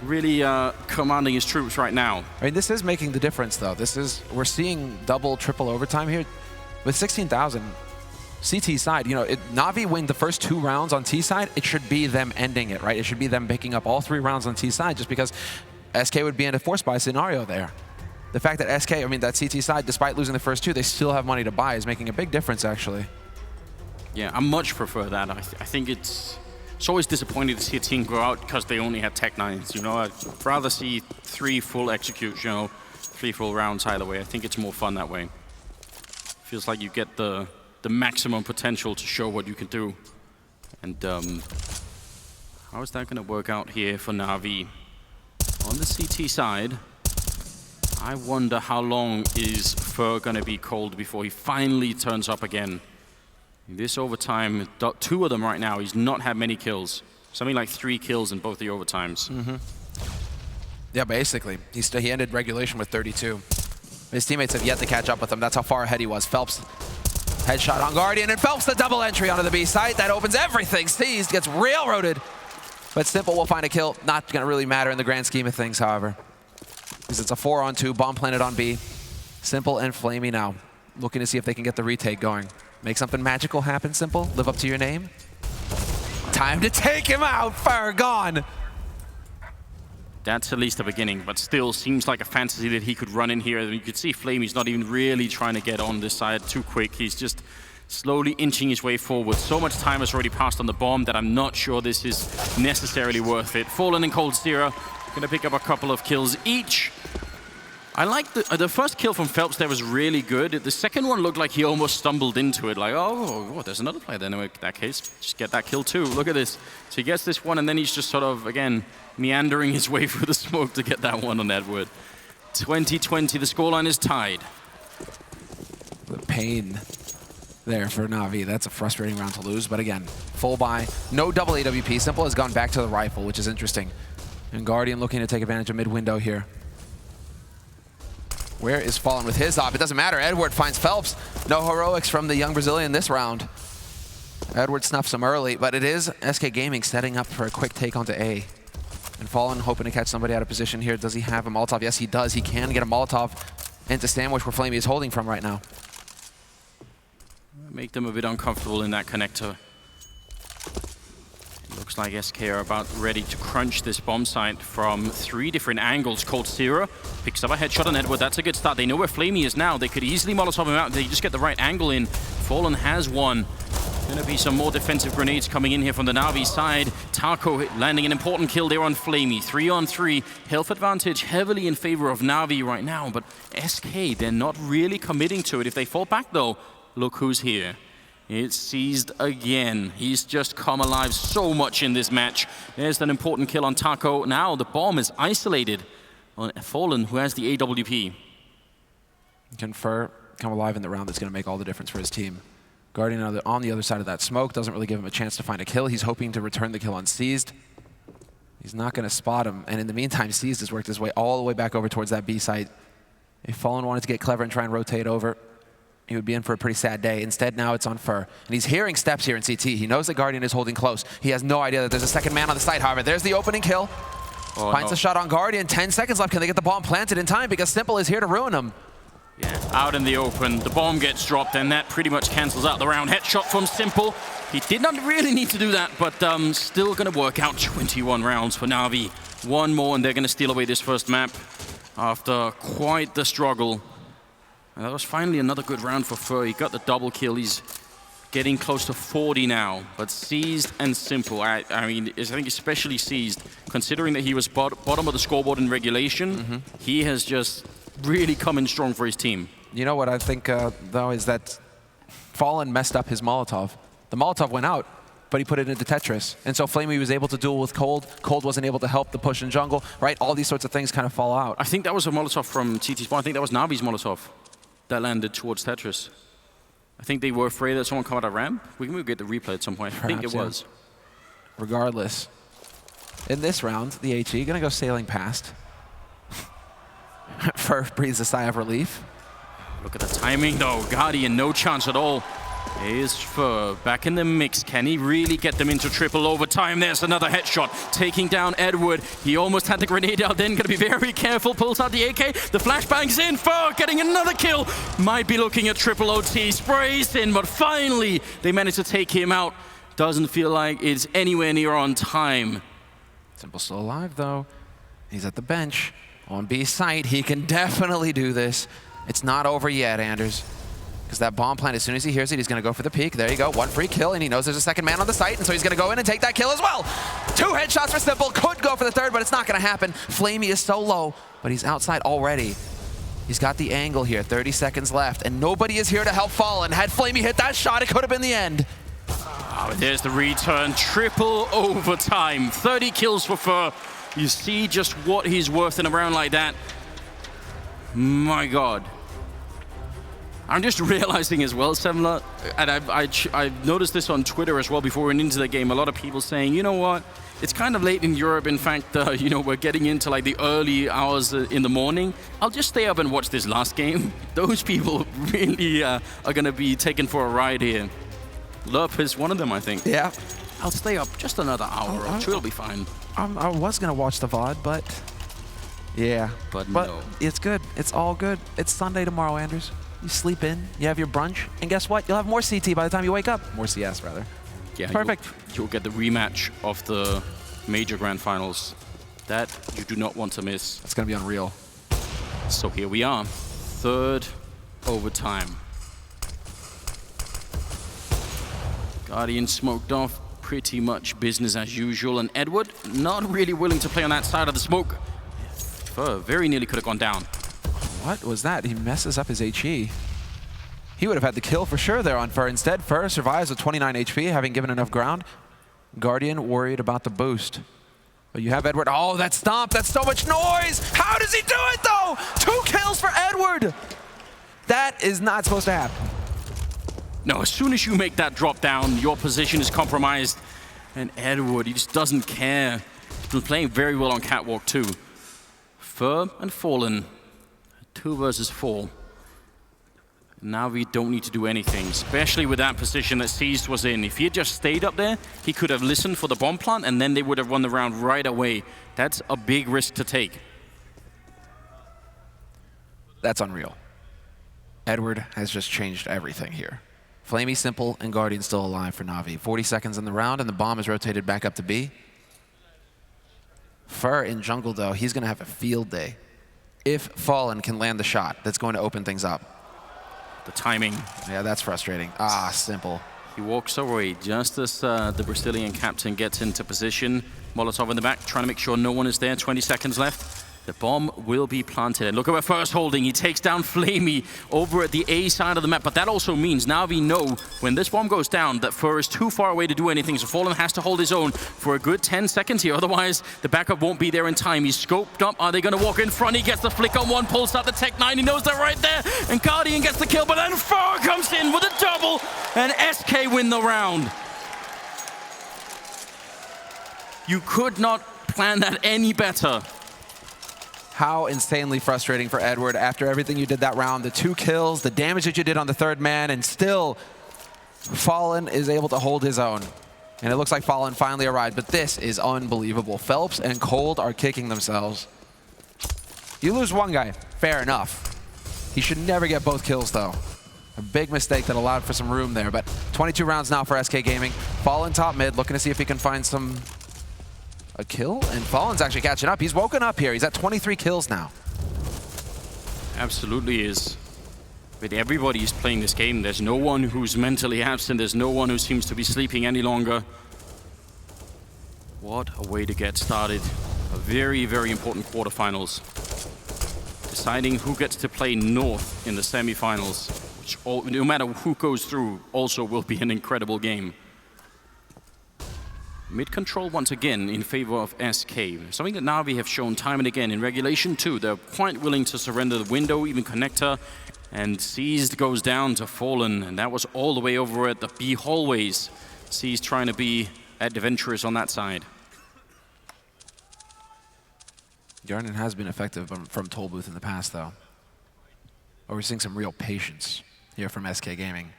S14: really commanding his troops right now.
S15: I mean, this is making the difference, though. We're seeing double, triple overtime here. With 16,000, CT side, you know, Na'Vi win the first 2 rounds on T side, it should be them ending it, right? It should be them picking up all 3 rounds on T side, just because SK would be in a force buy scenario there. The fact that SK, I mean, that CT side, despite losing the first 2, they still have money to buy, is making a big difference, actually.
S14: Yeah, I much prefer that. I think it's always disappointing to see a team go out because they only have Tech 9s. You know, I'd rather see 3 full executes, you know, 3 full rounds either way. I think it's more fun that way. Feels like you get the maximum potential to show what you can do. And how is that going to work out here for Na'Vi? On the CT side, I wonder how long is Fur going to be cold before he finally turns up again. In this overtime, 2 of them right now, he's not had many kills. Something like 3 kills in both the overtimes.
S15: Yeah, basically. He ended regulation with 32. His teammates have yet to catch up with him. That's how far ahead he was. Phelps, headshot on Guardian, and Phelps the double entry onto the B site. That opens everything. Seized, gets railroaded. But Simple will find a kill. Not going to really matter in the grand scheme of things, however. Because it's a 4-on-2, bomb planted on B. Simple and Flamey now, looking to see if they can get the retake going. Make something magical happen, Simple. Live up to your name. Time to take him out. Fur gone.
S14: That's at least the beginning, but still seems like a fantasy that he could run in here. You could see Flamey's not even really trying to get on this side too quick. He's just slowly inching his way forward. So much time has already passed on the bomb that I'm not sure this is necessarily worth it. Fallen and Cold Zera gonna pick up a couple of kills each. I like the first kill from Phelps there was really good. The second one looked like he almost stumbled into it. Like, oh, there's another player there. In that case, just get that kill too. Look at this. So he gets this one, and then he's just sort of, again, meandering his way through the smoke to get that one on Edward. 20-20, the scoreline is tied.
S15: The pain there for Na'Vi. That's a frustrating round to lose, but again, full buy, no double AWP. Simple has gone back to the rifle, which is interesting. And Guardian looking to take advantage of mid-window here. Where is Fallen with his op? It doesn't matter. Edward finds Phelps. No heroics from the young Brazilian this round. Edward snuffs him early, but it is SK Gaming setting up for a quick take onto A. And Fallen hoping to catch somebody out of position here. Does he have a Molotov? Yes, he does. He can get a Molotov into Sandwich where Flamey is holding from right now.
S14: Make them a bit uncomfortable in that connector. Looks like SK are about ready to crunch this bomb site from 3 different angles. Cold Sierra picks up a headshot on Edward. That's a good start. They know where Flamey is now. They could easily Molotov him out. They just get the right angle in. Fallen has one. Gonna be some more defensive grenades coming in here from the Na'Vi side. Taco landing an important kill there on Flamey. 3-on-3. Health advantage heavily in favor of Na'Vi right now, but SK, they're not really committing to it. If they fall back though, look who's here. It's Seized again. He's just come alive so much in this match. There's an important kill on Taco. Now the bomb is isolated on Fallen, who has the AWP.
S15: Confer, come alive in the round that's going to make all the difference for his team. Guardian on the other side of that smoke doesn't really give him a chance to find a kill. He's hoping to return the kill on Seized. He's not going to spot him. And in the meantime, Seized has worked his way all the way back over towards that B site. If Fallen wanted to get clever and try and rotate over, he would be in for a pretty sad day. Instead, now it's on Fur. And he's hearing steps here in CT. He knows that Guardian is holding close. He has no idea that there's a second man on the site, however. There's the opening kill.
S14: Oh,
S15: Finds a shot on Guardian. 10 seconds left. Can they get the bomb planted in time? Because Simple is here to ruin him.
S14: Yeah, out in the open. The bomb gets dropped, and that pretty much cancels out the round. Headshot from Simple. He did not really need to do that, but still going to work out 21 rounds for Na'Vi. One more, and they're going to steal away this first map after quite the struggle. And that was finally another good round for Fur. He got the double kill. He's getting close to 40 now. But Seized and Simple, I think especially Seized, considering that he was bottom of the scoreboard in regulation, he has just really come in strong for his team.
S15: You know what I think, though, is that Fallen messed up his Molotov. The Molotov went out, but he put it into Tetris. And so Flamey was able to duel with Cold. Cold wasn't able to help the push in jungle, right? All these sorts of things kind of fall out.
S14: I think that was a Molotov from TT Spawn. I think that was Navi's Molotov that landed towards Tetris. I think they were afraid that someone come out of ramp. We can get the replay at some point.
S15: Perhaps,
S14: I think it was.
S15: Regardless, in this round, the HE gonna go sailing past. Fur breathes a sigh of relief.
S14: Look at the timing though. Guardian, no chance at all. Here's Fur back in the mix. Can he really get them into triple overtime? There's another headshot, taking down Edward. He almost had the grenade out then. Gotta be very careful. Pulls out the AK. The flashbang's in. Fur getting another kill. Might be looking at triple OT. Sprays in, but finally they managed to take him out. Doesn't feel like it's anywhere near on time.
S15: Simple still alive though. He's at the bench on B site. He can definitely do this. It's not over yet, Anders. Because that bomb plant, as soon as he hears it, he's going to go for the peek. There you go, one free kill, and he knows there's a second man on the site, and so he's going to go in and take that kill as well. 2 headshots for Simple. Could go for the third, but it's not going to happen. Flamey is so low, but he's outside already. He's got the angle here, 30 seconds left, and nobody is here to help Fallen. Had Flamey hit that shot, it could have been the end.
S14: Oh, there's the return. Triple overtime. 30 kills for Fur. You see just what he's worth in a round like that. My God. I'm just realizing as well, Semler, and I've noticed this on Twitter as well before we went into the game, a lot of people saying, you know what, it's kind of late in Europe. In fact, you know, we're getting into like the early hours in the morning. I'll just stay up and watch this last game. Those people really are going to be taken for a ride here. Lerp is one of them, I think.
S15: Yeah.
S14: I'll stay up just another hour or two, it'll be fine.
S15: I was going to watch the VOD, but yeah.
S14: But no.
S15: It's good. It's all good. It's Sunday tomorrow, Anders. You sleep in, you have your brunch, and guess what? You'll have more CT by the time you wake up. More CS, rather.
S14: Yeah,
S15: perfect.
S14: You'll get the rematch of the major grand finals. That you do not want to miss.
S15: It's going to be unreal.
S14: So here we are, third overtime. Guardian smoked off, pretty much business as usual, and Edward not really willing to play on that side of the smoke. Fur very nearly could have gone down.
S15: What was that? He messes up his HE. He would have had the kill for sure there on Fur. Instead, Fur survives with 29 HP, having given enough ground. Guardian worried about the boost. But you have Edward. Oh, that stomp. That's so much noise. How does he do it, though? 2 kills for Edward. That is not supposed to happen.
S14: No, as soon as you make that drop down, your position is compromised. And Edward, he just doesn't care. He's been playing very well on Catwalk, too. Fur and Fallen, 2 versus 4. Now we don't need to do anything, especially with that position that Seized was in. If he had just stayed up there, he could have listened for the bomb plant, and then they would have won the round right away. That's a big risk to take.
S15: That's unreal. Edward has just changed everything here. Flamey, Simple, and Guardian still alive for Na'Vi. 40 seconds in the round, and the bomb is rotated back up to B. Fur in jungle, though, he's going to have a field day. If Fallen can land the shot, that's going to open things up.
S14: The timing.
S15: Yeah, that's frustrating. Ah, Simple.
S14: He walks away just as the Brazilian captain gets into position. Molotov in the back, trying to make sure no one is there. 20 seconds left. The bomb will be planted. And look at where Fur's holding. He takes down Flamey over at the A side of the map. But that also means now we know when this bomb goes down that Fur is too far away to do anything. So Fallen has to hold his own for a good 10 seconds here. Otherwise, the backup won't be there in time. He's scoped up. Are they going to walk in front? He gets the flick on one, pulls out the Tech 9. He knows they're right there. And Guardian gets the kill. But then Fur comes in with a double. And SK win the round. You could not plan that any better.
S15: How insanely frustrating for Edward after everything you did that round, the 2 kills, the damage that you did on the 3rd man, and still Fallen is able to hold his own. And it looks like Fallen finally arrived, but this is unbelievable. Phelps and Cold are kicking themselves. You lose one guy, fair enough. He should never get both kills, though. A big mistake that allowed for some room there, but 22 rounds now for SK Gaming. Fallen top mid, looking to see if he can find a kill, and Fallen's actually catching up. He's woken up here. He's at 23 kills now.
S14: Absolutely is. But everybody is playing this game. There's no one who's mentally absent. There's no one who seems to be sleeping any longer. What a way to get started. A very, very important quarterfinals. Deciding who gets to play North in the semifinals, which no matter who goes through, also will be an incredible game. Mid-control once again in favor of SK. Something that Na'Vi have shown time and again in regulation too. They're quite willing to surrender the window, even connector. And Seized goes down to Fallen, and that was all the way over at the B hallways. Seized trying to be adventurous on that side.
S15: Yarden has been effective from Toll Booth in the past, though. But we're seeing some real patience here from SK Gaming.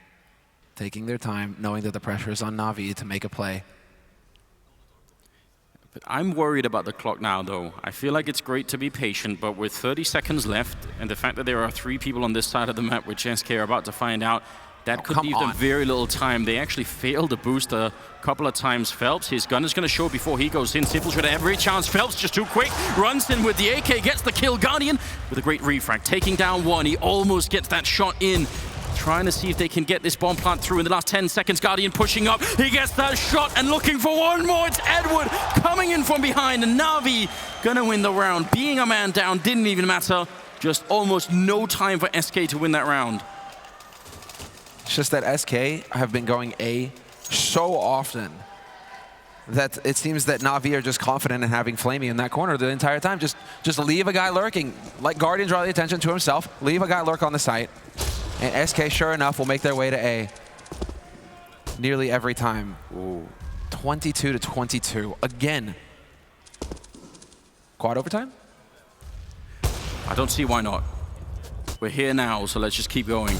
S15: Taking their time, knowing that the pressure is on Na'Vi to make a play.
S14: But I'm worried about the clock now, though. I feel like it's great to be patient, but with 30 seconds left, and the fact that there are 3 people on this side of the map, which SK are about to find out, that could leave them very little time. They actually failed to boost a couple of times. Phelps, his gun is going to show before he goes in. Simple should have every chance. Phelps just too quick, runs in with the AK, gets the kill. Guardian with a great refrag, taking down one. He almost gets that shot in. Trying to see if they can get this bomb plant through in the last 10 seconds. Guardian pushing up. He gets that shot and looking for one more. It's Edward coming in from behind. And Na'Vi gonna win the round. Being a man down didn't even matter. Just almost no time for SK to win that round.
S15: It's just that SK have been going A so often that it seems that Na'Vi are just confident in having Flamey in that corner the entire time. Just leave a guy lurking. Let Guardian draw the attention to himself. Leave a guy lurk on the site. And SK, sure enough, will make their way to A nearly every time. Ooh. 22-22. Again. Quad overtime?
S14: I don't see why not. We're here now, so let's just keep going.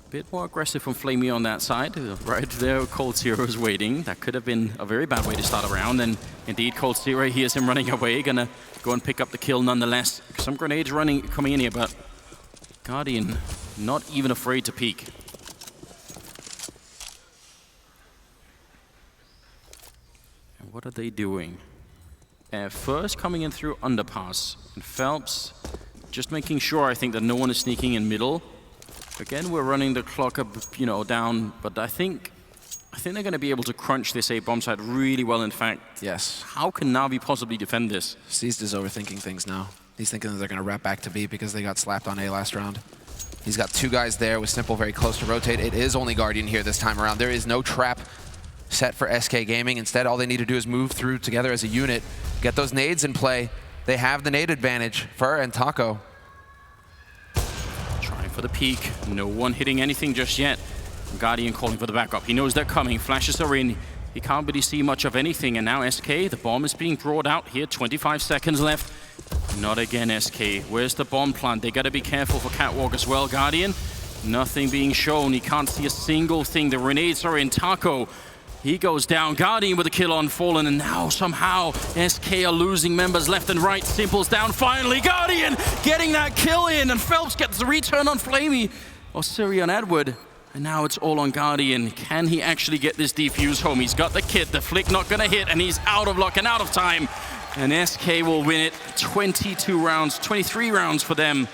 S14: A bit more aggressive from Flamey on that side. Right there, Cold Zero is waiting. That could have been a very bad way to start a round. And indeed, Cold Zero hears him running away. Gonna go and pick up the kill nonetheless. Some grenades coming in here, but Guardian not even afraid to peek. And what are they doing? First coming in through underpass. And Phelps just making sure, I think, that no one is sneaking in middle. Again, we're running the clock up, down, but I think I think they're going to be able to crunch this A bomb site really well, in fact.
S15: Yes.
S14: How can Na'Vi possibly defend this?
S15: Seized is overthinking things now. He's thinking that they're going to wrap back to B because they got slapped on A last round. He's got 2 guys there with Simple very close to rotate. It is only Guardian here this time around. There is no trap set for SK Gaming. Instead, all they need to do is move through together as a unit, get those nades in play. They have the nade advantage. Fur and Taco.
S14: Trying for the peak. No one hitting anything just yet. Guardian calling for the backup. He knows they're coming. Flashes are in. He can't really see much of anything. And now SK, the bomb is being brought out here. 25 seconds left. Not again, SK. Where's the bomb plant? They got to be careful for Catwalk as well. Guardian, nothing being shown. He can't see a single thing. The grenades are in. Taco, he goes down. Guardian with a kill on Fallen. And now somehow SK are losing members left and right. Simple's down finally. Guardian getting that kill in. And Phelps gets the return on Flamey. Or Siri on Edward. And now it's all on Guardian. Can he actually get this defuse home? He's got the kit. The flick not going to hit. And he's out of luck and out of time. And SK will win it. 22 rounds, 23 rounds for them.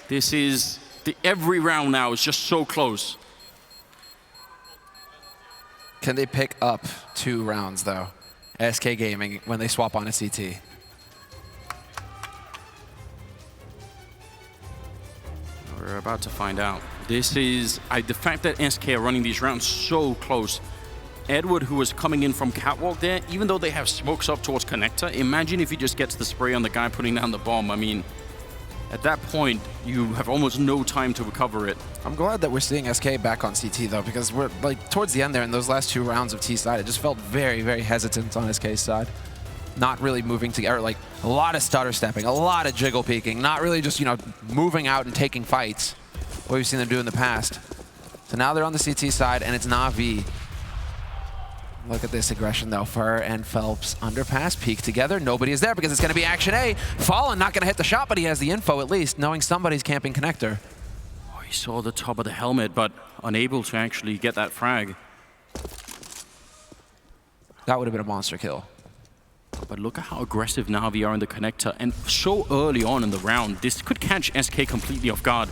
S14: This is every round now is just so close.
S15: Can they pick up 2 rounds, though? SK Gaming, when they swap on a CT.
S14: We're about to find out. This is the fact that SK are running these rounds so close. Edward, who was coming in from Catwalk there, even though they have smokes up towards Connector, imagine if he just gets the spray on the guy putting down the bomb. I mean, at that point, you have almost no time to recover it.
S15: I'm glad that we're seeing SK back on CT, though, because we're like towards the end there in those last 2 rounds of T side, it just felt very, very hesitant on SK's side. Not really moving together, like a lot of stutter stepping, a lot of jiggle peeking, not really just, you know, moving out and taking fights, what we've seen them do in the past. So now they're on the CT side, and it's Na'Vi. Look at this aggression, though. Fur and Phelps underpass, peek together. Nobody is there because it's going to be action A. Fallen not going to hit the shot, but he has the info at least, knowing somebody's camping Connector.
S14: Oh, he saw the top of the helmet, but unable to actually get that frag.
S15: That would have been a monster kill.
S14: But look at how aggressive Na'Vi are in the Connector. And so early on in the round, this could catch SK completely off guard.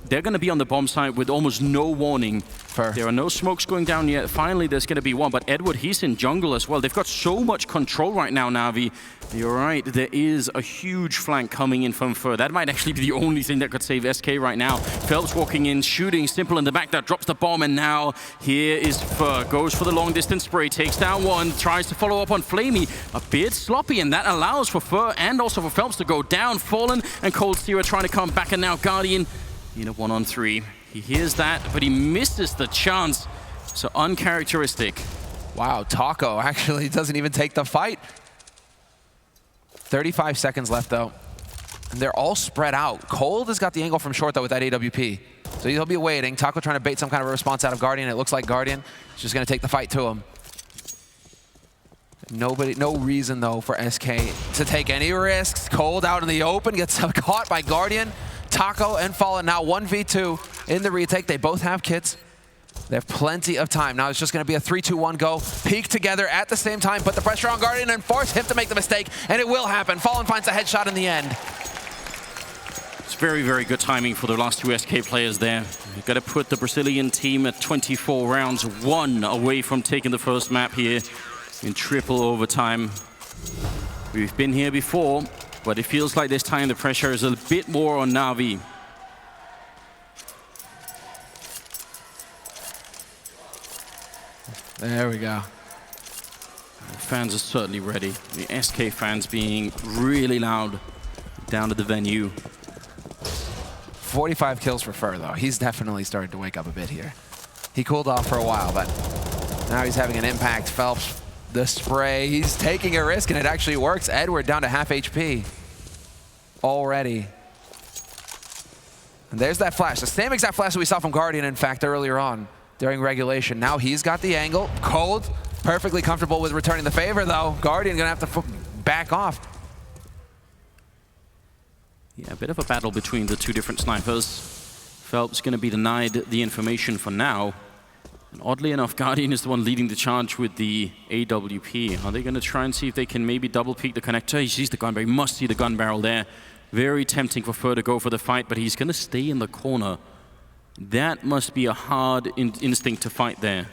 S14: They're going to be on the bomb site with almost no warning. There are no smokes going down yet. Finally, there's going to be one. But Edward, he's in jungle as well. They've got so much control right now, Na'Vi. You're right. There is a huge flank coming in from Fur. That might actually be the only thing that could save SK right now. Phelps walking in, shooting. Simple in the back that drops the bomb. And now here is Fur. Goes for the long distance spray. Takes down one. Tries to follow up on Flamey. A bit sloppy. And that allows for Fur and also for Phelps to go down. Fallen and Cold Steel trying to come back. And now Guardian in a 1-on-3. He hears that, but he misses the chance. So uncharacteristic.
S15: Wow, Taco actually doesn't even take the fight. 35 seconds left, though. And they're all spread out. Cold has got the angle from short, though, with that AWP. So he'll be waiting. Taco trying to bait some kind of a response out of Guardian. It looks like Guardian is just going to take the fight to him. No reason, though, for SK to take any risks. Cold out in the open, gets caught by Guardian. Taco and Fallen now 1v2 in the retake. They both have kits. They have plenty of time. Now it's just going to be a 3-2-1 go. Peek together at the same time, put the pressure on Guardian and force him to make the mistake, and it will happen. Fallen finds a headshot in the end.
S14: It's very, very good timing for the last 2 SK players there. You've got to put the Brazilian team at 24 rounds, 1 away from taking the first map here in triple overtime. We've been here before, but it feels like this time the pressure is a bit more on Na'Vi.
S15: There we go.
S14: The fans are certainly ready. The SK fans being really loud down at the venue.
S15: 45 kills for Fur, though. He's definitely started to wake up a bit here. He cooled off for a while, but now he's having an impact. Phelps, the spray, he's taking a risk, and it actually works. Edward down to half HP already. And there's that flash, the same exact flash that we saw from Guardian, in fact, earlier on during regulation. Now he's got the angle. Cold, perfectly comfortable with returning the favor, though. Guardian gonna have to back off.
S14: Yeah, a bit of a battle between the 2 different snipers. Phelps gonna be denied the information for now. And oddly enough, Guardian is the one leading the charge with the AWP. Are they going to try and see if they can maybe double peek the Connector? He sees the gun barrel. He must see the gun barrel there. Very tempting for Fur to go for the fight, but he's going to stay in the corner. That must be a hard instinct to fight there.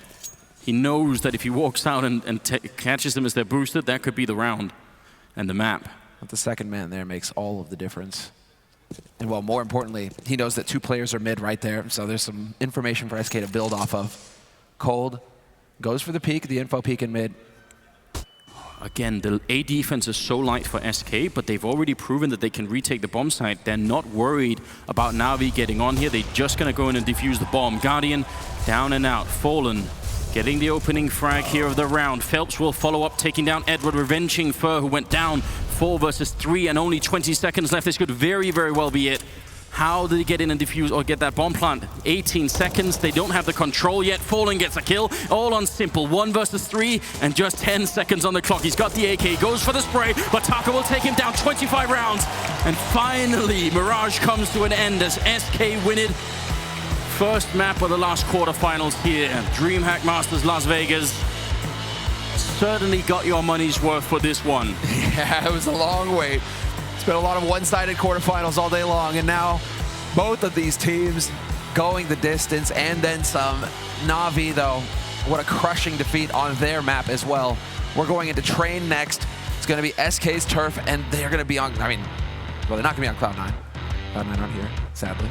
S14: He knows that if he walks out and catches them as they're boosted, that could be the round and the map.
S15: But the second man there makes all of the difference. And well, more importantly, he knows that 2 players are mid right there, so there's some information for SK to build off of. Cold goes for the peek, the info peek in mid.
S14: Again, the A defense is so light for SK, but they've already proven that they can retake the bomb site. They're not worried about Na'Vi getting on here. They're just going to go in and defuse the bomb. Guardian down and out. Fallen getting the opening frag here of the round. Phelps will follow up, taking down Edward, revenging Fur, who went down 4 versus 3 and only 20 seconds left. This could very, very well be it. How do they get in and defuse or get that bomb plant? 18 seconds. They don't have the control yet. Fallen gets a kill. All on Simple. 1 versus 3 and just 10 seconds on the clock. He's got the AK. Goes for the spray, but Taka will take him down. 25 rounds. And finally, Mirage comes to an end as SK win it. First map of the last quarterfinals here. DreamHack Masters Las Vegas. Certainly got your money's worth for this one.
S15: Yeah, it was a long wait. It's been a lot of one-sided quarterfinals all day long, and now both of these teams going the distance and then some. Na'Vi, though, what a crushing defeat on their map as well. We're going into Train next. It's going to be SK's turf, and they're going to be on, I mean, well, they're not going to be on Cloud9. Cloud9 aren't here, sadly.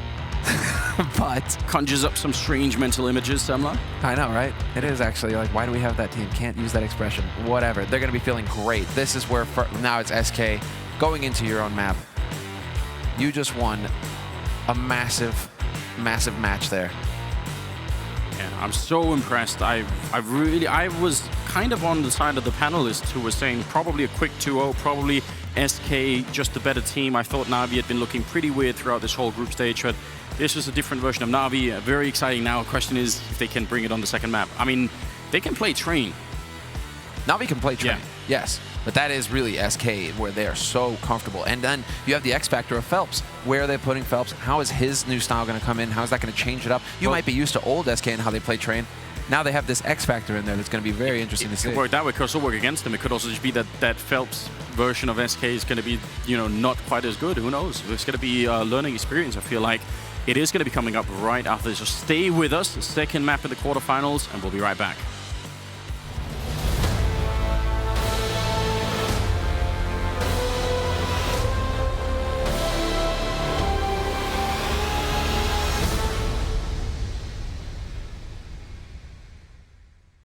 S15: But
S14: conjures up some strange mental images, Semla.
S15: I know, right? It is actually like, why do we have that team? Can't use that expression. Whatever. They're going to be feeling great. This is where now it's SK going into your own map. You just won a massive, massive match there.
S14: Yeah, I'm so impressed. I was kind of on the side of the panelists who were saying probably a quick 2-0, probably SK just the better team. I thought Na'Vi had been looking pretty weird throughout this whole group stage, but this was a different version of Na'Vi. Very exciting now. The question is if they can bring it on the second map. I mean, they can play Train.
S15: Na'Vi can play Train, yes. But that is really SK, where they are so comfortable. And then you have the X factor of Phelps. Where are they putting Phelps? How is his new style going to come in? How is that going to change it up? You might be used to old SK and how they play Train. Now they have this X factor in there that's going to be very interesting to see.
S14: It could work that way. It could also work against them. It could also just be that Phelps version of SK is going to be, you know, not quite as good. Who knows? It's going to be a learning experience, I feel like. It is going to be coming up right after this. So stay with us. The second map of the quarterfinals, and we'll be right back.